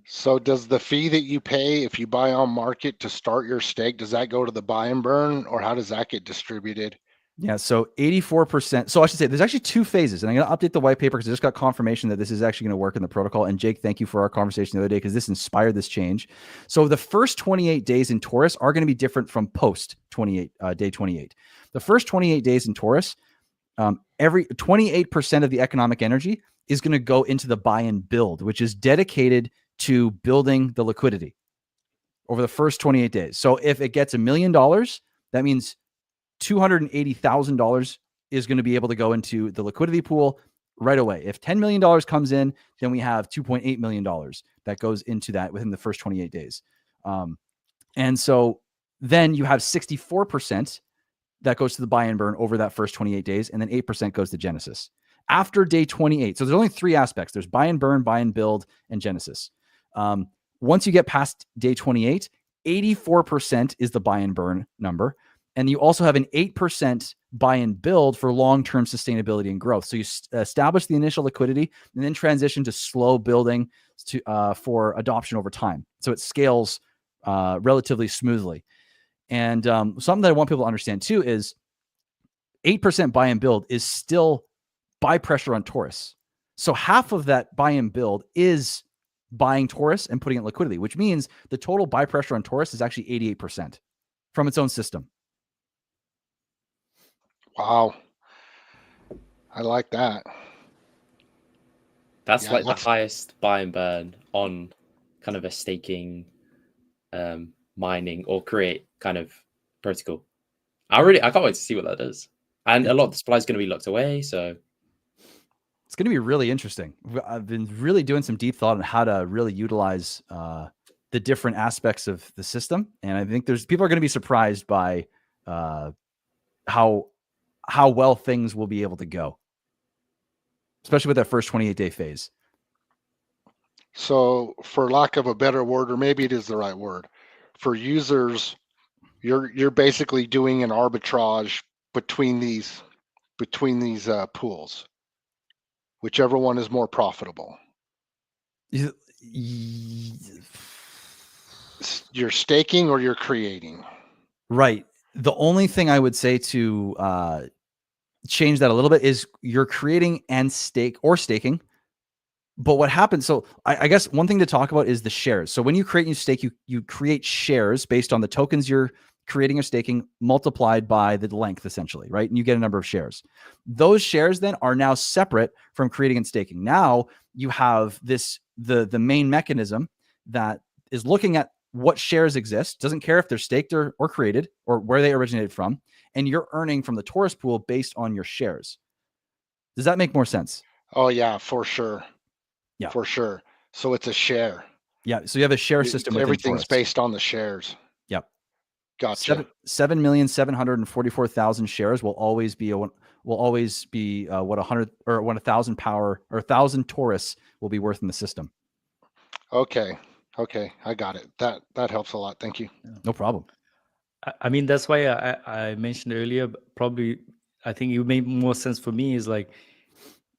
So does the fee that you pay if you buy on market to start your stake, does that go to the buy and burn, or how does that get distributed? Yeah, so 84%. So I should say there's actually two phases, and I'm going to update the white paper because I just got confirmation that this is actually going to work in the protocol. And Jake, thank you for our conversation the other day because this inspired this change. So the first 28 days in Taurus are going to be different from post 28 day 28. The first 28 days in Taurus, every 28% of the economic energy is going to go into the buy and build, which is dedicated to building the liquidity over the first 28 days. So if it gets $1 million, that means $280,000 is going to be able to go into the liquidity pool right away. If $10 million comes in, then we have $2.8 million that goes into that within the first 28 days. And so then you have 64% that goes to the buy and burn over that first 28 days, and then 8% goes to Genesis. After day 28, so there's only three aspects. There's buy and burn, buy and build, and Genesis. Once you get past day 28, 84% is the buy and burn number. And you also have an 8% buy and build for long-term sustainability and growth. So you establish the initial liquidity and then transition to slow building for adoption over time. So it scales relatively smoothly. And something that I want people to understand too is 8% buy and build is still buy pressure on Taurus. So half of that buy and build is buying Taurus and putting it in liquidity, which means the total buy pressure on Taurus is actually 88% from its own system. Wow. I like that. That's like the highest buy and burn on kind of a staking, mining or create kind of protocol. I can't wait to see what that does. And a lot of the supply is going to be locked away. So it's going to be really interesting. I've been really doing some deep thought on how to really utilize the different aspects of the system. And I think people are going to be surprised by how well things will be able to go, especially with that first 28-day phase. So for lack of a better word, or maybe it is the right word, for users, you're basically doing an arbitrage between these pools, whichever one is more profitable. You're staking or you're creating. Right. The only thing I would say to change that a little bit is you're creating and staking. But what happens? So I guess one thing to talk about is the shares. So when you create and you stake, you create shares based on the tokens you're creating or staking multiplied by the length, essentially, right? And you get a number of shares. Those shares then are now separate from creating and staking. Now you have the main mechanism that is looking at what shares exist, doesn't care if they're staked or created or where they originated from, and you're earning from the Taurus pool based on your shares. Does that make more sense? Oh yeah, for sure. Yeah. For sure. So it's a share. Yeah. So you have a share system within Everything's Taurus. based on the shares. Yep. Gotcha. 7,744,000 shares will always be what 100 or 1,000 power or 1,000 Taurus will be worth in the system. Okay. Okay. I got it. That helps a lot. Thank you. No problem. I mean, that's why I mentioned earlier, probably, I think it made more sense for me is like,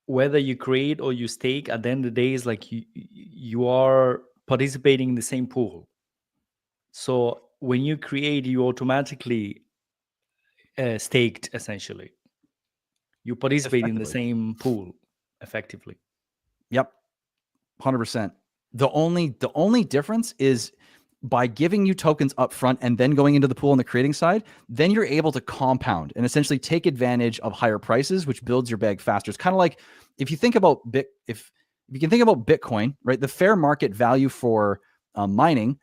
whether you create or you stake, at the end of the day, is like you are participating in the same pool. So when you create, you automatically staked, essentially. You participate in the same pool, effectively. Yep. 100%. The only difference is by giving you tokens up front and then going into the pool on the creating side, then you're able to compound and essentially take advantage of higher prices, which builds your bag faster. It's kind of like if you think about if you can think about Bitcoin, right? The fair market value for mining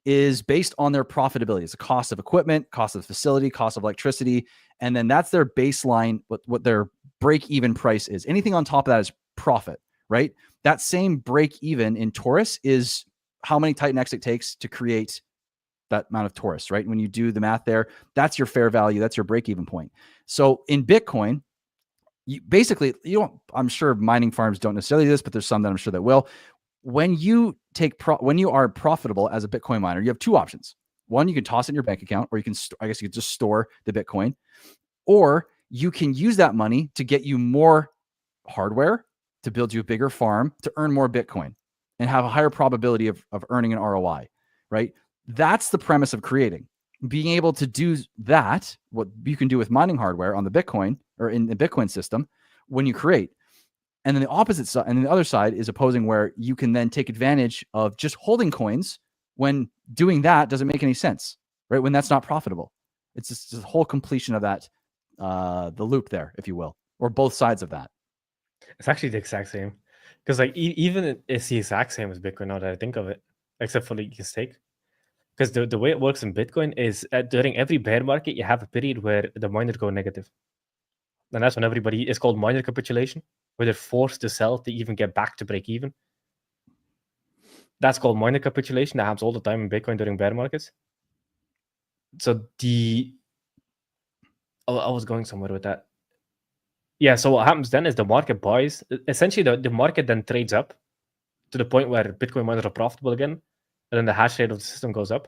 is based on their profitability. It's the cost of equipment, cost of facility, cost of electricity, and then that's their baseline, what their break-even price is. Anything on top of that is profit, right? That same break-even in Taurus is how many TitanX it takes to create that amount of Taurus, right? When you do the math there, that's your fair value. That's your break-even point. So in Bitcoin, I'm sure mining farms don't necessarily do this, but there's some that I'm sure that will. When you are profitable as a Bitcoin miner, you have two options. One, you can toss it in your bank account, or you can just store the Bitcoin, or you can use that money to get you more hardware, to build you a bigger farm, to earn more Bitcoin and have a higher probability of earning an ROI, right? That's the premise of creating. Being able to do that, what you can do with mining hardware on the Bitcoin or in the Bitcoin system when you create. And then the opposite side, and then the other side is opposing, where you can then take advantage of just holding coins when doing that doesn't make any sense, right? When that's not profitable. It's just the whole completion of that, the loop there, if you will, or both sides of that. It's actually the exact same. Because like even it's the exact same as Bitcoin now that I think of it, except for like you stake. Because the way it works in Bitcoin is during every bear market, you have a period where the miners go negative. And that's when it's called miner capitulation, where they're forced to sell to even get back to break even. That's called miner capitulation. That happens all the time in Bitcoin during bear markets. So I was going somewhere with that. Yeah, so what happens then is the market buys. Essentially, the market then trades up to the point where Bitcoin miners are profitable again, and then the hash rate of the system goes up.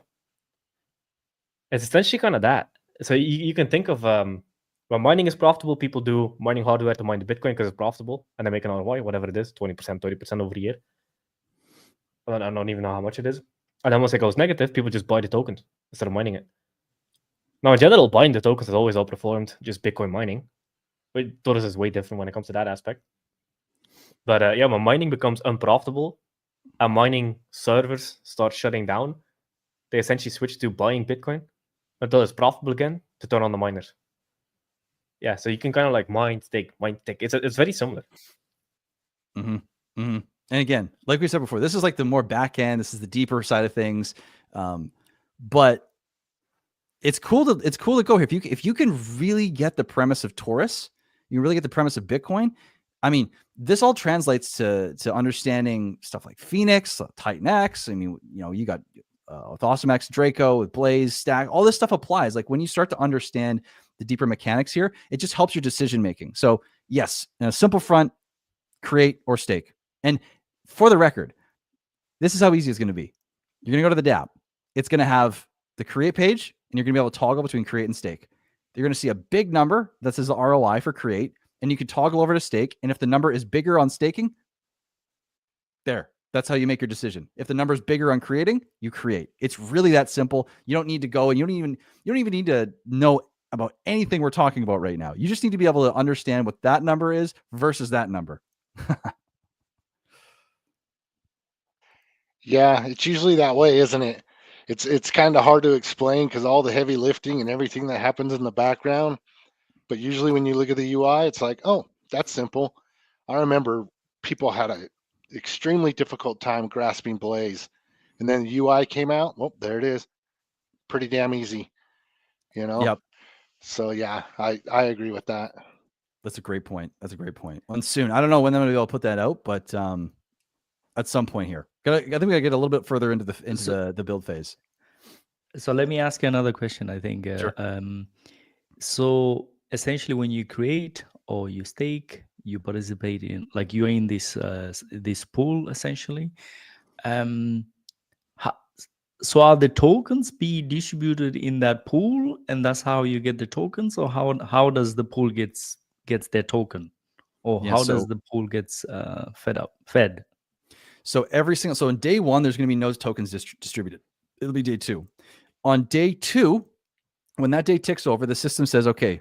It's essentially kind of that. So you can think of when mining is profitable, people do mining hardware to mine the Bitcoin because it's profitable, and they make an ROI, whatever it is, 20%, 30% over a year. I don't even know how much it is. And then once it goes negative, people just buy the tokens instead of mining it. Now, in general, buying the tokens has always outperformed just Bitcoin mining. But Taurus is way different when it comes to that aspect. But yeah, when mining becomes unprofitable and mining servers start shutting down, they essentially switch to buying Bitcoin until it's profitable again to turn on the miners. Yeah, so you can kind of like mine, stake. It's very similar. Mm-hmm. Mm-hmm. And again, like we said before, this is like the more back end. This is the deeper side of things. But it's cool to go here. If you can really get the premise of Taurus, you really get the premise of Bitcoin. I mean, this all translates to understanding stuff like Phoenix, TitanX. I mean, you got with awesomex, Draco, with Blaze, Stack, all this stuff applies. Like when you start to understand the deeper mechanics here, it just helps your decision making. So yes, in a simple front, create or stake. And for the record, this is how easy it's going to be. You're going to go to the dApp. It's going to have the create page, and you're going to be able to toggle between create and stake. You're going to see a big number that says the ROI for create, and you can toggle over to stake. And if the number is bigger on staking, that's how you make your decision. If the number is bigger on creating, you create. It's really that simple. You don't need to go, and you don't even need to know about anything we're talking about right now. You just need to be able to understand what that number is versus that number. Yeah, it's usually that way, isn't it? It's kind of hard to explain because all the heavy lifting and everything that happens in the background. But usually when you look at the UI, it's like, oh, that's simple. I remember people had an extremely difficult time grasping Blaze. And then the UI came out. Well, there it is. Pretty damn easy, Yep. So yeah, I agree with that. That's a great point. That's a great point. And soon, I don't know when I'm going to be able to put that out, but at some point here, I think we got to get a little bit further into the build phase. So let me ask you another question. I think Sure. so. Essentially, when you create or you stake, you participate in, like, you're in this pool essentially. So are the tokens be distributed in that pool, and that's how you get the tokens, or how does the pool gets their token, or how does the pool gets fed? So so in day one, there's going to be no tokens distributed. It'll be day two. On day two, when that day ticks over, the system says, okay,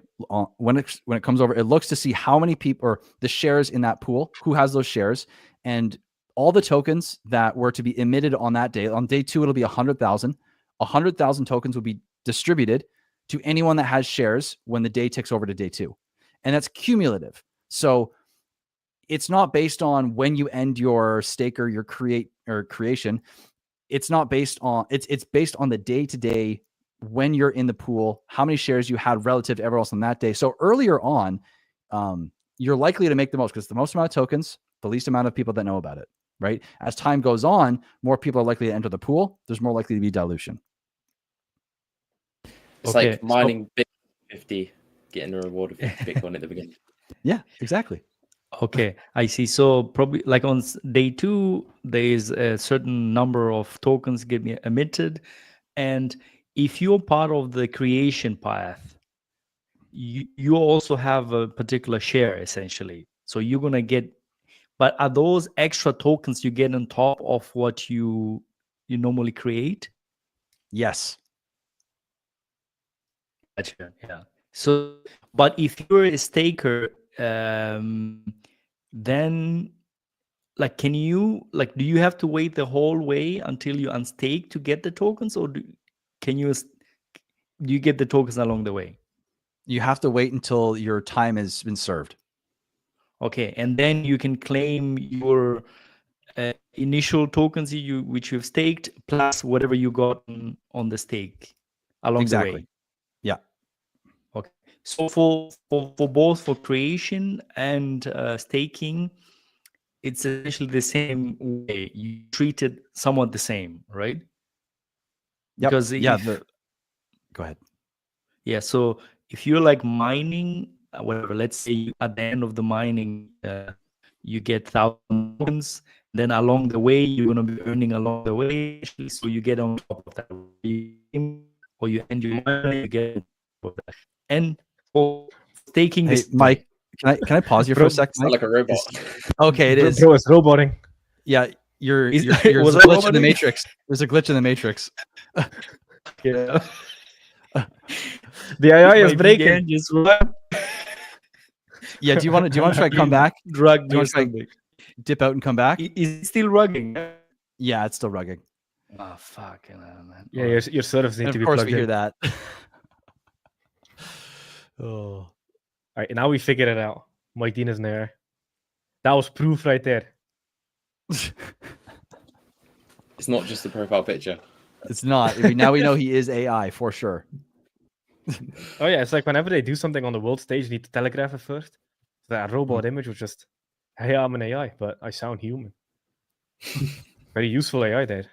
when it comes over, it looks to see how many people, or the shares in that pool, who has those shares, and all the tokens that were to be emitted on that day. On day two, it'll be 100,000. 100,000 tokens will be distributed to anyone that has shares when the day ticks over to day two. And that's cumulative. So it's not based on when you end your stake or your creation. It's not based on, it's based on the day-to-day when you're in the pool, how many shares you had relative to everyone else on that day. So earlier on, you're likely to make the most, because the most amount of tokens, the least amount of people that know about it, right? As time goes on, more people are likely to enter the pool. There's more likely to be dilution. It's like mining Bitcoin 50, getting a reward of 50 Bitcoin at the beginning. Yeah, exactly. Okay, I see. So probably like on day two, there is a certain number of tokens get emitted, and if you're part of the creation path, you also have a particular share essentially. So you're gonna get, but are those extra tokens you get on top of what you normally create? Yes. Gotcha. Yeah. So, but if you're a staker, then, like, can you, like, do you have to wait the whole way until you unstake to get the tokens, or do you get the tokens along the way? You have to wait until your time has been served. Okay, and then you can claim your initial tokens which you've staked plus whatever you got on the stake along the way. Yeah. Okay. So for both for creation and staking, it's essentially the same way. You treat it somewhat the same, right? Yep. Because go ahead. Yeah. So if you're like mining, whatever, let's say at the end of the mining, you get 1,000 tokens. Then along the way, you're going to be earning along the way. So you get on top of that. Or you end your mining, you get on top of that. And for staking this, Mike, can I pause you for a second? Mike? Like a robot. Okay, it is. Bro, it's roboting. Yeah, there's a glitch in the matrix. There's a glitch in the matrix. Yeah. The AI is breaking. Yeah, do you want to try to come back? Drug do you want to try dip out and come back? Is it still rugging? Yeah, it's still rugging. Oh, fuck, man. Yeah, your servers need to be plugged in. Of course we hear that. Oh. All right, now we figured it out. Mike Dean is in there. That was proof right there. It's not just the profile picture. It's not. Now we know he is AI for sure. Oh yeah, it's like whenever they do something on the world stage, you need to telegraph it first. So that robot image was just, hey, I'm an AI, but I sound human. Very useful AI there.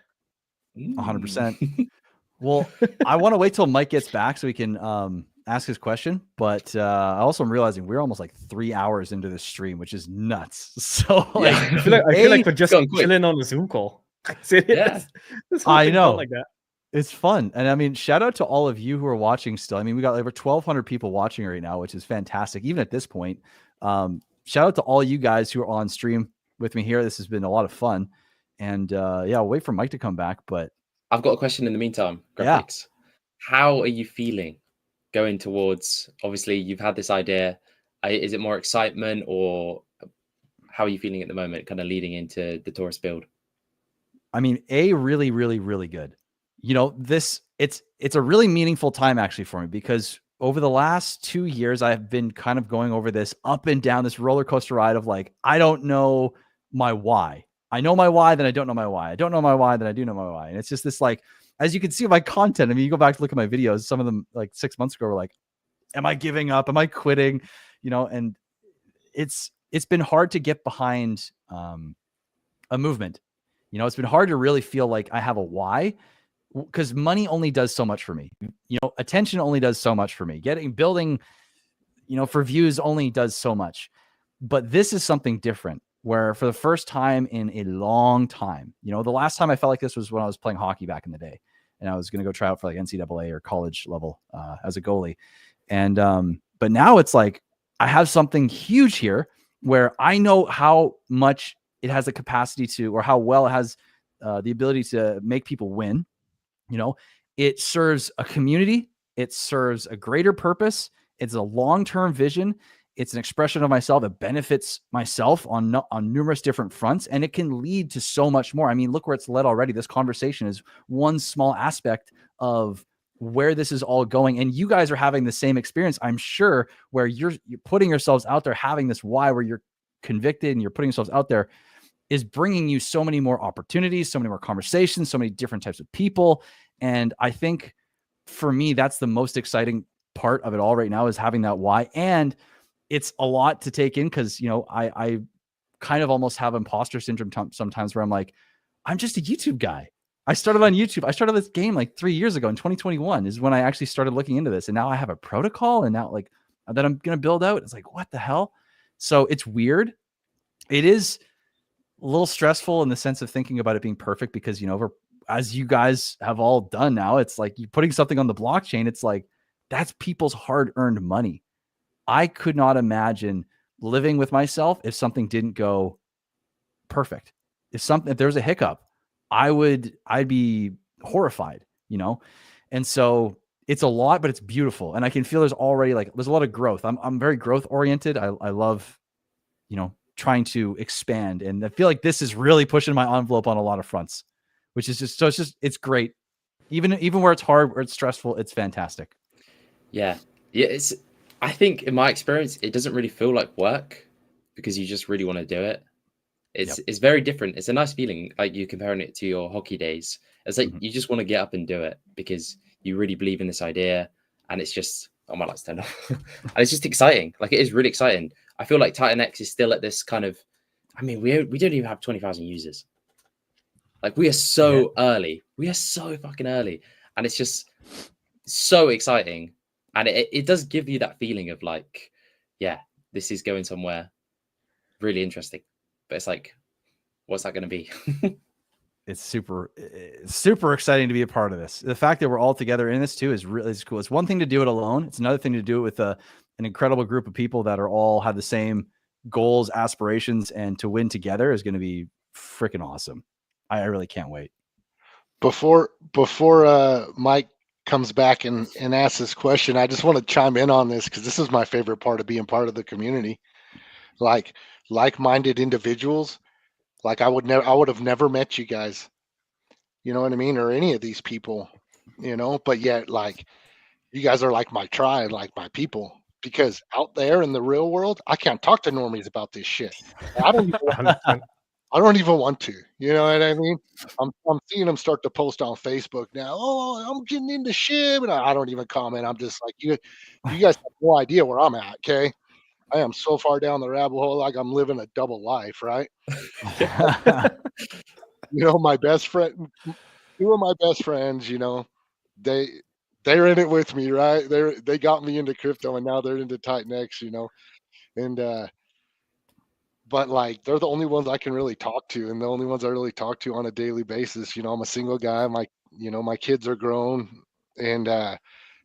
100%. Well, I want to wait till Mike gets back so we can ask his question. But I also am realizing we're almost like 3 hours into this stream, which is nuts. So like, I feel like we're just chilling on the Zoom call. Yeah, I know. Like that. It's fun. And I mean, shout out to all of you who are watching still. I mean, we got over 1,200 people watching right now, which is fantastic. Even at this point, shout out to all you guys who are on stream with me here. This has been a lot of fun. And yeah, I'll wait for Mike to come back. But I've got a question in the meantime. Graphics. Yeah. How are you feeling going towards, obviously you've had this idea. Is it more excitement, or how are you feeling at the moment, kind of leading into the Taurus build? I mean, really, really, really good. You know, it's a really meaningful time actually for me, because over the last 2 years, I've been kind of going over this up and down this roller coaster ride of like, I don't know my why. I know my why, then I don't know my why. I don't know my why, then I do know my why. And it's just this, like, as you can see in my content, I mean, you go back to look at my videos, some of them like 6 months ago were like, am I giving up? Am I quitting? You know, and it's been hard to get behind a movement. You know, it's been hard to really feel like I have a why, because money only does so much for me. You know, attention only does so much for me. Building, you know, for views only does so much. But this is something different, where for the first time in a long time, you know, the last time I felt like this was when I was playing hockey back in the day, and I was going to go try out for like NCAA or college level as a goalie. And but now it's like I have something huge here where I know how much it has the capacity to, or how well it has the ability to make people win. You know, it serves a community, it serves a greater purpose, it's a long-term vision, it's an expression of myself that benefits myself on numerous different fronts, and it can lead to so much more. I mean, look where it's led already. This conversation is one small aspect of where this is all going, and you guys are having the same experience, I'm sure, where you're putting yourselves out there, having this why, where you're convicted and you're putting yourselves out there, is bringing you so many more opportunities, so many more conversations, so many different types of people. And I think for me, that's the most exciting part of it all right now, is having that why. And it's a lot to take in, because, you know, I kind of almost have imposter syndrome sometimes, where I'm like, I'm just a YouTube guy. I started on YouTube. I started this game like 3 years ago in 2021 is when I actually started looking into this. And now I have a protocol, and now like that I'm going to build out. It's like, what the hell? So it's weird. It is a little stressful in the sense of thinking about it being perfect, because, you know, as you guys have all done now, it's like you putting something on the blockchain. It's like, that's people's hard-earned money. I could not imagine living with myself if something didn't go perfect. If there's a hiccup, I'd be horrified, you know? And so it's a lot, but it's beautiful. And I can feel there's a lot of growth. I'm very growth oriented. I love, you know, trying to expand. And I feel like this is really pushing my envelope on a lot of fronts, which is just, it's great. Even where it's hard, where it's stressful, it's fantastic. Yeah. I think in my experience, it doesn't really feel like work, because you just really want to do it. It's very different. It's a nice feeling, like you're comparing it to your hockey days. It's like you just want to get up and do it because you really believe in this idea, and it's just, oh, my lights turned off. And it's just exciting. Like, it is really exciting. I feel like TitanX is still at this kind of, I mean, we don't even have 20,000 users. Like, we are so early. We are so fucking early, and it's just so exciting. And it does give you that feeling of like, yeah, this is going somewhere really interesting. But it's like, what's that going to be? It's super exciting to be a part of this. The fact that we're all together in this too is really cool. It's one thing to do it alone. It's another thing to do it with an incredible group of people that are all have the same goals, aspirations, and to win together is going to be freaking awesome. I really can't wait. Before Mike comes back and asks this question, I just want to chime in on this, because this is my favorite part of being part of the community. Like, like-minded individuals. Like, I would have never met you guys, you know what I mean, or any of these people, you know, but yet, like, you guys are like my tribe, like my people, because out there in the real world, I can't talk to normies about this shit. I don't even want to, you know what I mean? I'm seeing them start to post on Facebook now. Oh, I'm getting into shit, and I don't even comment. I'm just like, you guys have no idea where I'm at. Okay, I am so far down the rabbit hole, like I'm living a double life, right? You know, my best friend, two of my best friends, you know, they're in it with me, right? They got me into crypto, and now they're into TitanX, you know, and but like, they're the only ones I can really talk to, and the only ones I really talk to on a daily basis. You know, I'm a single guy. My kids are grown, and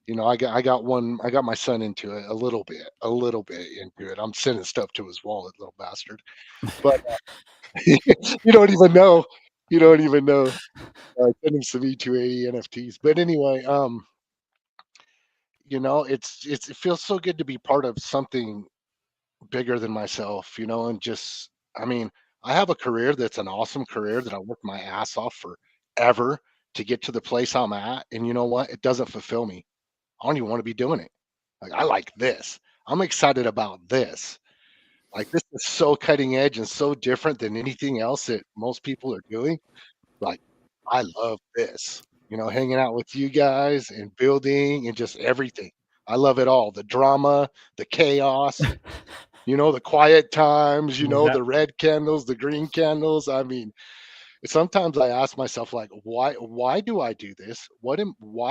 you know, I got my son into it a little bit into it. I'm sending stuff to his wallet, little bastard. But you don't even know. Send him some E280 NFTs. But anyway, you know, it feels so good to be part of something bigger than myself, you know, and just, I mean, I have a career that's an awesome career that I worked my ass off forever to get to the place I'm at. And you know what? It doesn't fulfill me. I don't even want to be doing it. Like, I like this. I'm excited about this. Like, this is so cutting edge and so different than anything else that most people are doing. Like, I love this, you know, hanging out with you guys and building and just everything. I love it all. The drama, the chaos, the quiet times, the red candles, the green candles. I mean, sometimes I ask myself, like, why do I do this? Why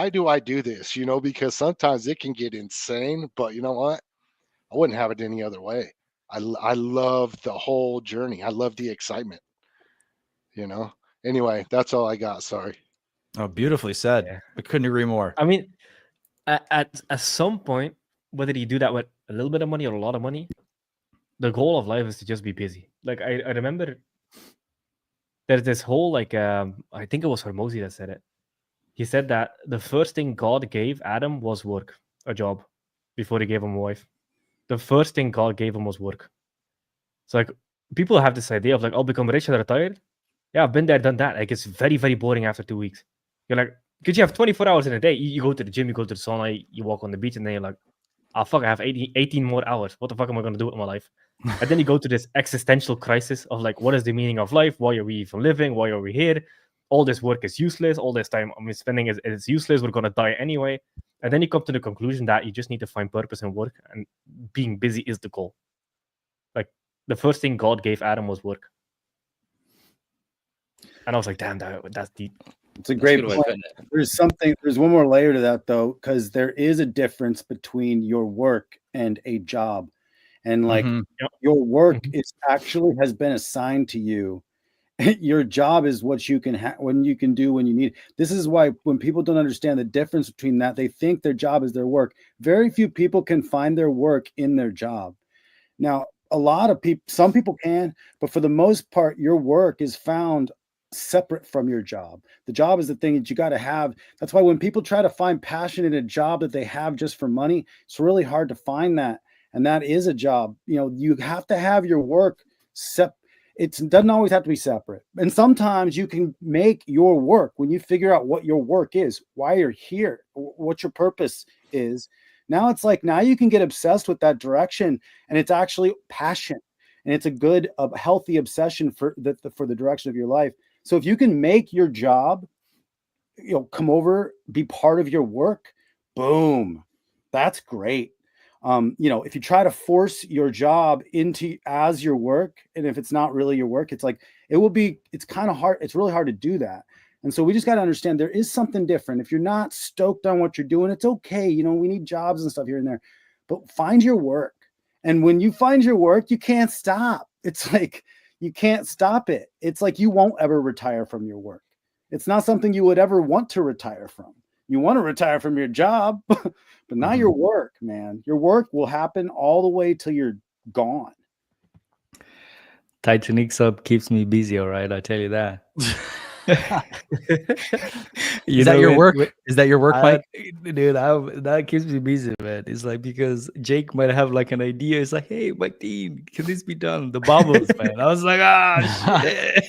do I do this? Because sometimes it can get insane, but you know what? I wouldn't have it any other way. I love the whole journey. I love the excitement, Anyway, that's all I got. Sorry. Oh, beautifully said. Yeah. I couldn't agree more. I mean, at some point, whether you do that with a little bit of money or a lot of money, the goal of life is to just be busy. Like I remember there's this whole I think it was Hormozy that said it. He said that the first thing God gave Adam was work, a job, before he gave him a wife. The first thing God gave him was work. So like people have this idea of like, I'll become rich and retire. Yeah, I've been there, done that. Like it's very, very boring after 2 weeks. You're like, because you have 24 hours in a day. You go to the gym, you go to the sauna, you walk on the beach, and then you're like, oh fuck, I have 18 more hours. What the fuck am I gonna do with my life? And then you go to this existential crisis of like, what is the meaning of life? Why are we even living? Why are we here? All this work is useless. All this time I'm spending is useless. We're gonna die anyway. And then you come to the conclusion that you just need to find purpose in work, and being busy is the goal. Like the first thing God gave Adam was work. And I was like, damn, that's deep. It's a great point. There's one more layer to that though, because there is a difference between your work and a job. And like your work is actually has been assigned to you. Your job is what you can when you can do when you need. This is why when people don't understand the difference between that, they think their job is their work. Very few people can find their work in their job. Now, a lot of people, some people can, but for the most part, your work is found separate from your job. The job is the thing that you got to have. That's why when people try to find passion in a job that they have just for money, it's really hard to find that. And that is a job. You have to have your work it doesn't always have to be separate. And sometimes you can make your work when you figure out what your work is, why you're here, what your purpose is. Now it's like, now you can get obsessed with that direction, and it's actually passion, and it's a good, healthy obsession for the direction of your life. So if you can make your job, come over, be part of your work, boom, that's great. If you try to force your job into as your work, and if it's not really your work, it's kind of hard. It's really hard to do that. And so we just got to understand there is something different. If you're not stoked on what you're doing, it's okay. We need jobs and stuff here and there, but find your work. And when you find your work, you can't stop. It's like, you can't stop it. It's like you won't ever retire from your work. It's not something you would ever want to retire from. You want to retire from your job, but not your work, man. Your work will happen all the way till you're gone. TitanX up keeps me busy, all right? I tell you that. Is that your work? Is that your work, Mike? Dude, that keeps me busy, man. It's like, because Jake might have like an idea. It's like, hey, Mike Dean, can this be done? The bubbles, man. I was like, shit.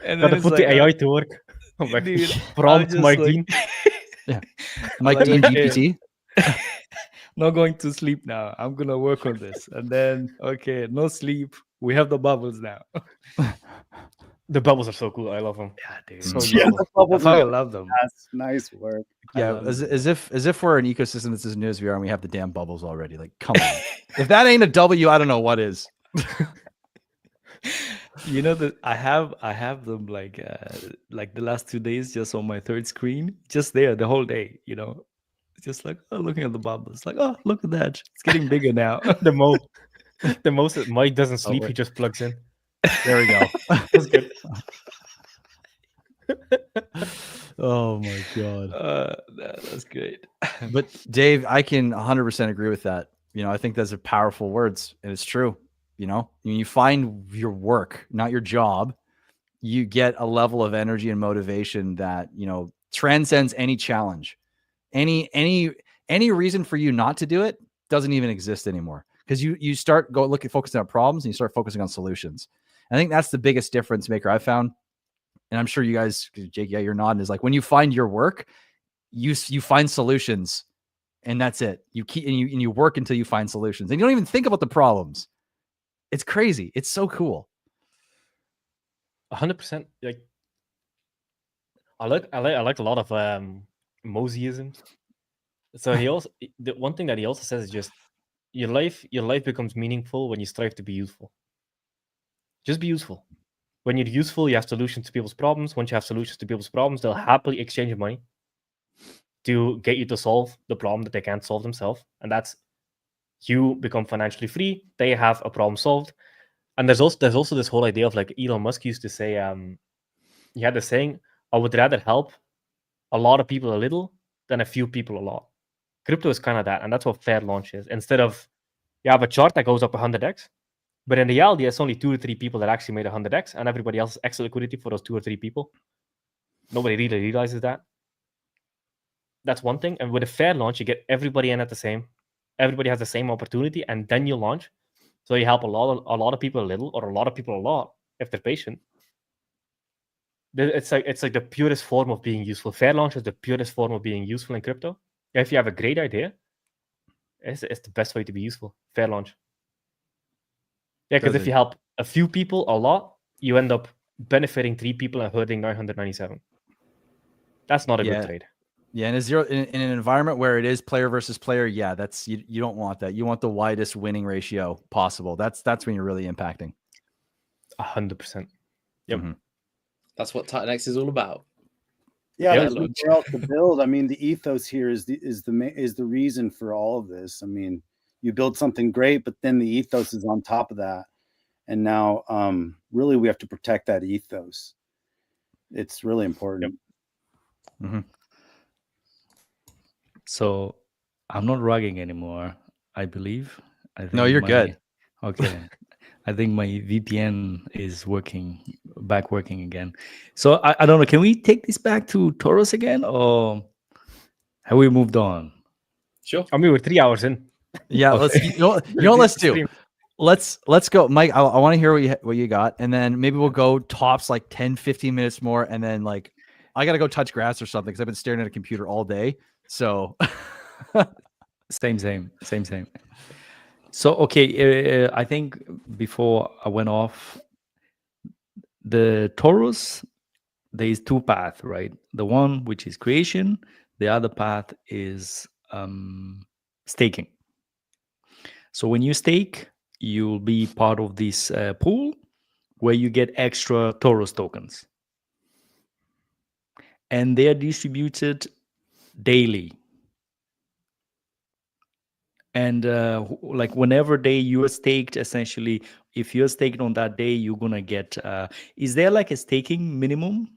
And gotta put the AI to work. I'm like, dude, prompt Mike Dean. Yeah, Mike Dean GPT. Not going to sleep now. I'm gonna work on this, and then okay, no sleep. We have the bubbles now. The bubbles are so cool. I love them. Yeah, dude. So the bubbles I love them. That's nice work. Yeah, as if we're an ecosystem that's as new as we are, and we have the damn bubbles already. Like, come on. If that ain't a W, I don't know what is. That I have them like the last 2 days, just on my third screen, just there the whole day. Just like, oh, looking at the bubbles, like, oh, look at that, it's getting bigger now. the most that Mike doesn't sleep, he just plugs in. There we go. That's good. Oh my god, that's great. But Dave, I can 100% agree with that. I think those are powerful words, and it's true. When you find your work, not your job, you get a level of energy and motivation that transcends any challenge. Any reason for you not to do it doesn't even exist anymore, because you start focusing on problems, and you start focusing on solutions. I think that's the biggest difference maker I've found. And I'm sure you guys, Jake, yeah, you're nodding, is like, when you find your work, you find solutions, and that's it. You keep and you work until you find solutions, and you don't even think about the problems. It's crazy. It's so cool. 100%. Like, I like a lot of Moseyisms. So he also the one thing that he also says is just your life becomes meaningful when you strive to be useful. Just be useful. When you're useful, you have solutions to people's problems. Once you have solutions to people's problems, they'll happily exchange money to get you to solve the problem that they can't solve themselves. And that's you become financially free. They have a problem solved. And there's also this whole idea of like Elon Musk used to say, he had the saying, I would rather help a lot of people a little than a few people a lot. Crypto is kind of that, and that's what fair launch is. Instead of you have a chart that goes up 100x, but in reality, it's only 2 or 3 people that actually made 100x, and everybody else is extra liquidity for those 2 or 3 people. Nobody really realizes that. That's one thing. And with a fair launch, you get everybody in at the same. Everybody has the same opportunity, and then you launch. So you help a lot of people a little, or a lot of people a lot if they're patient. It's like the purest form of being useful. Fair launch is the purest form of being useful in crypto. If you have a great idea, it's the best way to be useful. Fair launch. Yeah, because if you help a few people a lot, you end up benefiting 3 people and hurting 997. That's not a good trade. Yeah, in an environment where it is player versus player, yeah, that's you don't want that. You want the widest winning ratio possible. That's when you're really impacting. 100%. Yep. Mm-hmm. That's what TitanX is all about. Yeah, there's nowhere else to build. I mean, the ethos here is the reason for all of this. I mean, you build something great, but then the ethos is on top of that. And now, really, we have to protect that ethos. It's really important. Yep. Mm-hmm. So I'm not rugging anymore, I believe. No, you're good. Okay. I think my VPN is working again. So I don't know. Can we take this back to Taurus again, or have we moved on? Sure. I mean, we're 3 hours in. Yeah, let's let's do. Let's go, Mike. I want to hear what you got, and then maybe we'll go tops like 10, 15 minutes more, and then like I gotta go touch grass or something because I've been staring at a computer all day. So same. So okay, I think before I went off, the Taurus, there is 2 paths, right? The one which is creation, the other path is staking. So when you stake, you'll be part of this pool where you get extra Taurus tokens, and they are distributed daily. And like whenever day you are staked, essentially, if you're staked on that day, you're gonna get. Is there like a staking minimum?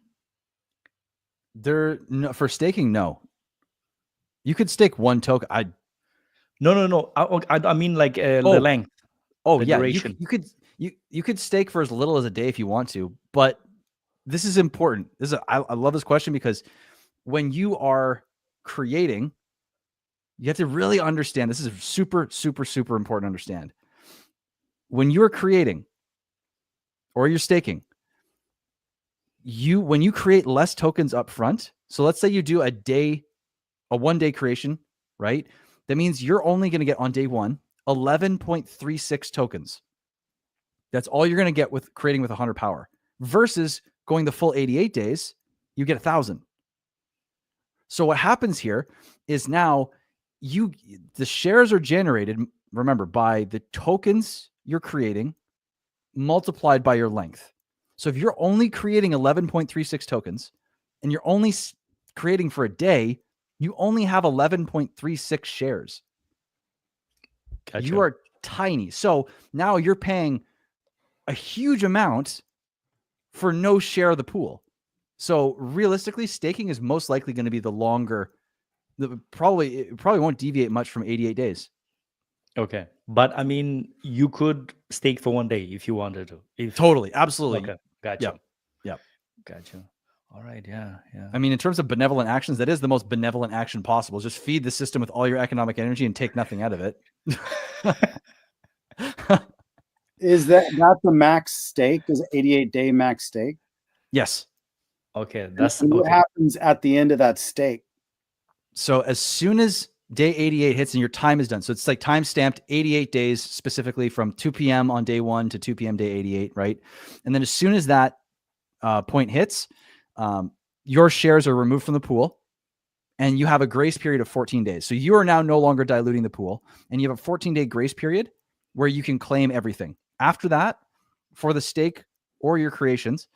No, for staking, no. You could stake 1 token. No. I mean like the length. Oh, the yeah. duration. You could stake for as little as a day if you want to, but this is important. I love this question because when you are creating, you have to really understand. This is super, super, super important to understand. When you're creating or you're staking, when you create less tokens up front, so let's say you do a 1-day creation, right? That means you're only going to get on day 1 11.36 tokens. That's all you're going to get with creating with 100 power versus going the full 88 days, you get 1,000. So what happens here is now the shares are generated, remember, by the tokens you're creating multiplied by your length. So if you're only creating 11.36 tokens and you're only creating for a day, you only have 11.36 shares. Gotcha. You are tiny. So now you're paying a huge amount for no share of the pool. So realistically, staking is most likely going to be the longer. It probably won't deviate much from 88 days. Okay. But I mean, you could stake for 1 day if you wanted to. Totally. Absolutely. Okay. Gotcha. Yep. Gotcha. All right. Yeah. I mean, in terms of benevolent actions, that is the most benevolent action possible. Just feed the system with all your economic energy and take nothing out of it. Is that's the max stake? Is it 88-day max stake? Yes. Okay. What happens at the end of that stake? So as soon as day 88 hits and your time is done, so it's like time stamped 88 days specifically from 2 p.m. on day 1 to 2 p.m. day 88, right? And then as soon as that point hits, your shares are removed from the pool and you have a grace period of 14 days. So you are now no longer diluting the pool, and you have a 14-day grace period where you can claim everything. After that, for the stake or your creations,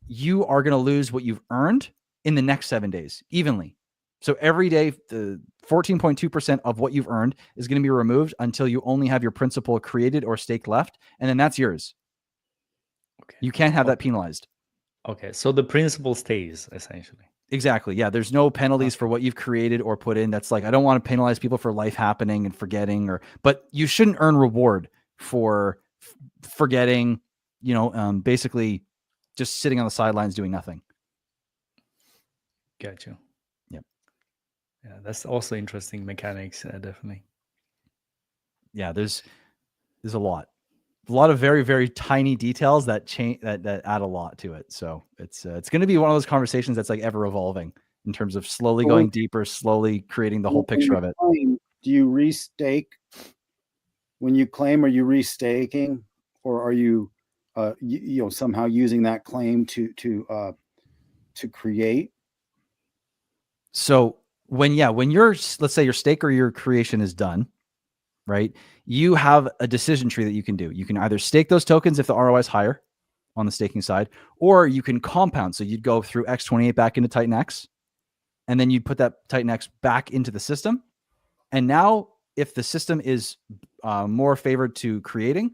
you are going to lose what you've earned in the next 7 days evenly. So every day, the 14.2% of what you've earned is going to be removed until you only have your principal created or staked left, and then that's yours. Okay. You can't have that penalized. Okay, so the principle stays essentially. Exactly. Yeah, there's no penalties for what you've created or put in. That's like, I don't want to penalize people for life happening and forgetting, but you shouldn't earn reward for forgetting, basically just sitting on the sidelines doing nothing. Gotcha. Yep. Yeah, that's also interesting mechanics, definitely. Yeah, there's a lot of very, very tiny details that change that add a lot to it. So it's going to be one of those conversations that's like ever evolving in terms of slowly going deeper, slowly creating the whole picture of it. Do you restake when you claim? Are you restaking, or are you, somehow using that claim to create? So when you're, let's say your stake or your creation is done, right? You have a decision tree that you can do. You can either stake those tokens if the ROI is higher on the staking side, or you can compound. So you'd go through X28 back into TitanX, and then you'd put that TitanX back into the system. And now if the system is more favored to creating,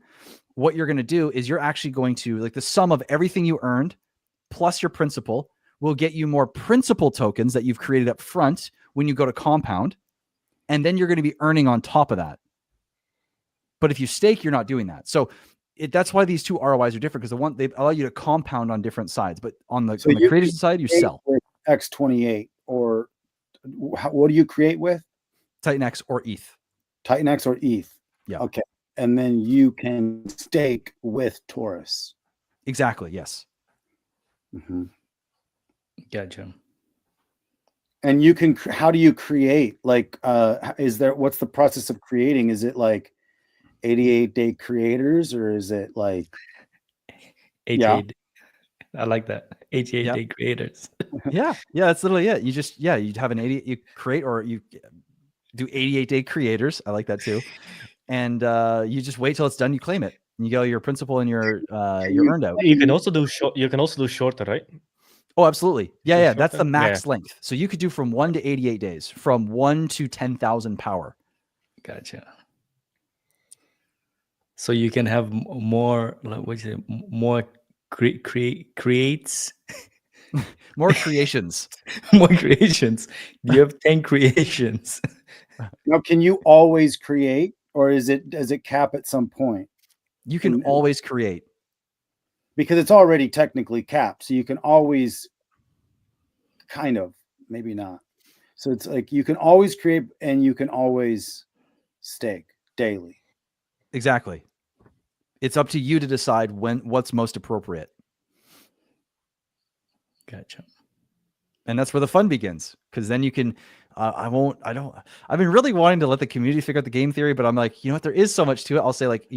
what you're going to do is you're actually going to, like, the sum of everything you earned plus your principal will get you more principal tokens that you've created up front when you go to compound. And then you're going to be earning on top of that. But if you stake, you're not doing that. So that's why these two ROIs are different, because they allow you to compound on different sides. But on the creation side, you sell with X28, or what do you create with? TitanX or ETH. TitanX or ETH. Yeah. Okay. And then you can stake with Taurus. Exactly. Yes. Mm-hmm. Gotcha. And you can, how do you create? Like, what's the process of creating? Is it like 88-day creators, or is it like 88? Yeah. I like that. 88-day creators. Yeah. That's literally it. You'd have you create, or you do 88-day creators. I like that too. And you just wait till it's done. You claim it. And you go your principal and your earned out. You can also do short. You can also do shorter, right? Oh, absolutely. Yeah. That's the max Yeah. length. So you could do from 1 to 88 days, from 1 to 10,000 power. Gotcha. So you can have more, what is it? More creates. More creations. More creations. You have 10 creations. Now, can you always create, or does it cap at some point? You can always create, because it's already technically capped. So you can always kind of, maybe not. So it's like you can always create and you can always stake daily. Exactly. It's up to you to decide what's most appropriate. Gotcha. And that's where the fun begins, because then you can, I've been really wanting to let the community figure out the game theory, but I'm like, you know what, there is so much to it. I'll say, like,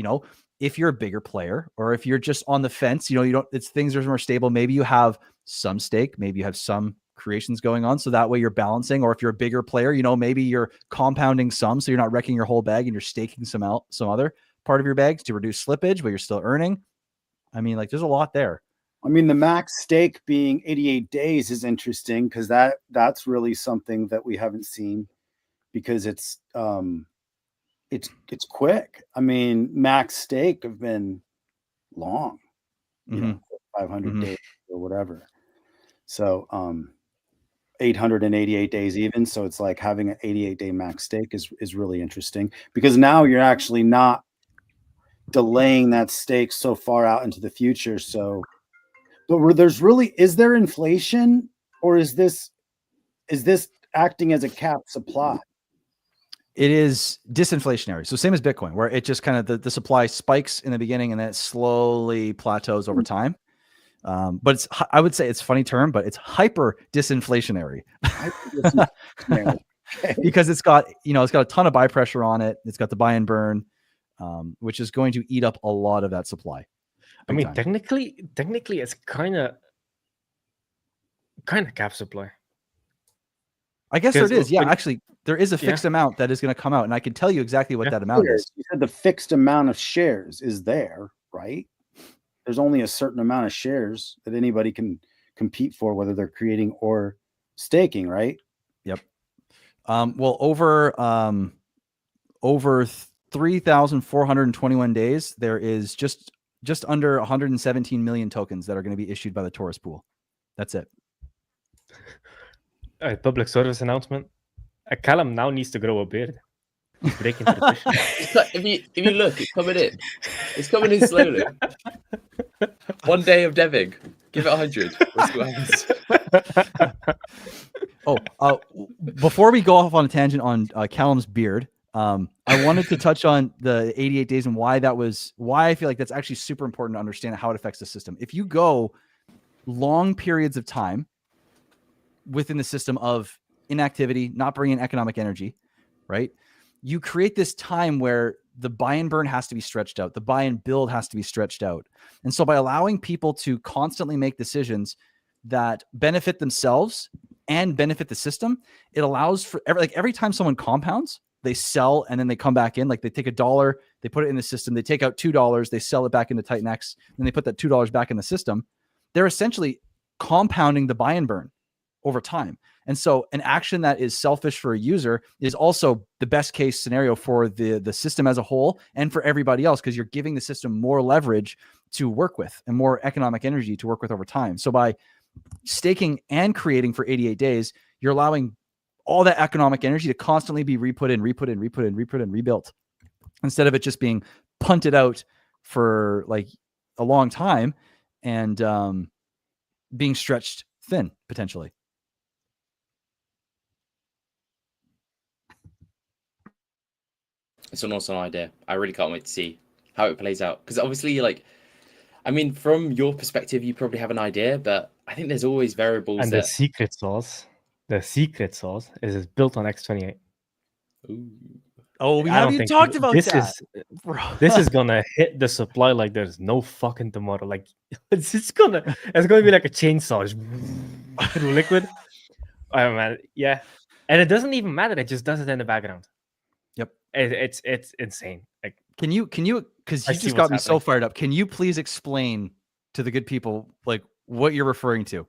if you're a bigger player, or if you're just on the fence, things are more stable. Maybe you have some stake, maybe you have some creations going on. So that way you're balancing. Or if you're a bigger player, maybe you're compounding some, so you're not wrecking your whole bag and you're staking some other part of your bags to reduce slippage, but you're still earning. I mean, like, there's a lot there. I mean, the max stake being 88 days is interesting, because that's really something that we haven't seen, because it's quick. I mean, max stake have been long, 500 days or whatever. So 888 days even. So it's like having an 88-day max stake is really interesting, because now you're actually not delaying that stake so far out into the future. So, but is there inflation, or is this acting as a cap supply? It is disinflationary. So same as Bitcoin, where it just kind of the supply spikes in the beginning and then it slowly plateaus over time. But I would say it's a funny term, but it's hyper disinflationary. Because it's got a ton of buy pressure on it. It's got the buy and burn, which is going to eat up a lot of that supply. I mean, technically, it's kind of cap supply. I guess there it is. Yeah, when- actually, there is a fixed amount that is going to come out, and I can tell you exactly what that amount is. You said the fixed amount of shares is there, right? There's only a certain amount of shares that anybody can compete for, whether they're creating or staking, right? Yep. Well, over 3,421 days, there is just under 117 million tokens that are going to be issued by the Taurus pool. That's it. A public service announcement. Callum now needs to grow a beard. He's breaking tradition. If you look, it's coming in. It's coming in slowly. One day of deving. Give it 100. Let's see what happens. Before we go off on a tangent on Callum's beard, I wanted to touch on the 88 days and why I feel like that's actually super important to understand how it affects the system. If you go long periods of time within the system of inactivity, not bringing economic energy, right? You create this time where the buy and burn has to be stretched out. The buy and build has to be stretched out. And so by allowing people to constantly make decisions that benefit themselves and benefit the system, it allows for every time someone compounds, they sell and then they come back in. Like they take $1, they put it in the system, they take out $2, they sell it back into TitanX, then they put that $2 back in the system. They're essentially compounding the buy and burn over time. And so an action that is selfish for a user is also the best case scenario for the system as a whole and for everybody else, because you're giving the system more leverage to work with and more economic energy to work with over time. So by staking and creating for 88 days, you're allowing all that economic energy to constantly be rebuilt, instead of it just being punted out for like a long time and being stretched thin potentially. It's an awesome idea. I really can't wait to see how it plays out. Because obviously, like, I mean, from your perspective, you probably have an idea, but I think there's always variables. And the secret sauce is it's built on X28. Ooh. Oh, we haven't even talked about that. This is gonna hit the supply like there's no fucking tomorrow. Like it's gonna be like a chainsaw through liquid. Oh man, yeah. And it doesn't even matter. It just does it in the background. Yep. It's insane. Like, can you, because you just got me so fired up. Can you please explain to the good people like what you're referring to?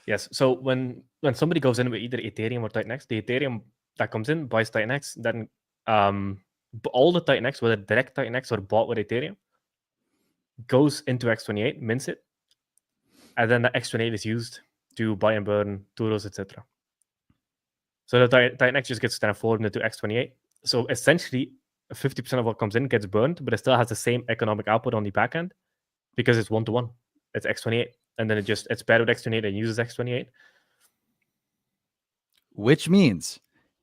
Yes. So when somebody goes in with either Ethereum or TitanX, the Ethereum that comes in buys TitanX, then all the TitanX, whether direct TitanX or bought with Ethereum, goes into X28, mints it, and then the X28 is used to buy and burn Turos, etc. So the TitanX just gets transformed into X28. So essentially, 50% of what comes in gets burned, but it still has the same economic output on the back end because it's 1-to-1. It's X28, and then it's paired with X28 and uses X28. Which means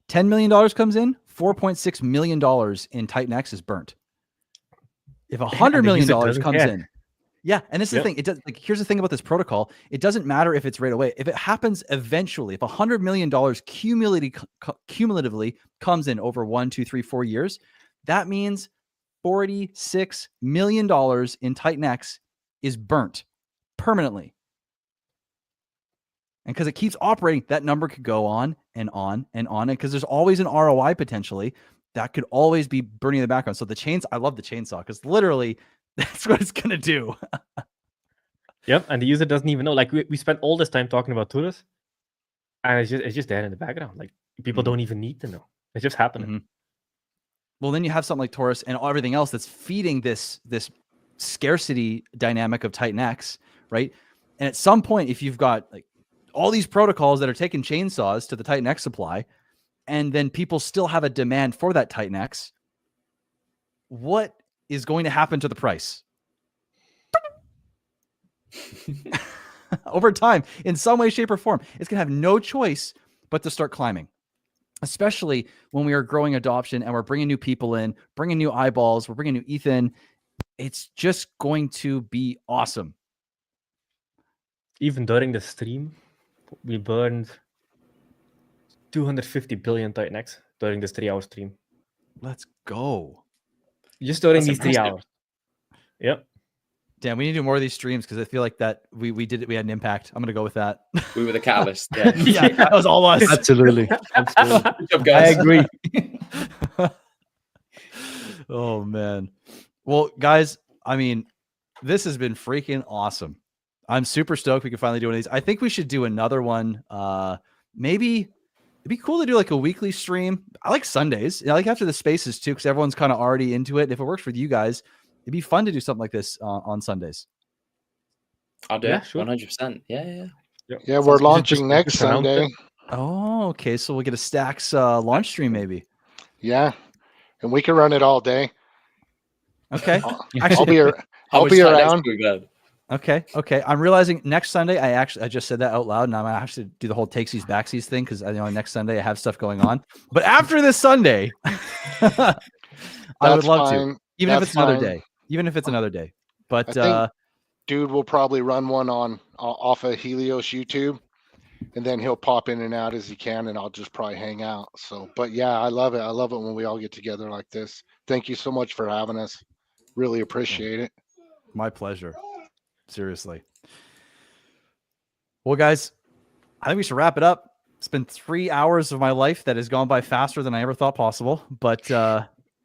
$10 million comes in, $4.6 million in TitanX is burnt. If $100 million comes in, yeah, and this is the thing. It does. Like, here's the thing about this protocol. It doesn't matter if it's right away. If it happens eventually, if $100 million cumulatively comes in over 1, 2, 3, 4 years, that means $46 million in TitanX is burnt permanently. And because it keeps operating, that number could go on and on and on. And because there's always an ROI potentially, that could always be burning in the background. So I love the chainsaw because literally that's what it's going to do. Yep. And the user doesn't even know. Like we spent all this time talking about Turos, and it's just there in the background. Like people don't even need to know. It's just happening. Mm-hmm. Well, then you have something like Taurus and everything else that's feeding this scarcity dynamic of TitanX, right? And at some point, if you've got like all these protocols that are taking chainsaws to the TitanX supply, and then people still have a demand for that TitanX, what is going to happen to the price? Over time, in some way, shape, or form, it's going to have no choice but to start climbing, especially when we are growing adoption and we're bringing new people in, bringing new eyeballs, we're bringing new ETH in. It's just going to be awesome. Even during the stream, we burned 250 billion TitanX during this 3-hour stream. Let's go. Just during these 3 hours. Yep. Damn, we need to do more of these streams because I feel like that we did it. We had an impact. I'm gonna go with that. We were the catalyst. Yeah. Yeah, that was all us. Absolutely. Absolutely. Good job, I guys. agree. Oh man. Well, guys, I mean, this has been freaking awesome. I'm super stoked we can finally do one of these. I think we should do another one. Maybe it'd be cool to do like a weekly stream. I like Sundays. I like after the spaces too, because everyone's kind of already into it. If it works for you guys, it'd be fun to do something like this on Sundays. I'll do Yeah, it. sure. 100%. Yeah. Yeah, we're Sounds good. launching Just next announce it. Sunday. Oh, okay. So we'll get a Stacks launch stream maybe. Yeah, and we can run it all day. Okay. I'll Actually, be How I'll much be time next around. week, then? Okay. I'm realizing next Sunday, I just said that out loud, and I'm gonna have to do the whole takesies backsies thing because I know next Sunday I have stuff going on. But after this Sunday, I would That's love to, fine. even if That's it's another fine. day. Even if it's another day. But I think dude will probably run one on off of Helios YouTube, and then he'll pop in and out as he can, and I'll just probably hang out. So, but yeah, I love it. I love it when we all get together like this. Thank you so much for having us. Really appreciate it. my pleasure. Seriously. Well, guys, I think we should wrap it up. It's been 3 hours of my life that has gone by faster than I ever thought possible. But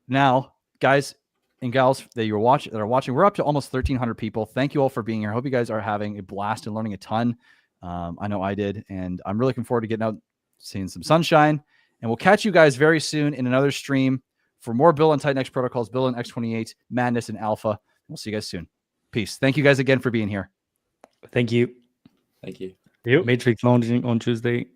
now, guys and gals that are watching, we're up to almost 1,300 people. Thank you all for being here. I hope you guys are having a blast and learning a ton. I know I did, and I'm really looking forward to getting out, seeing some sunshine. And we'll catch you guys very soon in another stream for more Bill and TitanX protocols, Bill and X28, Madness, and Alpha. We'll see you guys soon. Peace. Thank you guys again for being here. Thank you. Thank you. You. Matrix launching on Tuesday.